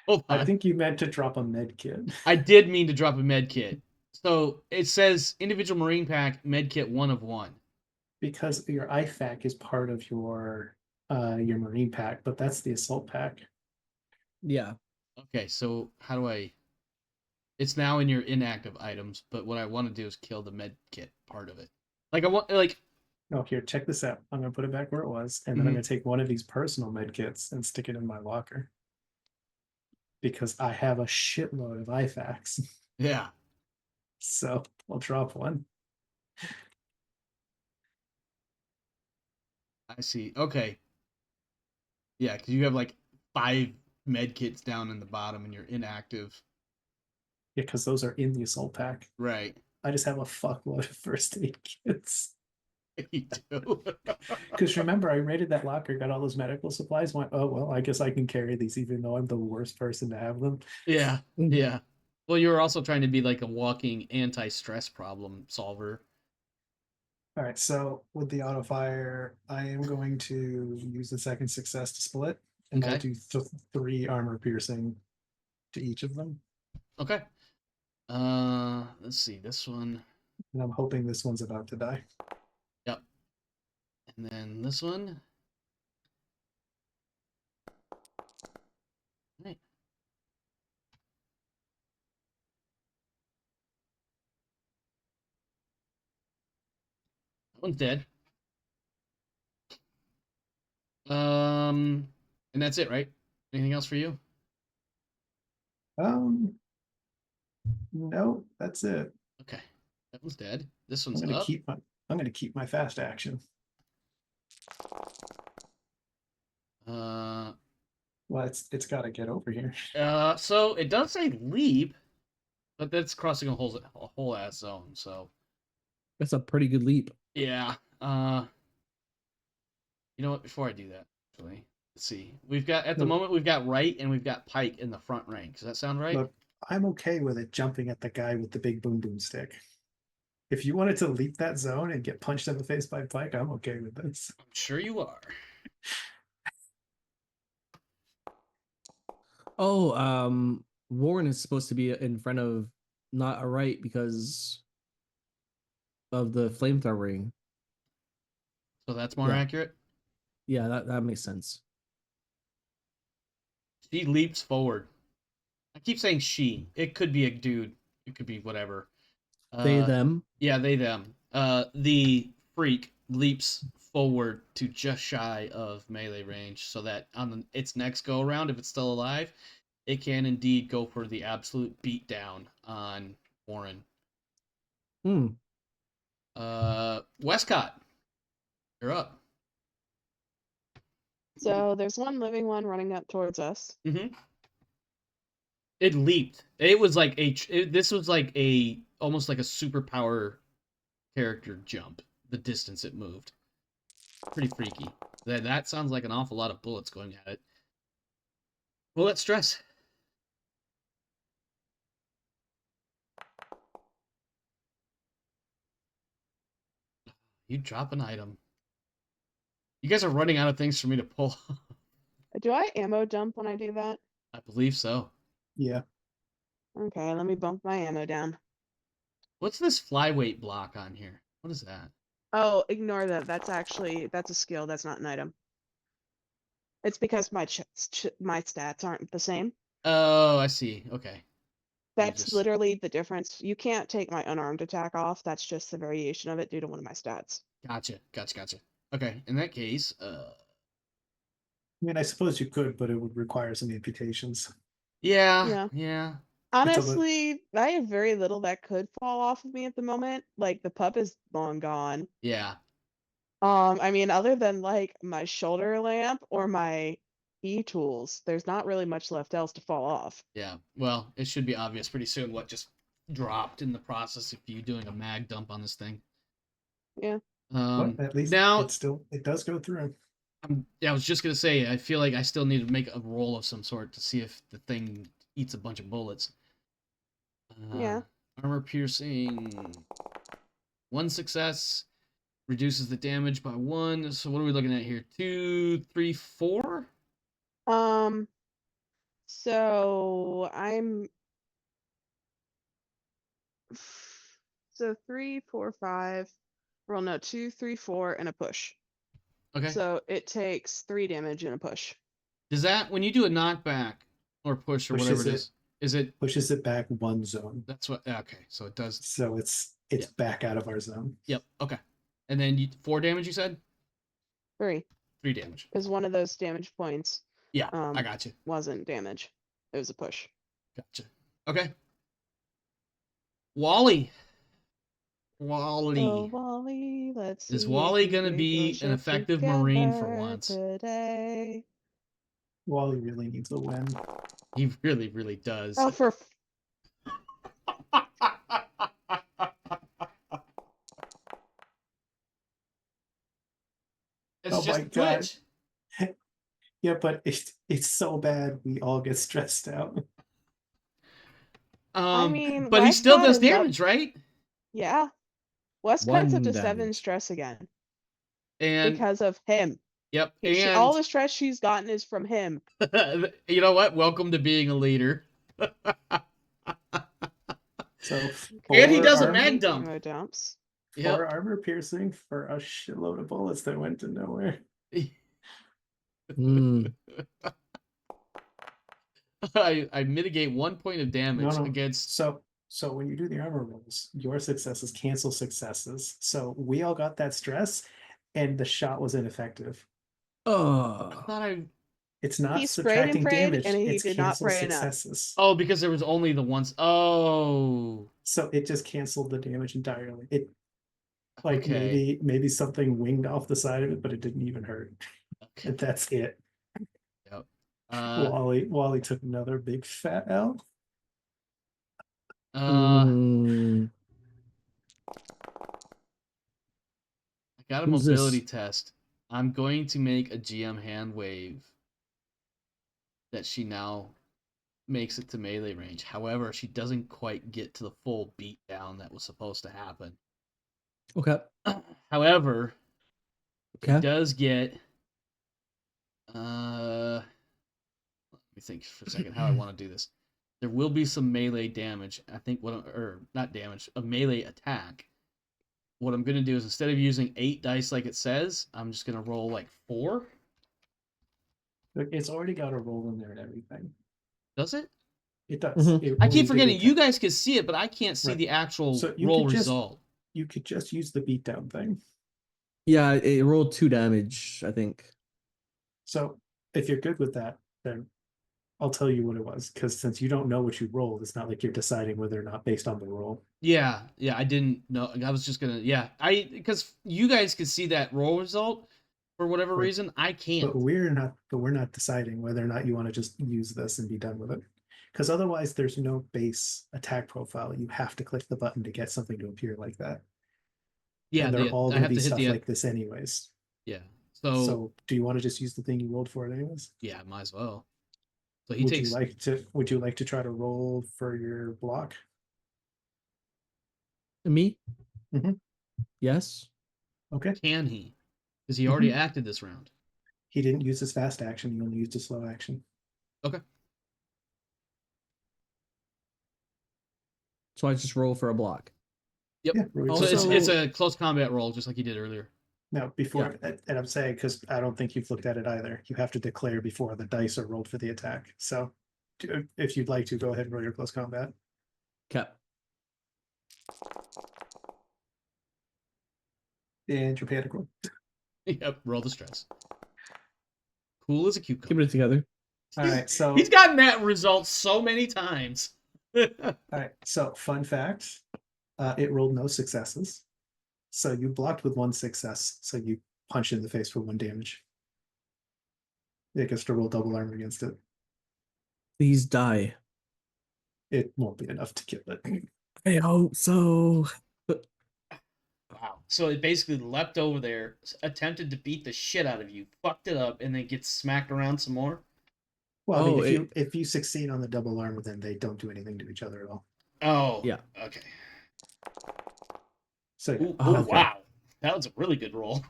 Hold I on. think you meant to drop a med kit. I did mean to drop a med kit. So it says individual Marine pack med kit 1 of 1. Because your IFAC is part of your Marine pack, but that's the assault pack. Yeah. Okay, so how do I? It's now in your inactive items, but what I want to do is kill the med kit part of it. Like I want, like. Oh, here, check this out. I'm gonna put it back where it was, and then I'm gonna take one of these personal med kits and stick it in my locker. Because I have a shitload of IFACs. Yeah. So I'll drop one. I see. Okay. Yeah, because you have like 5 med kits down in the bottom and you're inactive. Yeah, because those are in the assault pack. Right. I just have a fuckload of first aid kits. You do. Because remember, I raided that locker, got all those medical supplies, went, oh, well, I guess I can carry these even though I'm the worst person to have them. Yeah. Yeah. Well, you were also trying to be like a walking anti-stress problem solver. All right, so with the auto fire, I am going to use the second success to split, and I'll Okay. do 3 armor piercing to each of them. Okay. Let's see. This one. And I'm hoping this one's about to die. Yep. And then this one. Right. That one's dead. And that's it, right? Anything else for you? No, that's it. Okay. That one's dead. This I'm one's gonna up. keep my fast action. Well, it's got to get over here. So it does say leap, but that's crossing a whole ass zone. So That's a pretty good leap. yeah. You know what? Before I do that, actually, let's see. We've got at the moment we've got Wright and we've got Pike in the front rank. Does that sound right? Look, I'm okay with it jumping at the guy with the big boom boom stick. If you wanted to leap that zone and get punched in the face by Pike, I'm okay with this. I'm sure you are. Oh, Warren is supposed to be in front of not a right because of the flamethrowering. So that's more Yeah. accurate. Yeah, that makes sense. She leaps forward. I keep saying she. It could be a dude. It could be whatever. They them. Yeah, they them. The freak leaps forward to just shy of melee range, so that on its next go around, if it's still alive, it can indeed go for the absolute beatdown on Warren. Hmm. Wescott, you're up. So there's one living one running up towards us. Mm-hmm. It leaped. It was like this was like a almost like a superpower character jump. The distance it moved, pretty freaky. That sounds like an awful lot of bullets going at it. Well, let's stress. You drop an item. You guys are running out of things for me to pull. Do I ammo dump when I do that? I believe so. Yeah. Okay, let me bump my ammo down. What's this flyweight block on here? What is that? Oh, ignore that. That's a skill. That's not an item. It's because my my stats aren't the same. Oh, I see. Okay. That's just- literally the difference. You can't take my unarmed attack off. That's just the variation of it due to one of my stats. Gotcha. Okay. In that case, I mean, I suppose you could, but it would require some amputations. yeah. Honestly, I have very little that could fall off of me at the moment. Like the pup is long gone. Yeah. I mean, other than like my shoulder lamp or my e-tools, there's not really much left else to fall off. Yeah. Well, it should be obvious pretty soon what just dropped in the process of you doing a mag dump on this thing. Yeah. But at least now it does go through. I was just gonna say, I feel like I still need to make a roll of some sort to see if the thing eats a bunch of bullets. Yeah. Armor piercing. 1 success reduces the damage by 1. So what are we looking at here? 2, 3, 4? So I'm so 3, 4, 5. Well, no, 2, 3, 4, and a push. Okay. So it takes 3 damage and a push. Does that, when you do a knockback or push or whatever it is it Pushes it back 1 zone. That's what, okay, so it does. So it's back out of our zone. Yep, okay. And then 4 damage, you said? 3. 3 damage. Because one of those damage points Yeah, I got you. wasn't damage. It was a push. Gotcha. Okay. Wally. Oh, Wally, let's see. Is Wally gonna be an effective Marine for once? Today. Wally really needs a win. He really, really does. Oh, for It's Oh just my a God. glitch. Yeah, but it's so bad we all get stressed out. I mean, but he still Wescott does is up- damage, right? Yeah. Westcott's up to 1 7 damage. stress again And because of him. yep, All and the stress she's gotten is from him. you know what? Welcome to being a leader. So And he does a armor- mag dump. Ammo dumps. Yep. 4 armor piercing for a shitload of bullets that went to nowhere. Hmm. I mitigate 1 point of damage No. against. So when you do the armor rolls, your successes cancel successes. So we all got that stress, and the shot was ineffective. I Oh. thought It's not He sprayed and subtracting prayed, damage. and he it's did not canceled pray enough. successes. Oh, because there was only the ones. Oh. So it just canceled the damage entirely. It like Okay. maybe something winged off the side of it, but it didn't even hurt. Okay. And that's it. Yep. Wally took another big fat L. Hmm. I got a Who's mobility this? test. I'm going to make a GM hand wave that she now makes it to melee range. However, she doesn't quite get to the full beatdown that was supposed to happen. Okay. However, Okay. it does get let me think for a second how I want to do this. There will be some melee damage. I think or not damage, a melee attack. What I'm gonna do is instead of using 8 dice like it says, I'm just gonna roll like 4. Look, it's already got a roll in there and everything. Does it? It does. Mhm. It I only keep did forgetting with you that. guys can see it, but I can't see Right. the actual So you roll could just- result. You could just use the beatdown thing. Yeah, it rolled 2 damage, I think. So if you're good with that, then I'll tell you what it was. Because since you don't know what you rolled, it's not like you're deciding whether or not based on the roll. Yeah, I didn't know. I was just gonna, because you guys can see that roll result for whatever Right. reason. I can't. But we're not deciding whether or not you want to just use this and be done with it. Because otherwise there's no base attack profile. You have to click the button to get something to appear like that. Yeah, And they're all I gonna have be to hit stuff the like this anyways. yeah. So, So do you want to just use the thing you rolled for it anyways? yeah, might as well. So he Would takes. you like to try to roll for your block? Me? Mhm. Yes. Okay. Can he? Because he already Mhm. acted this round. He didn't use his fast action, he only used his slow action. Okay. So I just roll for a block. Yep. Yeah, roll So yourself. it's a close combat roll, just like he did earlier. Now, before, and I'm saying, because I don't think you've looked at it either, you have to declare before the dice are rolled for the attack. So if you'd like to, go ahead and roll your close combat. Okay. And your panic roll. Yep. Roll the stress. Cool as a cucumber. Keep it together. All right, so He's gotten that result so many times. all right, so fun fact, it rolled no successes. So you blocked with 1 success, so you punch in the face for 1 damage. It gets to roll double armor against it. Please die. It won't be enough to kill it. I hope so. Wow. So it basically leapt over there, attempted to beat the shit out of you, fucked it up, and then gets smacked around some more. Well, I mean, Oh, if you succeed on the double armor, then they don't do anything to each other at all. Oh. Yeah. Okay. So yeah, Ooh, Okay. wow. That was a really good roll.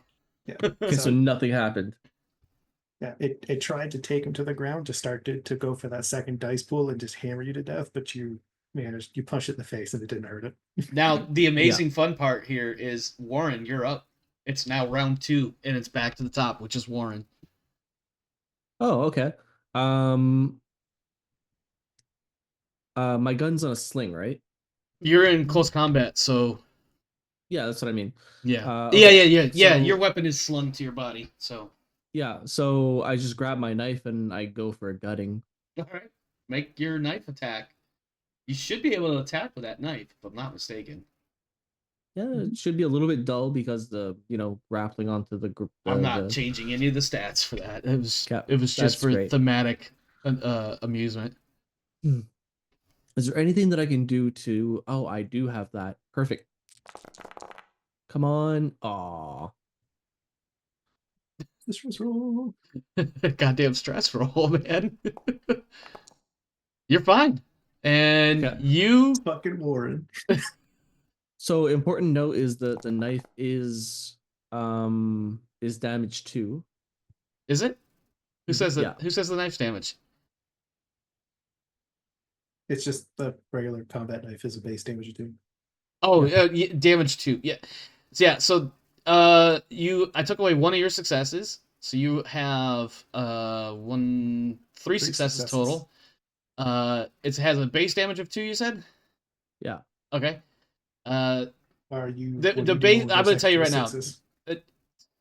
yeah. Okay, so nothing happened. Yeah, it tried to take him to the ground to start to go for that second dice pool and just hammer you to death, but you managed, you punched it in the face and it didn't hurt it. Now, the amazing fun part here is Warren, you're up. It's now round 2, and it's back to the top, which is Warren. Oh, okay. My gun's on a sling, right? You're in close combat, so Yeah, that's what I mean. yeah. Okay, Yeah. so- Your weapon is slung to your body, so. Yeah, so I just grab my knife and I go for a gutting. All right. Make your knife attack. You should be able to attack with that knife, if I'm not mistaken. Yeah, it should be a little bit dull because the grappling onto the group. I'm not changing any of the stats for that. It was That's just for great. thematic amusement. Is there anything that I can do to? Oh, I do have that. Perfect. Come on. Aw. This was roll. Goddamn stress roll, man. You're fine. And Okay. you Fucking Warren. So important note is that the knife is damage 2. is it? Who says that? Yeah. Who says the knife's damage? It's just the regular combat knife is a base damage too. Oh, Yeah. damage 2. Yeah. So, yeah, so I took away one of your successes. So you have 3 successes total. It has a base damage of 2, you said? Yeah. Okay. Are you The what are you doing base, with I'm those going to tell you right extra now, sixes?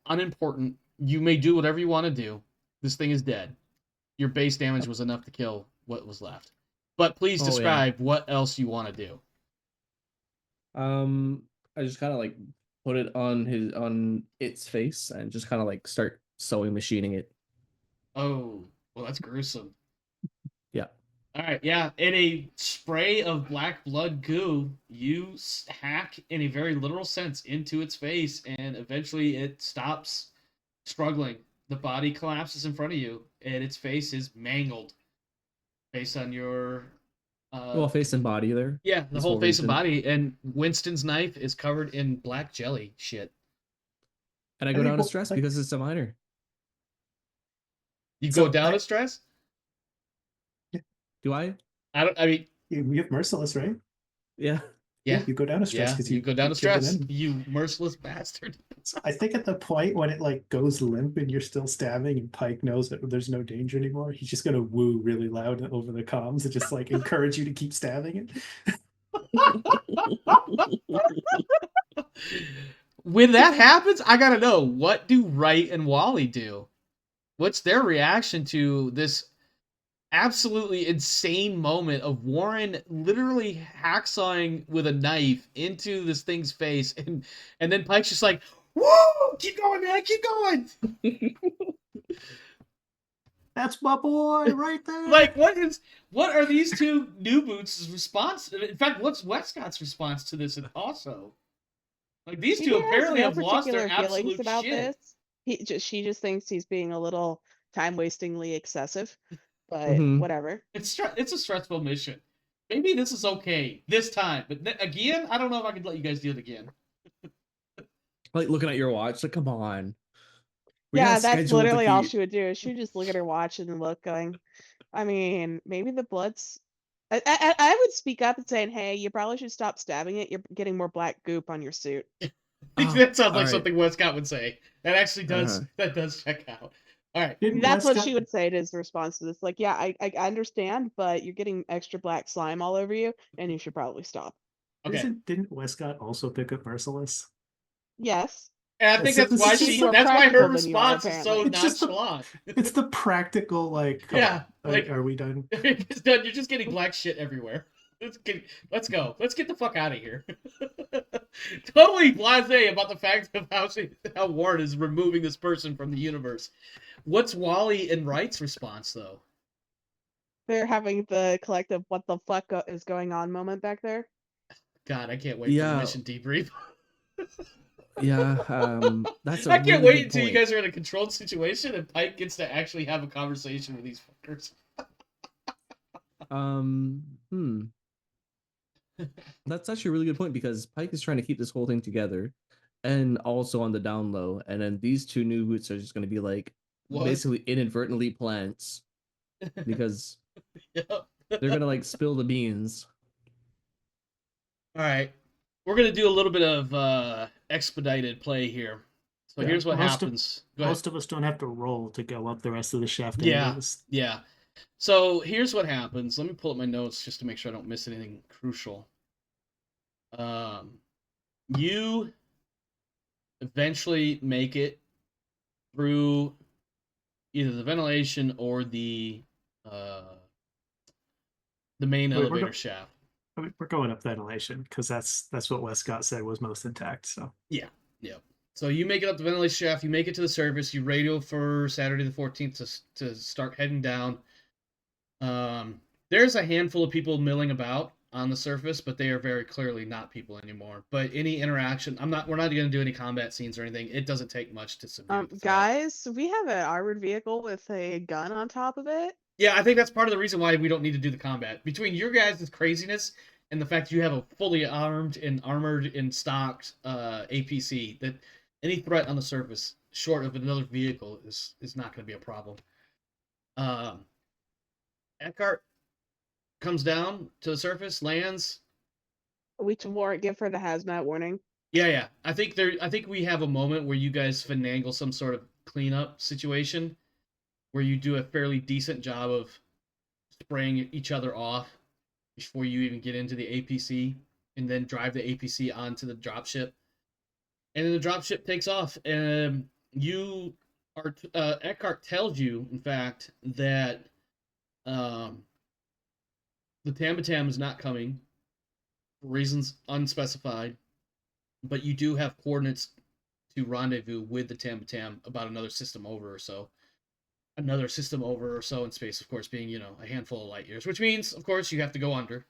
unimportant. You may do whatever you want to do. This thing is dead. Your base damage was enough to kill what was left. But please Oh, yeah. describe what else you want to do. I just kind of like put it on its face and just kind of like start sewing machining it. Oh, well, that's gruesome. Yeah. All right, yeah. In a spray of black blood goo, you hack in a very literal sense into its face, and eventually it stops struggling. The body collapses in front of you, and its face is mangled based on your. Well, face and body there. Yeah, the this whole whole face and region. body, and Winston's knife is covered in black jelly shit. And I I go think down to what- stress like- because it's a minor. You So go down I- to stress? Do I? I don't. I mean, You have merciless, right? Yeah. Yeah. You go down to stress Yeah, because you go down to keep giving stress, in. you merciless bastard. So I think at the point when it like goes limp and you're still stabbing and Pike knows that there's no danger anymore, he's just gonna woo really loud over the comms and just like encourage you to keep stabbing it. When that happens, I gotta know, what do Wright and Wally do? What's their reaction to this absolutely insane moment of Warren literally hacksawing with a knife into this thing's face, and then Pike's just like, "Woo! Keep going, man! Keep going!" That's my boy right there. Like, what are these two new boots' response? In fact, what's Wescott's response to this? Also, like, these two He has apparently no have lost their particular feelings absolute about shit. this. She just thinks he's being a little time-wastingly excessive, but Mhm. whatever. It's a stressful mission. Maybe this is okay this time, but again, I don't know if I could let you guys do it again. Like looking at your watch, like, come on. We Yeah, gotta that's schedule to literally all keep. she would do. She would just look at her watch and look, going, I mean, maybe the blood's. I would speak up and saying, "Hey, you probably should stop stabbing it. You're getting more black goop on your suit." Oh, That sounds like all right. something Westcott would say. That actually does. Uh-huh. That does check out. All right. Didn't That's what Westcott- she would say to his response to this. Like, yeah, I understand, but you're getting extra black slime all over you, and you should probably stop. Okay. Didn't Westcott also pick up Merciless? Yes. And I think So that's this why is just she. more That's why her practical than you are, response is so apparently. It's just the- nonchalant. It's the practical, like, come Yeah, on, like- are we done? It's done. You're just getting black shit everywhere. Let's go. Let's get the fuck out of here. Totally blasé about the fact of how Warren is removing this person from the universe. What's Wally and Wright's response though? They're having the collective "what the fuck is going on" moment back there. God, I can't wait for Yeah. the mission debrief. Yeah, that's a I can't really wait good until you point. guys are in a controlled situation and Pike gets to actually have a conversation with these fuckers. Hmm. That's actually a really good point because Pike is trying to keep this whole thing together and also on the down low. And then these two new boots are just going to be like What? basically inadvertently plants because Yep. they're going to like spill the beans. All right. We're going to do a little bit of expedited play here. So Yeah, here's what most of- happens. Go ahead. Most of us don't have to roll to go up the rest of the shaft. Yeah. anyways. Yeah. So here's what happens. Let me pull up my notes just to make sure I don't miss anything crucial. You eventually make it through either the ventilation or the main Wait, we're elevator go- shaft. I mean, we're going up ventilation because that's what Westcott said was most intact. So Yeah. So you make it up the ventilation shaft. You make it to the surface. You radio for Saturday the 14th to start heading down. There's a handful of people milling about on the surface, but they are very clearly not people anymore. But any interaction, we're not going to do any combat scenes or anything. It doesn't take much to subdue the threat. Guys, we have an armored vehicle with a gun on top of it. Yeah, I think that's part of the reason why we don't need to do the combat. Between your guys' craziness and the fact you have a fully armed and armored and stocked APC, that any threat on the surface, short of another vehicle, is not going to be a problem. Eckhart comes down to the surface, lands. We to warrant give her the hazmat warning. Yeah. I think we have a moment where you guys finagle some sort of cleanup situation where you do a fairly decent job of spraying each other off before you even get into the APC, and then drive the APC onto the dropship. And then the dropship takes off, and you are Eckhart tells you, in fact, that the Tamatam is not coming for reasons unspecified, but you do have coordinates to rendezvous with the Tamatam about another system over or so. Another system over or so in space, of course, being, a handful of light years, which means, of course, you have to go under.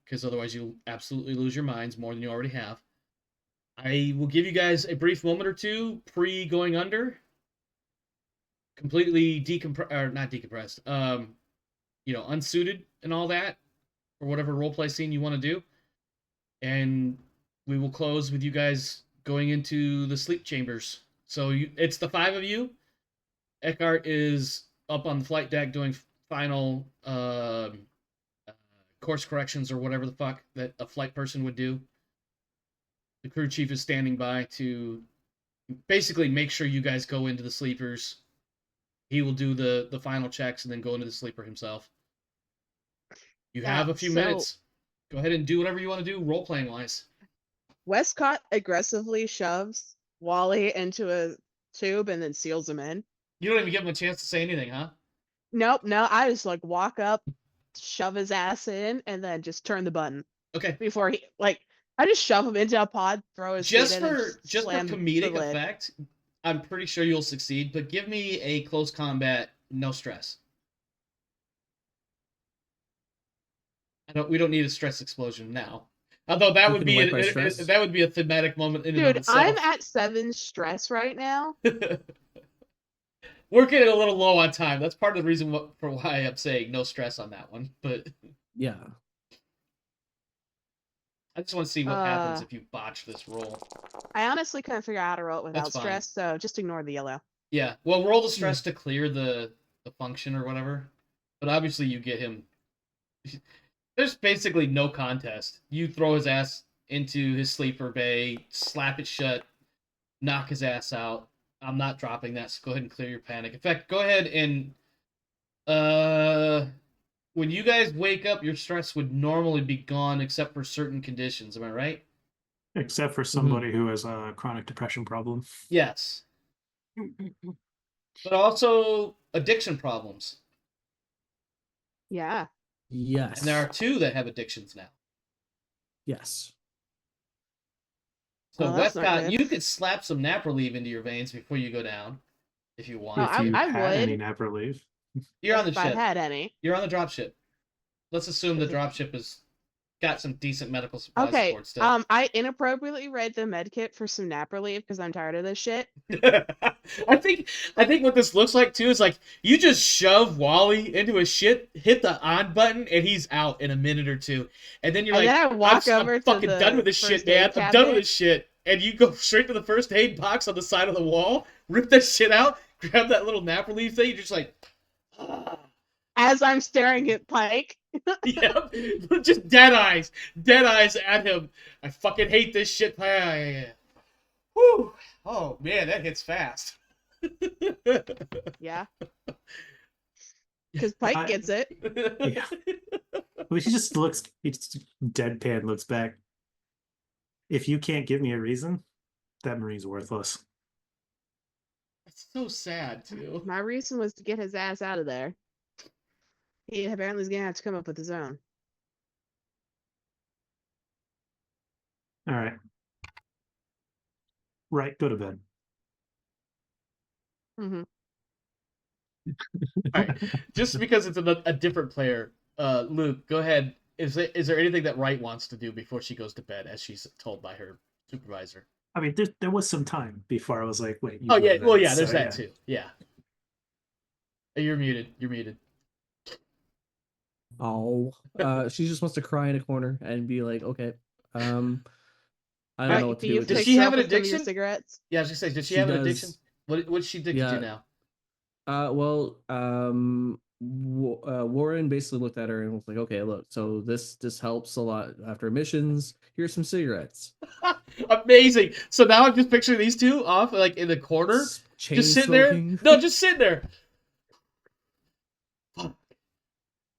Because otherwise you'll absolutely lose your minds more than you already have. I will give you guys a brief moment or two pre-going under. Completely not decompressed. Unsuited and all that. For whatever roleplay scene you want to do. And we will close with you guys going into the sleep chambers. So it's the 5 of you. Eckhart is up on the flight deck doing final course corrections or whatever the fuck that a flight person would do. The crew chief is standing by to basically make sure you guys go into the sleepers. He will do the final checks and then go into the sleeper himself. You have a few minutes. Go ahead and do whatever you want to do role-playing wise. Wescott aggressively shoves Wally into a tube and then seals him in. You don't even give him a chance to say anything, huh? Nope, no, I just like walk up, shove his ass in, and then just turn the button Okay. before he I just shove him into a pod, throw his feet in, and Just for slam the comedic lid. effect, I'm pretty sure you'll succeed, but give me a close combat, no stress. We don't need a stress explosion now. Although that would be that would be a thematic moment in and of Dude, itself. I'm at 7 stress right now. We're getting a little low on time. That's part of the reason for why I'm saying no stress on that one. But Yeah. I just want to see what happens if you botch this roll. I honestly couldn't figure out how to roll it without That's fine. stress, so just ignore the yellow. Yeah, well, roll the stress to clear the function or whatever. But obviously you get him... There's basically no contest. You throw his ass into his sleeper bay, slap it shut, knock his ass out. I'm not dropping that, so go ahead and clear your panic. In fact, go ahead and... when you guys wake up, your stress would normally be gone except for certain conditions. Am I right? Except for somebody who has a chronic depression problem. Yes. But also addiction problems. Yeah. Yes. And there are 2 that have addictions now. Yes. So, Well, that's not Wescott, good. you could slap some nap relief into your veins before you go down, if you want. No, If you I had any would. nap relief. You're on the If I ship. had any. You're on the dropship. Let's assume the Okay. dropship has got some decent medical supply Okay, support still. I inappropriately read the med kit for some nap relief because I'm tired of this shit. I think what this looks like too is like you just shove Wally into his shit, hit the on button, and he's out in a minute or 2. And then you're And like, then I walk I'm over to fucking the done with this shit, first aid man. I'm done with cabinet. this shit. And you go straight to the first aid box on the side of the wall, rip that shit out, grab that little nap relief thing, you're just like, As I'm staring at Pike. yep, just dead eyes at him. I fucking hate this shit. Whew. Oh man, that hits fast. Yeah. Because Pike gets it. Yeah. Well, he just deadpan looks back. If you can't give me a reason, that Marine's worthless. It's so sad too. My reason was to get his ass out of there. He apparently is going to have to come up with his own. All right. Right, go to bed. Mm-hmm. All right, just because it's a different player, Luke, go ahead. Is there anything that Wright wants to do before she goes to bed, as she's told by her supervisor? I mean, there was some time before I was like, wait. Oh yeah, well yeah, so, there's that too. Yeah. You're muted. You're muted. Oh, she just wants to cry in a corner and be like, okay, I don't know what to do with Does this. she have an Yourself with some of your addiction? cigarettes? Yeah, I was just saying, did she She have an does. addiction? What's she addicted to now? Warren basically looked at her and was like, okay, look, so this helps a lot after missions. Here's some cigarettes. Amazing. So now I'm just picturing these two off like in the corner, Chain just sitting smoking. there. No, just sitting there. Fuck.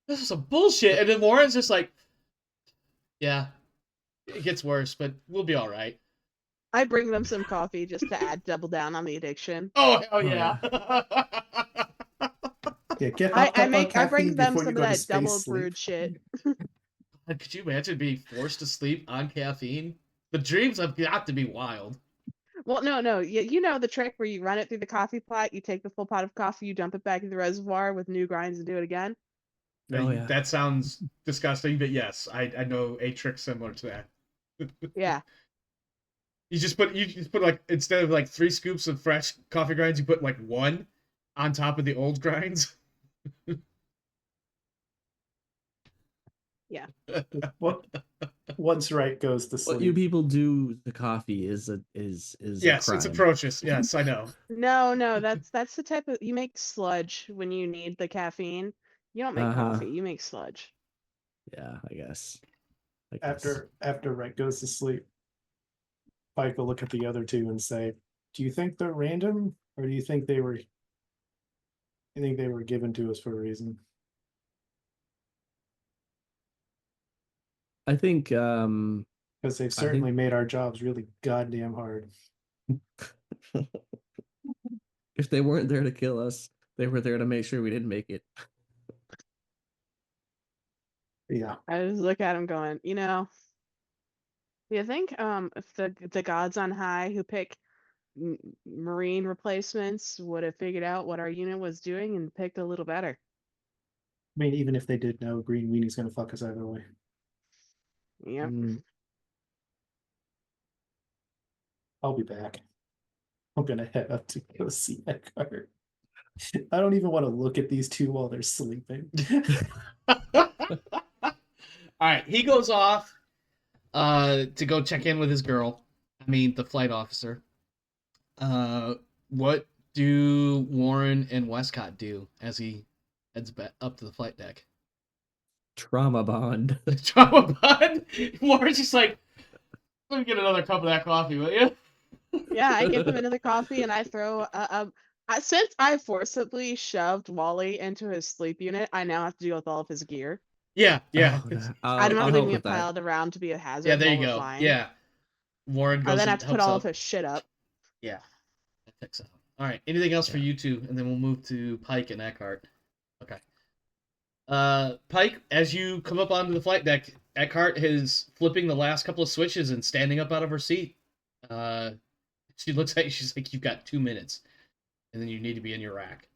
This is some bullshit. And then Warren's just like, yeah, it gets worse, but we'll be all right. I bring them some coffee just to double down on the addiction. Oh hell yeah. Yeah, get I hopped up on I caffeine bring them before some you of go to that double space sleep. brewed shit. Could you imagine being forced to sleep on caffeine? The dreams have got to be wild. Well, no. You know the trick where you run it through the coffee pot, you take the full pot of coffee, you dump it back in the reservoir with new grinds and do it again. Oh, yeah. That sounds disgusting, but yes, I know a trick similar to that. Yeah. You just put like, instead of like 3 scoops of fresh coffee grinds, you put like 1 on top of the old grinds. Yeah. What? Once Wright goes to sleep. What you people do to coffee is Yes, a it's crime. atrocious. Yes, I know. No, that's the type of you make sludge when you need the caffeine. You don't make coffee, you make sludge. Yeah, I guess. After Wright goes to sleep, Pike will look at the other two and say, "Do you think they're random, or do you think they were? You think they were given to us for a reason?" I think Because they've certainly made our jobs really goddamn hard. if they weren't there to kill us, they were there to make sure we didn't make it. Yeah. I just look at him going, do you think if the gods on high who pick marine replacements would have figured out what our unit was doing and picked a little better? I mean, even if they did know, Green Weenie's gonna fuck us either way. Yep. I'll be back. I'm gonna head up to go see that card. I don't even want to look at these two while they're sleeping. All right, he goes off to go check in with his girl. I mean, the flight officer. What do Warren and Wescott do as he heads back up to the flight deck? Trauma bond. Trauma bond? Warren's just like, let me get another cup of that coffee, will you? Yeah, I get them another coffee and I throw since I forcibly shoved Wally into his sleep unit, I now have to deal with all of his gear. Yeah. I don't I'll want help to with get piled around to be a hazard. Yeah, there you while we're go. flying. Yeah. Warren goes I then and have to put helps all out. of his shit up. Yeah. That checks out. All right. Anything else for you two? And then we'll move to Pike and Eckhart. Okay. Pike, as you come up onto the flight deck, Eckhart is flipping the last couple of switches and standing up out of her seat. She looks at you. She's like, "You've got 2 minutes, and then you need to be in your rack."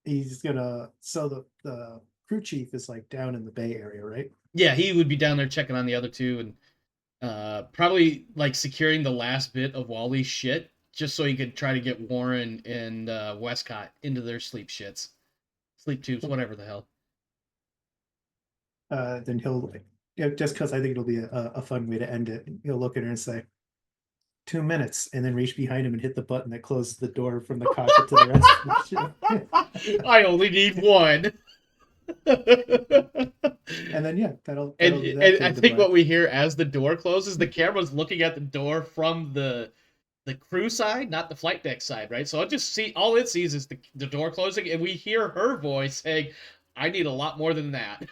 He's gonna. So the crew chief is like down in the Bay Area, right? Yeah, he would be down there checking on the other two and probably like securing the last bit of Wally's shit, just so he could try to get Warren and Westcott into their sleep tubes, whatever the hell. Then he'll, just because I think it'll be a fun way to end it. He'll look at her and say, 2 minutes, and then reach behind him and hit the button that closes the door from the cockpit to the rest of the ship. I only need one. And then that'll and do that I think what we hear as the door closes, the camera's looking at the door from the crew side, not the flight deck side, right? So all it sees is the door closing, and we hear her voice saying, "I need a lot more than that."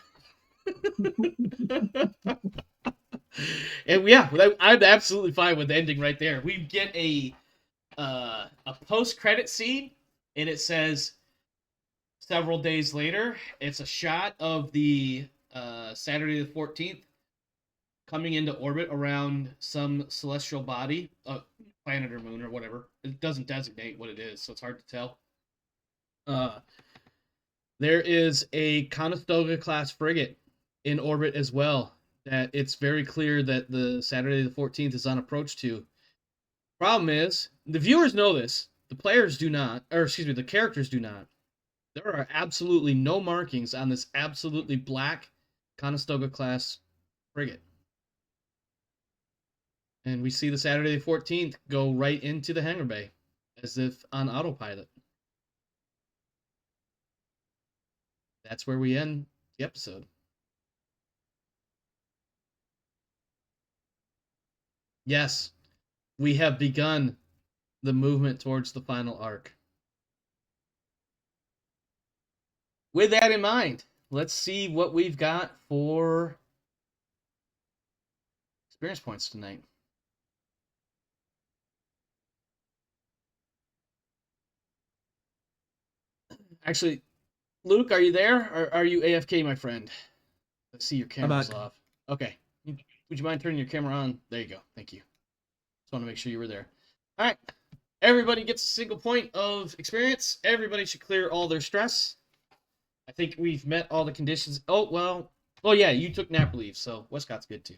And yeah, I'm absolutely fine with the ending right there. We get a post-credit scene, and it says several days later. It's a shot of the Saturday the 14th coming into orbit around some celestial body, planet or moon or whatever. It doesn't designate what it is, so it's hard to tell. There is a Conestoga class frigate in orbit as well. That it's very clear that the Saturday the 14th is on approach to. Problem is, the viewers know this. The players do not, or excuse me, the characters do not. There are absolutely no markings on this absolutely black Conestoga class frigate. And we see the Saturday the 14th go right into the hangar bay as if on autopilot. That's where we end the episode. Yes, we have begun the movement towards the final arc. With that in mind, let's see what we've got for experience points tonight. Actually, Luke, are you there? Or are you AFK, my friend? Let's see your camera's off. Okay. Would you mind turning your camera on? There you go. Thank you. Just want to make sure you were there. All right. Everybody gets a single point of experience. Everybody should clear all their stress. I think we've met all the conditions. Oh, well. Oh, yeah, you took nap leave, so Westcott's good too.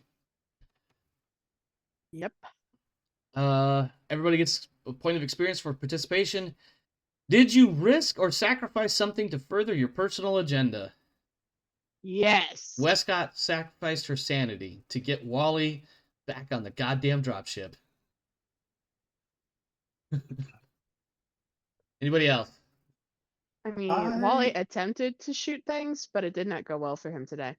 Yep. Everybody gets a point of experience for participation. Did you risk or sacrifice something to further your personal agenda? Yes. Westcott sacrificed her sanity to get Wally back on the goddamn dropship. Anybody else? I mean, Wally attempted to shoot things, but it did not go well for him today.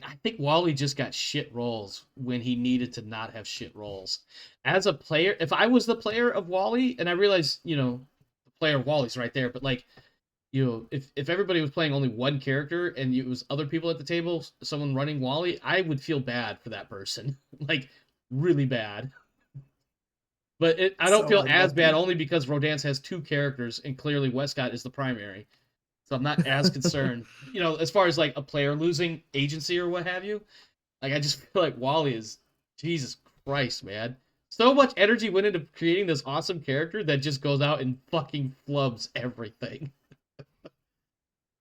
I think Wally just got shit rolls when he needed to not have shit rolls. As a player, if I was the player of Wally, and I realize, the player of Wally's right there, but like, if everybody was playing only one character and it was other people at the table, someone running Wally, I would feel bad for that person. Like, really bad. But I don't feel as bad only because Rodance has two characters and clearly Wescott is the primary. So I'm not as concerned, as far as like a player losing agency or what have you. Like, I just feel like Wally is, Jesus Christ, man. So much energy went into creating this awesome character that just goes out and fucking flubs everything.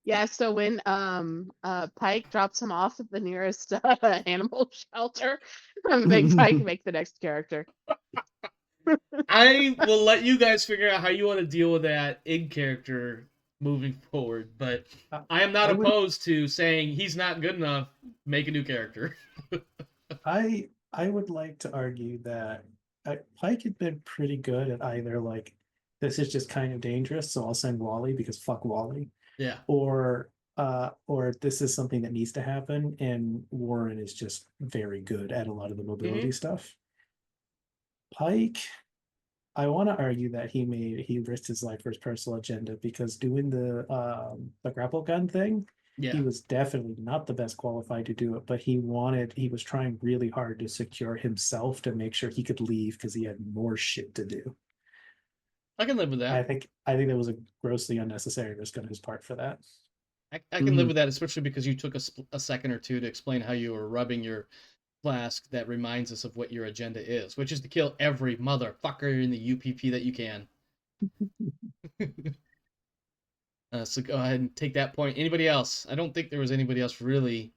Yeah, so when Pike drops him off at the nearest animal shelter, Big Pike make the next character. I will let you guys figure out how you want to deal with that in character moving forward, but I am not opposed to saying he's not good enough, make a new character. I would like to argue that Pike had been pretty good at either like, this is just kind of dangerous, so I'll send Wally because fuck Wally. Yeah. Or this is something that needs to happen, and Warren is just very good at a lot of the mobility stuff. Pike, I want to argue that he risked his life for his personal agenda, because doing the grapple gun thing, he was definitely not the best qualified to do it, but he was trying really hard to secure himself to make sure he could leave because he had more shit to do. I can live with that. I think that was a grossly unnecessary risk on his part for that. I can live with that, especially because you took a second or two to explain how you were rubbing your flask that reminds us of what your agenda is, which is to kill every motherfucker in the UPP that you can. So go ahead and take that point. Anybody else? I don't think there was anybody else really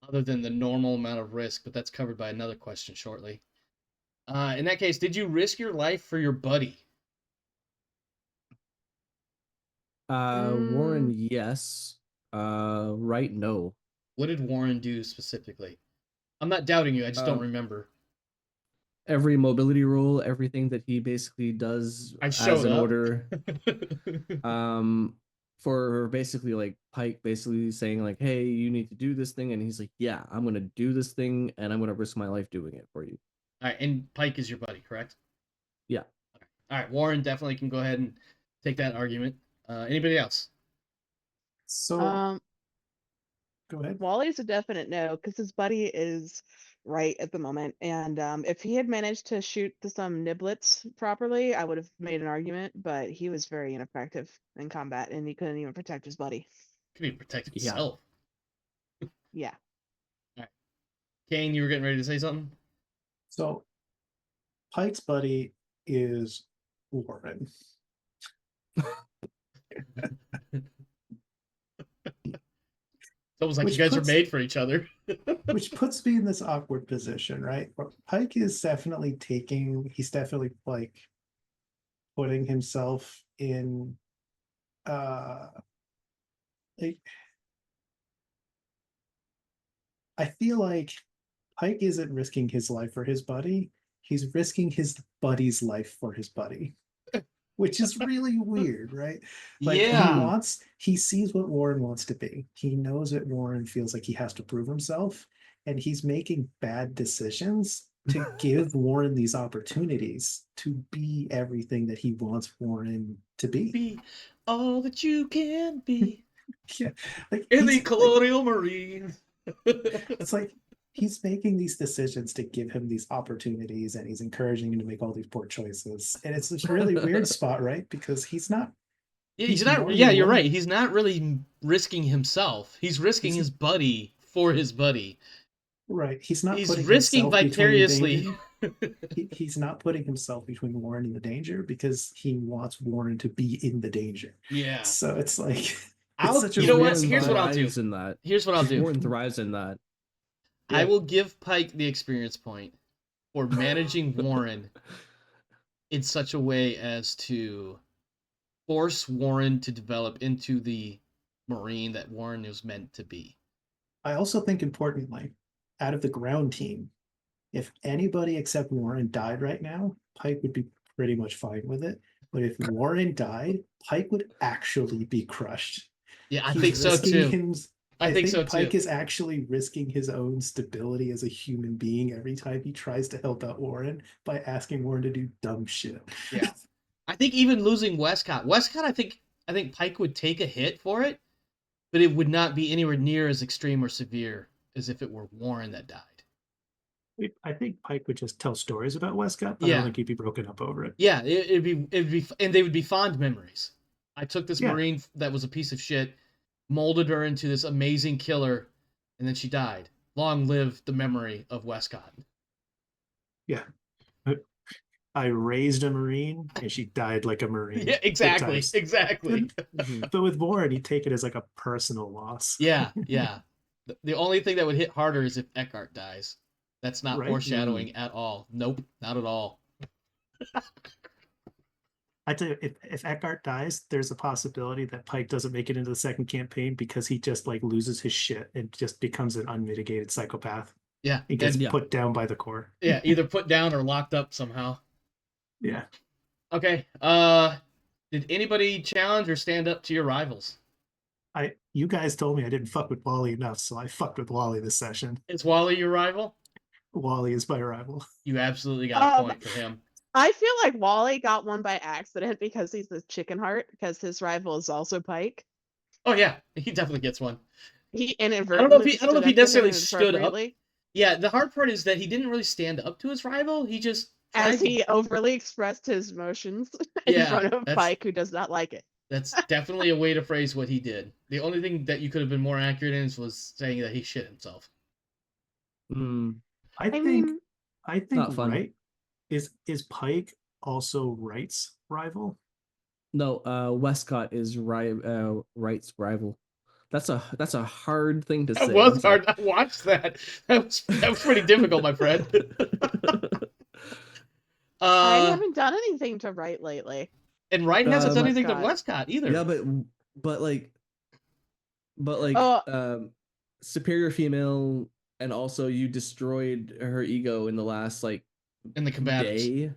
other than the normal amount of risk, but that's covered by another question shortly. In that case, did you risk your life for your buddy? Warren, yes. Right, no. What did Warren do specifically? I'm not doubting you, I just don't remember. Every mobility rule, everything that he basically does as an order. For basically like Pike basically saying like, hey, you need to do this thing, and he's like, yeah, I'm gonna do this thing and I'm gonna risk my life doing it for you. All right, and Pike is your buddy, correct? Yeah. Okay. All right, Warren definitely can go ahead and take that argument. Anybody else? So go ahead. Wally's a definite no, because his buddy is right at the moment, and if he had managed to shoot some niblets properly, I would have made an argument, but he was very ineffective in combat, and he couldn't even protect his buddy. Couldn't even protect himself. Yeah. All right. Kane, you were getting ready to say something? So Pike's buddy is Warren. It's almost like you guys are made for each other. Which puts me in this awkward position, right? Pike is definitely like putting himself in like, I feel like Pike isn't risking his life for his buddy. He's risking his buddy's life for his buddy. Which is really weird, right? Like, he sees what Warren wants to be. He knows that Warren feels like he has to prove himself, and he's making bad decisions to give Warren these opportunities to be everything that he wants Warren to be. Be all that you can be. Yeah, like in the Colonial Marines. It's like he's making these decisions to give him these opportunities, and he's encouraging him to make all these poor choices. And it's this really weird spot, right? Because he's not. Yeah, he's not. Yeah, you're right. He's not really risking himself. He's risking his buddy for his buddy. Right. He's not. He's risking vicariously. He's not putting himself between Warren and the danger because he wants Warren to be in the danger. Yeah. So it's like. You know what? Here's what I'll do. Here's what I'll do. Warren thrives in that. I will give Pike the experience point for managing Warren in such a way as to force Warren to develop into the Marine that Warren was meant to be. I also think importantly, out of the ground team, if anybody except Warren died right now, Pike would be pretty much fine with it But if Warren died, Pike would actually be crushed. Yeah, I He's think so risking too. his- I think so Pike too. is actually risking his own stability as a human being every time he tries to help out Warren by asking Warren to do dumb shit. Yeah. I think even losing Wescott, I think Pike would take a hit for it, but it would not be anywhere near as extreme or severe as if it were Warren that died. I think Pike would just tell stories about Wescott, but I Yeah. don't think he'd be broken up over it. Yeah, it'd be, and they would be fond memories. I took this Yeah. Marine that was a piece of shit, molded her into this amazing killer, and then she died. Long live the memory of Wescott. Yeah. I raised a Marine and she died like a Marine. Yeah, Good exactly, times. exactly. But with Warren, he'd take it as like a personal loss. Yeah, yeah. The only thing that would hit harder is if Eckhart dies. That's not Right? foreshadowing at all. Nope, not at all. I tell you, if Eckhart dies, there's a possibility that Pike doesn't make it into the second campaign because he just like loses his shit and just becomes an unmitigated psychopath. Yeah, He gets and- Yeah. put down by the core. yeah, either put down or locked up somehow. Yeah. Okay. Did anybody challenge or stand up to your rivals? You guys told me I didn't fuck with Wally enough, so I fucked with Wally this session. Is Wally your rival? Wally is my rival. You absolutely got a Um, point for him. I feel like Wally got one by accident because he's the chicken heart, because his rival is also Pike. Oh yeah, he definitely gets one. He I inadvertently. don't know if he stood up to him necessarily stood up. inappropriately, Yeah, the hard part is that he didn't really stand up to his rival. He just as tried to- he overly expressed his emotions in Yeah, front of that's- Pike, who does not like it. That's definitely a way to phrase what he did. The only thing that you could have been more accurate in was saying that he shit himself. Mm, I think mean, Not fun. Wright is Pike also Wright's rival? no, Wescott is Wright's rival. That's a hard thing to say. That was I'm sorry. hard. I watched that. That was pretty difficult, my friend. I haven't done anything to Wright lately. And Wright hasn't done anything to Wescott. Westcott either. Yeah, but like Oh. superior female, and also you destroyed her ego in the last like In the combatants. day.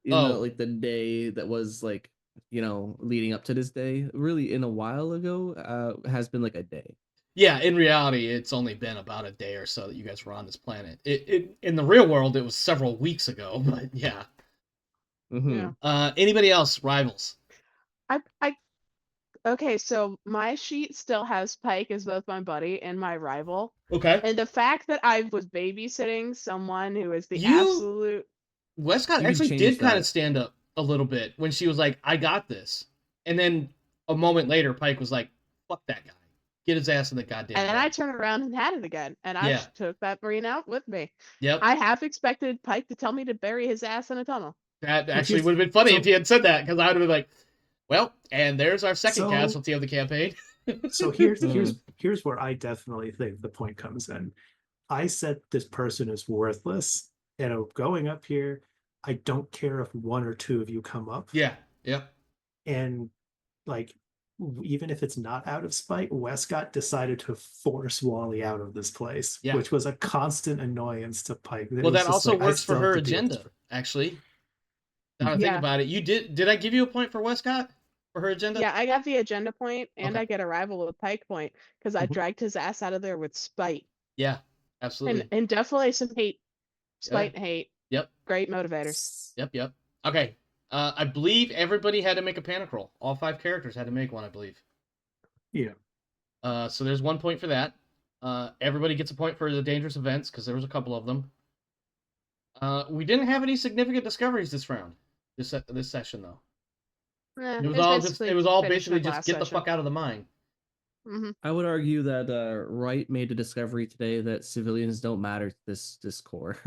Like the day that was like, leading up to this day, really in a while ago, has been like a day. Yeah, in reality, it's only been about a day or so that you guys were on this planet. It in the real world, it was several weeks ago, but yeah. Mhm. Yeah. Anybody else rivals? Okay, so my sheet still has Pike as both my buddy and my rival. Okay. And the fact that I was babysitting someone who is the You- absolute Westcott You can actually change did kind that. of stand up a little bit when she was like, "I got this," and then a moment later, Pike was like, "Fuck that guy, get his ass in the goddamn." and then I bed." turned around and had it again. And I Yeah. took that Marine out with me. Yep. I half expected Pike to tell me to bury his ass in a tunnel. That actually here's- would have been funny so- if he had said that, because I would have been like, "Well, and there's our second So- casualty of the campaign." So here's where I definitely think the point comes in. I said this person is worthless, and going up here, I don't care if one or two of you come up. Yeah. Yep. And like, even if it's not out of spite, Westcott decided to force Wally out of this place, Yeah. which was a constant annoyance to Pike. It Well, was that just also like, I works for still her have to deal with agenda, this. actually. Now I think Yeah. about it, you did I give you a point for Westcott for her agenda? Yeah, I got the agenda point, and Okay. I get a rival with Pike point because I Mhm. dragged his ass out of there with spite Yeah, absolutely. and definitely some hate, spite and hate. Yep. Great motivators. Yep. Okay. I believe everybody had to make a panic roll. All 5 characters had to make one, I believe. Yeah. So there's 1 point for that. Everybody gets a point for the dangerous events, because there was a couple of them. We didn't have any significant discoveries this round. This session though. It was all basically just get the fuck out of the mine. Mm-hmm. I would argue that Wright made a discovery today that civilians don't matter to this core.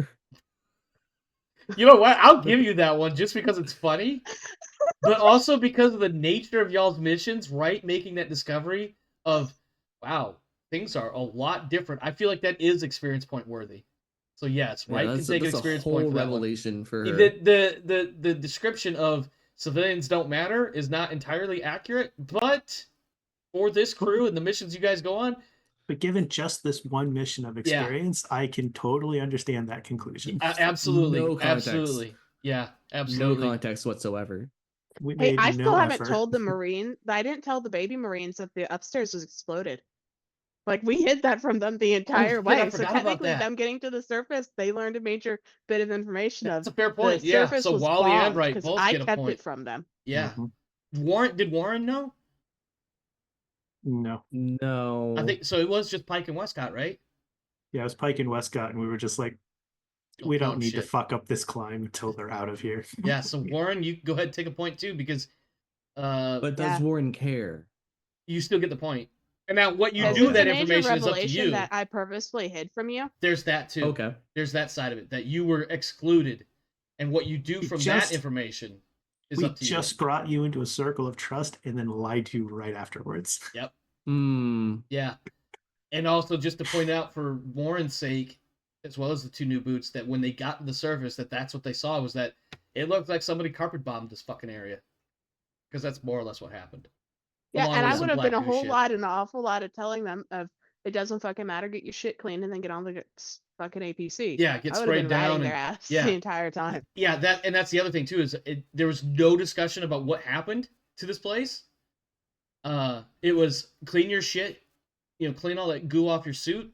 You know what? I'll give you that one just because it's funny, but also because of the nature of y'all's missions. Right, making that discovery of, wow, things are a lot different. I feel like that is experience point worthy. So yes, right, can take an experience a whole point for that one. revelation for her. The description of civilians don't matter is not entirely accurate, but for this crew and the missions you guys go on, But given just this one mission of experience, I can totally understand that conclusion. absolutely, No context. absolutely, yeah, No absolutely. context whatsoever. We Hey, made I no still haven't effort. told the Marine. I didn't tell the baby Marines that the upstairs was exploded. Like, we hid that from them the entire shit, way. I So forgot about technically, that. them getting to the surface, they learned a major bit of information That's of a fair the point. Yeah. surface So was Wally and bombed Wright because both I get a kept point. it from them. Yeah. Mhm. Did Warren know? No. No. I think so. It was just Pike and Wescott, right? Yeah, it was Pike and Wescott, and we were just like, Oh, we oh, don't need to shit. fuck up this climb until they're out of here. Yeah. So Warren, you go ahead and take a point too because But does Yeah. Warren care? you still get the point. And now what you Oh, do with It's that a major information is up to revelation you. that I purposefully hid from you. There's that too. Okay. There's that side of it that you were excluded, and what you do We from just- that information is We up to you. just brought you into a circle of trust and then lied to you right afterwards. Yep. Hmm. Yeah. And also just to point out for Warren's sake, as well as the two new boots, that when they got to the surface, that's what they saw was that it looked like somebody carpet bombed this fucking area. Because that's more or less what happened. Yeah, Along and with I some would have Black been a Goose whole shit. lot, an awful lot of telling them of it doesn't fucking matter, get your shit clean and then get on the fucking APC. Yeah, get I would have sprayed been riding down their and ass yeah. the entire time. Yeah, that's the other thing too is there was no discussion about what happened to this place. It was clean your shit, clean all that goo off your suit,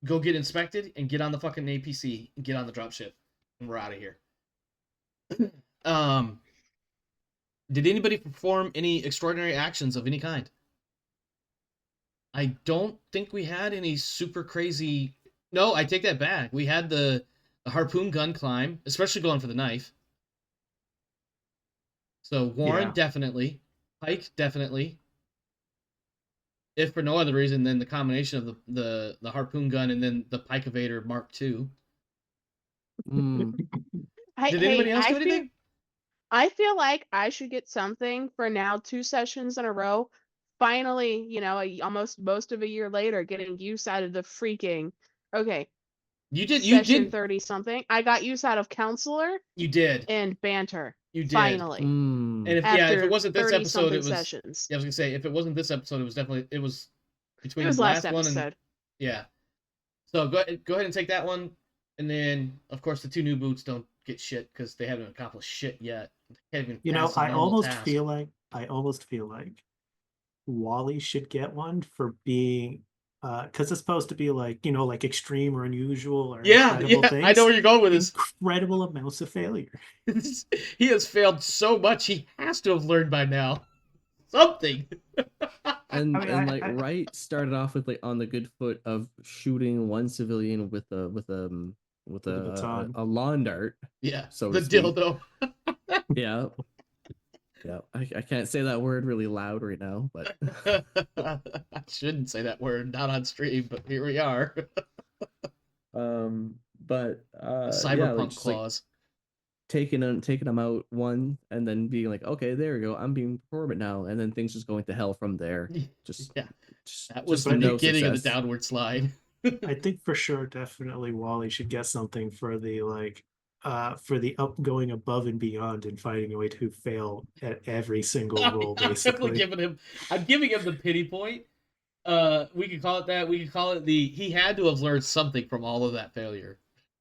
go get inspected, and get on the fucking APC and get on the dropship, and we're out of here. Did anybody perform any extraordinary actions of any kind? I don't think we had any super crazy. No, I take that back. We had the harpoon gun climb, especially going for the knife. So Warren Yeah. definitely, Pike definitely. If for no other reason than the combination of the harpoon gun and then the Pike Evader Mark II. Hmm. Did anybody else do anything? I feel like I should get something for now 2 sessions in a row. Finally, almost most of a year later, getting use out of the freaking You did. session 30 something. I got use out of counselor You did. and banter. You did. Finally. Hmm. And if After it wasn't this 30 episode, something it was. sessions. Yeah, I was gonna say if it wasn't this episode, it was between It was the last last one episode. and yeah. So go ahead and take that one, and then of course the two new boots don't get shit because they haven't accomplished shit yet. They haven't even passed a I normal almost task. feel like Wally should get one for being because it's supposed to be like like extreme or unusual or incredible things. I know where you're going with this. Incredible amounts of failure. He has failed so much. He has to have learned by now something. And I mean, and I- like I- Wright started off with on the good foot of shooting one civilian with a baton. a lawn dart. Yeah, So the to speak. dildo. Yeah. Yeah. I can't say that word really loud right now, but I shouldn't say that word, not on stream, but here we are. but Cyberpunk yeah, like, just, like, clause. taking them out one and then being like, okay, there we go, I'm being performant now, and then things just going to hell from there. Just Yeah. just That was just the no beginning of the success. downward slide. I think for sure, definitely Wally should get something for the up going above and beyond and finding a way to fail at every single roll, I'm basically. I'm giving him the pity point. We could call it that. We could call it he had to have learned something from all of that failure.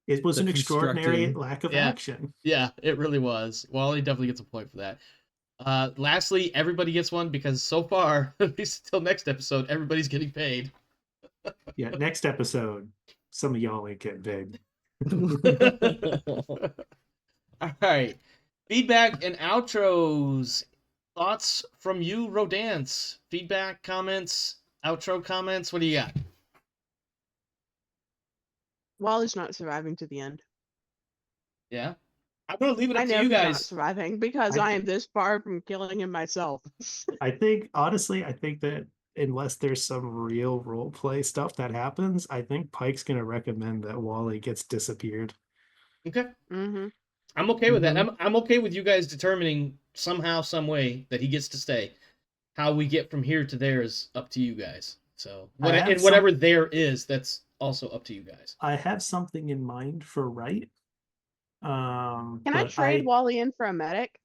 It was The an extraordinary constructing- lack of Yeah. action. Yeah, it really was. Wally definitely gets a point for that. Lastly, everybody gets one because so far, at least until next episode, everybody's getting paid. Yeah, next episode, some of y'all ain't getting paid. All right. Feedback and outros. Thoughts from you, Rodance. Feedback, comments, outro comments. What do you got? Wally's not surviving to the end. Yeah. I'm going to leave it I up know to you he's not guys. surviving because I am this far from killing him myself. I think that unless there's some real role play stuff that happens, I think Pike's gonna recommend that Wally gets disappeared. Okay. Mm-hmm. I'm okay with that. I'm okay with you guys determining somehow, some way that he gets to stay. How we get from here to there is up to you guys. So, whatever there is, that's also up to you guys. I have something in mind for Wright. Can I trade Wally in for a medic?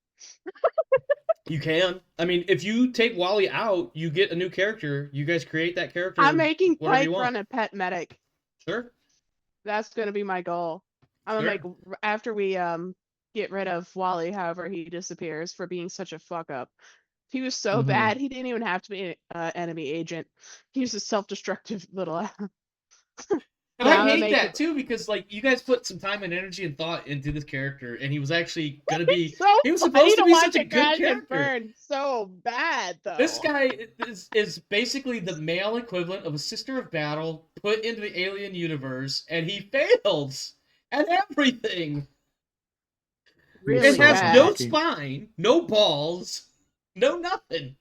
You can. I mean, if you take Wally out, you get a new character. You guys create that character. I'm making whatever Pike you want. run a pet medic. Sure. That's gonna be my goal. I'm gonna Sure. make after we get rid of Wally, however he disappears, for being such a fuck up. He was so Mhm. bad, he didn't even have to be an enemy agent. He was a self-destructive little. And Now I that hate makes that it- too, because like you guys put some time and energy and thought into this character, and he was actually gonna It's be. so He was funny supposed to to be watch such a it good crash and character. burn so bad though. This guy is basically the male equivalent of a Sister of Battle put into the alien universe, and he fails at everything. really It so has bad. no unlucky. spine, no balls, no nothing.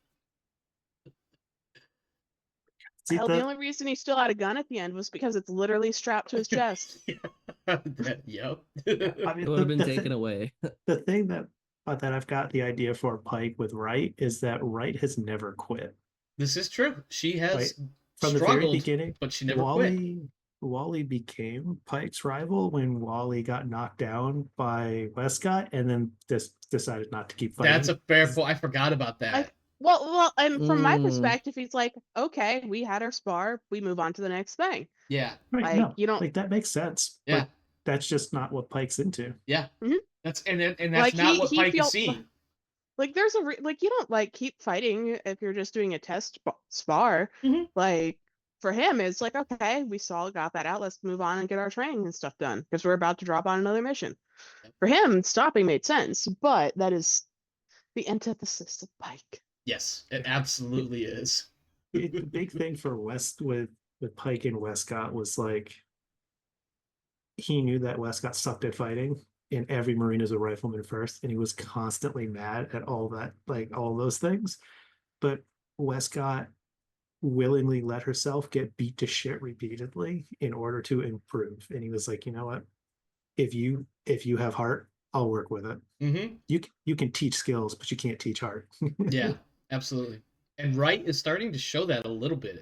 See, Hell, the only reason he still had a gun at the end was because it's literally strapped to his chest. Yep. I It mean, would have been taken away. the thing that I've got the idea for Pike with Wright is that Wright has never quit. This is true. She has Right? From the very struggled, beginning, but she never quit. Wally became Pike's rival when Wally got knocked down by Wescott, and then just decided not to keep fighting. That's a fair point. I forgot about that. Like, well, and from my Mm. perspective, he's like, okay, we had our spar, we move on to the next thing. Yeah, Right, like, no, you don't- like that makes sense. Yeah. But that's just not what Pike's into. yeah. Mhm. That's that's Like, not he- what he Pike feel- is seeing. Like, there's like, you don't like keep fighting if you're just doing a test spar. Mhm. Like, for him, it's like, okay, we got that out. Let's move on and get our training and stuff done because we're about to drop on another mission. For him, stopping made sense, but that is the antithesis of Pike. Yes, it absolutely is. The big thing for West with Pike and Westcott was like he knew that Westcott sucked at fighting, and every Marine is a rifleman first, and he was constantly mad at all that, like all those things. But Westcott willingly let herself get beat to shit repeatedly in order to improve. And he was like, you know what? If you have heart, I'll work with it. Mm-hmm. You can teach skills, but you can't teach heart. Yeah, absolutely. And Wright is starting to show that a little bit,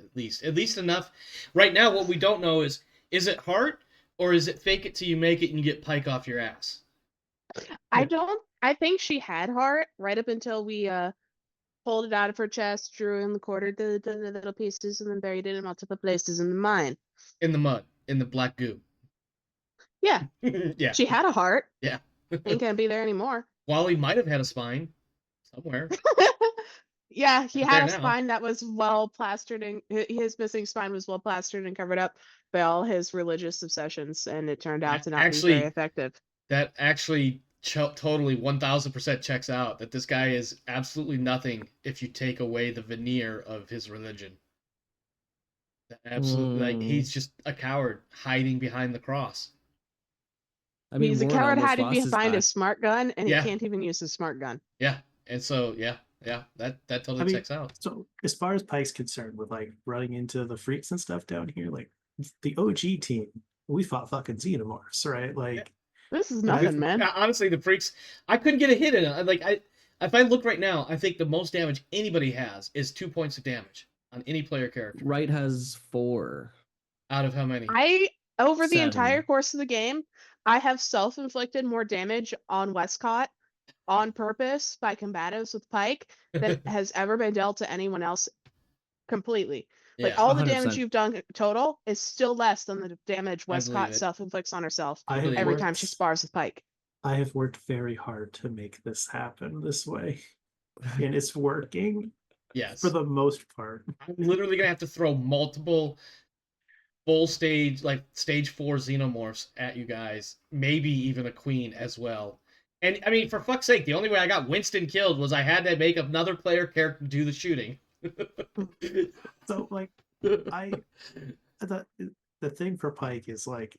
at least enough. Right now, what we don't know is it heart or is it fake it till you make it and you get Pike off your ass? I think she had heart right up until we pulled it out of her chest, drew in the quarter, did the little pieces, and then buried it in multiple places in the mine. In the mud, in the black goo. Yeah, Yeah. she had a heart. Yeah. Ain't gonna be there anymore. Wally might have had a spine somewhere. Yeah, he Not had there a now. spine that was well plastered, and his missing spine was well plastered and covered up by all his religious obsessions, and it turned out to not be very effective. That actually totally 1000% checks out. That this guy is absolutely nothing if you take away the veneer of his religion. Absolutely, like he's just a coward hiding behind the cross. I mean, He's a Warren coward almost hiding lost his behind back. his smart gun, and Yeah. he can't even use his smart gun. Yeah, and so yeah, that totally I mean, checks out. So as far as Pike's concerned, with like running into the freaks and stuff down here, like the OG team, we fought fucking xenomorphs, right? Like This is nothing, man. Honestly, the freaks, I couldn't get a hit in it. Like if I look right now, I think the most damage anybody has is 2 points of damage on any player character. Wright has 4. Out of how many? Over the 7. entire course of the game, I have self-inflicted more damage on Westcott on purpose by combatives with Pike than has ever been dealt to anyone else completely. Like Yeah, all the damage 100%. you've done total is still less than the damage believe Westcott it. self-inflicts on herself I have every worked, time she spars with Pike. I have worked very hard to make this happen this way, and it's working yes. for the most part. I'm literally gonna have to throw multiple full stage, like stage 4 xenomorphs at you guys, maybe even a queen as well. And I mean, for fuck's sake, the only way I got Winston killed was I had to make another player character do the shooting. So like the thing for Pike is like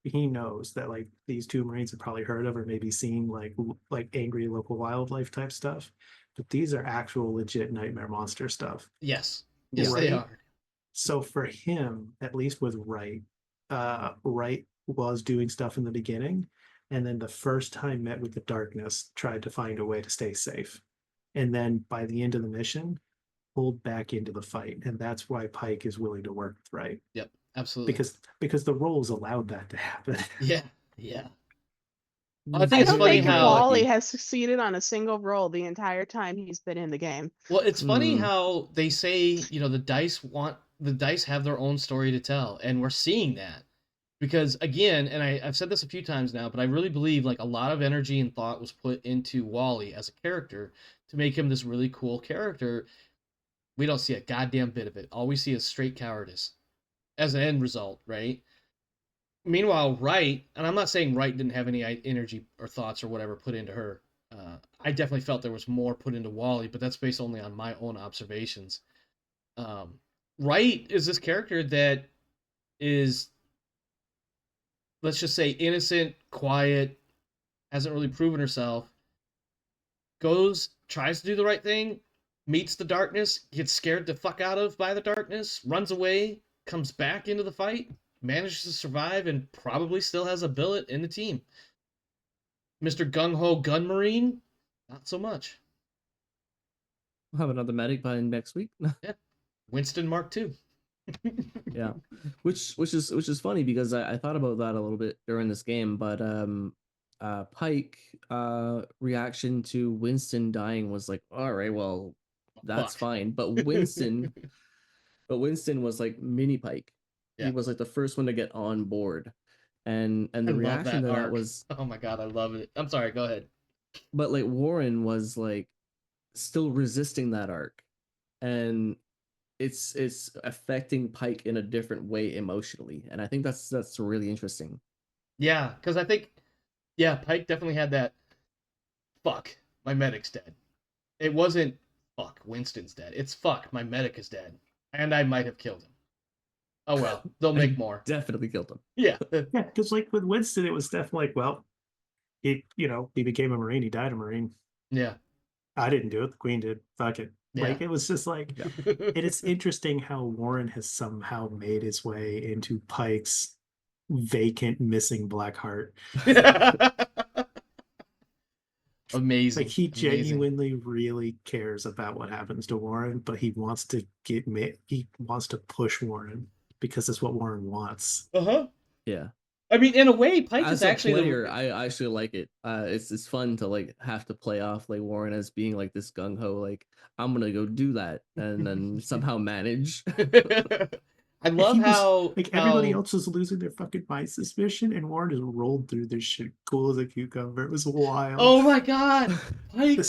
he knows that like these 2 Marines have probably heard of or maybe seen like angry local wildlife type stuff, but these are actual legit nightmare monster stuff. Yes, they Right? are. So for him, at least with Wright, Wright was doing stuff in the beginning, and then the first time met with the darkness, tried to find a way to stay safe, and then by the end of the mission, pulled back into the fight, and that's why Pike is willing to work with Wright. Yep, absolutely. Because the roles allowed that to happen. Yeah. I I think it's don't funny think how Wally has succeeded on a single roll the entire time he's been in the game. Well, it's funny Mm. how they say, the dice have their own story to tell, and we're seeing that. Because again, and I've said this a few times now, but I really believe like a lot of energy and thought was put into Wally as a character to make him this really cool character. We don't see a goddamn bit of it. All we see is straight cowardice as an end result, right? Meanwhile, Wright, and I'm not saying Wright didn't have any energy or thoughts or whatever put into her. I definitely felt there was more put into Wally, but that's based only on my own observations. Wright is this character that is, let's just say, innocent, quiet, hasn't really proven herself, tries to do the right thing, meets the darkness, gets scared the fuck out of by the darkness, runs away, comes back into the fight, manages to survive, and probably still has a billet in the team. Mr. Gung-Ho Gun Marine, not so much. We'll have another medic by next week. Yeah, Winston Mark II. Yeah, which is funny because I thought about that a little bit during this game, but Pike reaction to Winston dying was like, all right, well, that's Fuck. fine. But Winston was like mini Pike. Yeah. He was like the first one to get on board, and the reaction to that arc. was, oh my god, I love it. I'm sorry, go ahead. but like Warren was like still resisting that arc, and it's affecting Pike in a different way emotionally, and I think that's really interesting. Yeah, because I think, Pike definitely had that. Fuck, my medic's dead. It wasn't fuck, Winston's dead. It's fuck, my medic is dead, and I might have killed him. Oh well, they'll make more. Definitely killed him. Yeah. Yeah, because like with Winston, it was definitely like, well, he became a Marine, he died a Marine. Yeah. I didn't do it, the Queen did. Fuck it. Yeah. Like it was just like, and it's interesting how Warren has somehow made his way into Pike's vacant missing black heart. Amazing. Like he Amazing. genuinely really cares about what happens to Warren, but he wants to push Warren because it's what Warren wants. Uh-huh. Yeah. I mean, in a way, Pike As is a actually player, I actually like it. It's fun to like have to play off like Warren as being like this gung ho, like I'm gonna go do that, and then somehow manage. I love how everybody else was losing their fucking mind suspicion, and Warren just rolled through this shit cool as a cucumber. It was wild. Oh my god, Pike!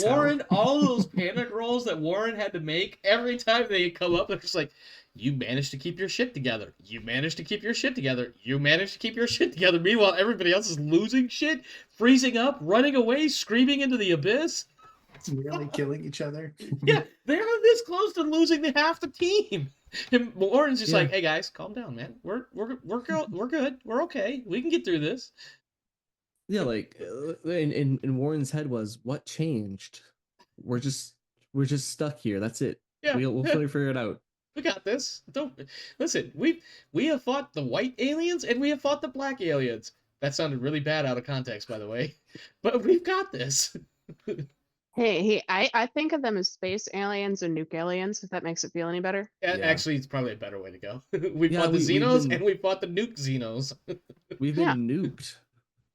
Warren, all those panic rolls that Warren had to make every time they come up, they're just like, you managed to keep your shit together. You managed to keep your shit together. You managed to keep your shit together. Meanwhile, everybody else is losing shit, freezing up, running away, screaming into the abyss. It's really killing each other. Yeah, they're this close to losing half the team. And Warren's just like, hey guys, calm down, man. We're good. We're okay. We can get through this. Yeah, like in Warren's head was, what changed? We're just stuck here. That's it. Yeah, we'll figure it out. We got this. Don't listen. We have fought the white aliens and we have fought the black aliens. That sounded really bad out of context, by the way. But we've got this. Hey, I think of them as space aliens and nuke aliens, if that makes it feel any better. Yeah. Actually, it's probably a better way to go. We fought the Xenos and we fought the nuke Xenos. We've been nuked.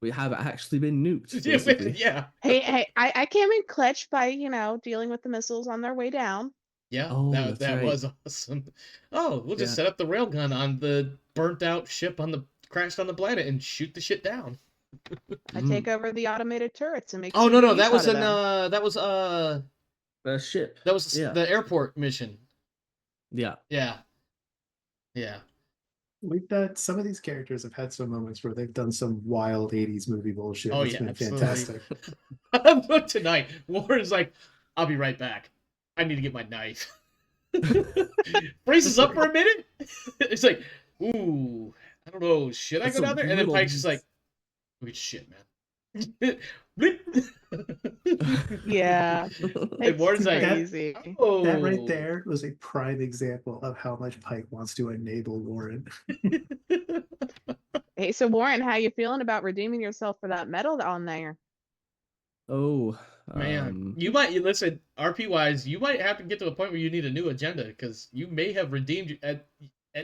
We have actually been nuked. Basically. Yeah. Hey, I came in clutch by, dealing with the missiles on their way down. Yeah, oh, that was awesome. Oh, we'll just set up the railgun on the burnt out ship crashed on the planet and shoot the shit down. I take over the automated turrets and make. Oh no, that was a ship. That was the airport mission. Yeah. Yeah. We've got some of these characters have had some moments where they've done some wild 80s movie bullshit. Oh, it's been fantastic. Look, tonight, Warren's like, I'll be right back. I need to get my knife. Freezes up for a minute. It's like, ooh, I don't know. Should I go down there? And then Pike's just like, look at shit, man. Yeah. And Warren's like, crazy. That right there was a prime example of how much Pike wants to enable Warren. Hey, so Warren, how you feeling about redeeming yourself for that medal on there? Oh, man, you might listen. RP wise, you might have to get to a point where you need a new agenda because you may have redeemed at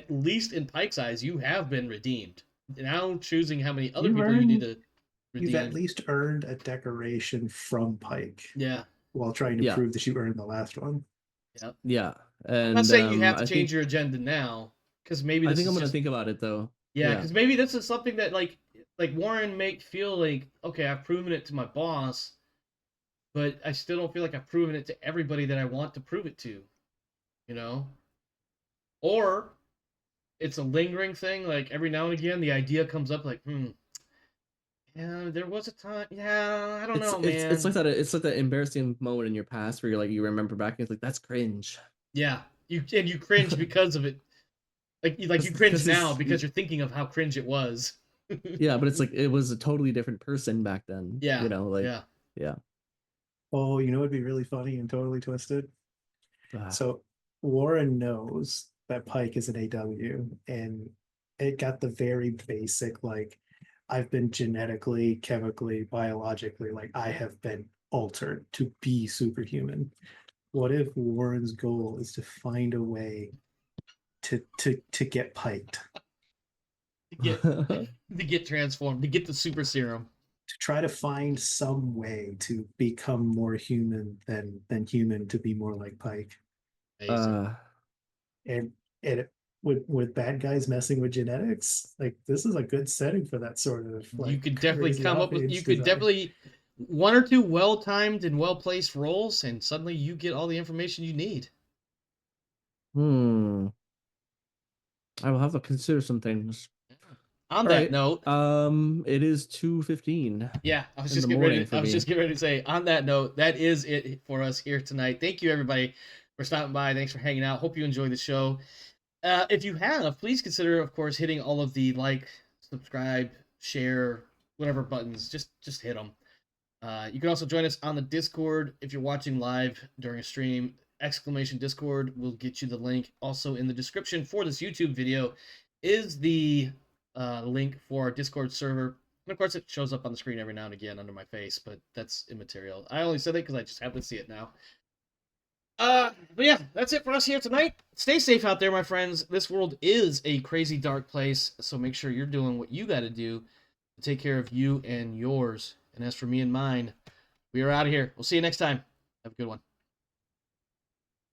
least in Pike's eyes. You have been redeemed. Now choosing how many other people you need to redeem. You've at least earned a decoration from Pike. Yeah. While trying to prove that you earned the last one. Yeah. Yeah. And I'm not saying you have to change your agenda now because maybe I think I'm going to think about it though. Yeah, Yeah. because maybe this is something that like Warren make feel like, okay, I've proven it to my boss, but I still don't feel like I've proven it to everybody that I want to prove it to, you know? Or it's a lingering thing, like every now and again the idea comes up like, yeah, there was a time, yeah, I don't know, man. It's like that. It's like that embarrassing moment in your past where you're like, you remember back and it's like, that's cringe. Yeah, you cringe because of it. Like you cringe Because now because you're thinking of how cringe it was. yeah, but it's like it was a totally different person back then. Yeah, You know, like yeah. yeah. Oh, you know what'd be really funny and totally twisted? Ah. So Warren knows that Pike is an AW, and it got the very basic, like, I've been genetically, chemically, biologically, like I have been altered to be superhuman. What if Warren's goal is to find a way to get piked, To get transformed, to get the super serum. to try to find some way to become more human than human, to be more like Pike? Amazing. And with bad guys messing with genetics, like this is a good setting for that sort of like You could definitely crazy come up with. offense You could design. definitely one or two well timed and well placed roles, and suddenly you get all the information you need. Hmm. I will have to consider some things. On All that right. note, It is 2:15. yeah, I was in just the getting morning ready. for I was me. just getting ready to say. On that note, that is it for us here tonight. Thank you everybody for stopping by. Thanks for hanging out. Hope you enjoyed the show. If you have, please consider, of course, hitting all of the like, subscribe, share, whatever buttons. Just hit them. You can also join us on the Discord if you're watching live during a stream. Exclamation Discord will get you the link. Also in the description for this YouTube video is the link for our Discord server. And of course, it shows up on the screen every now and again under my face, but that's immaterial. I only said that because I just happen to see it now. But yeah, that's it for us here tonight. Stay safe out there, my friends. This world is a crazy dark place, so make sure you're doing what you got to do to take care of you and yours. And as for me and mine, we are out of here. We'll see you next time. Have a good one.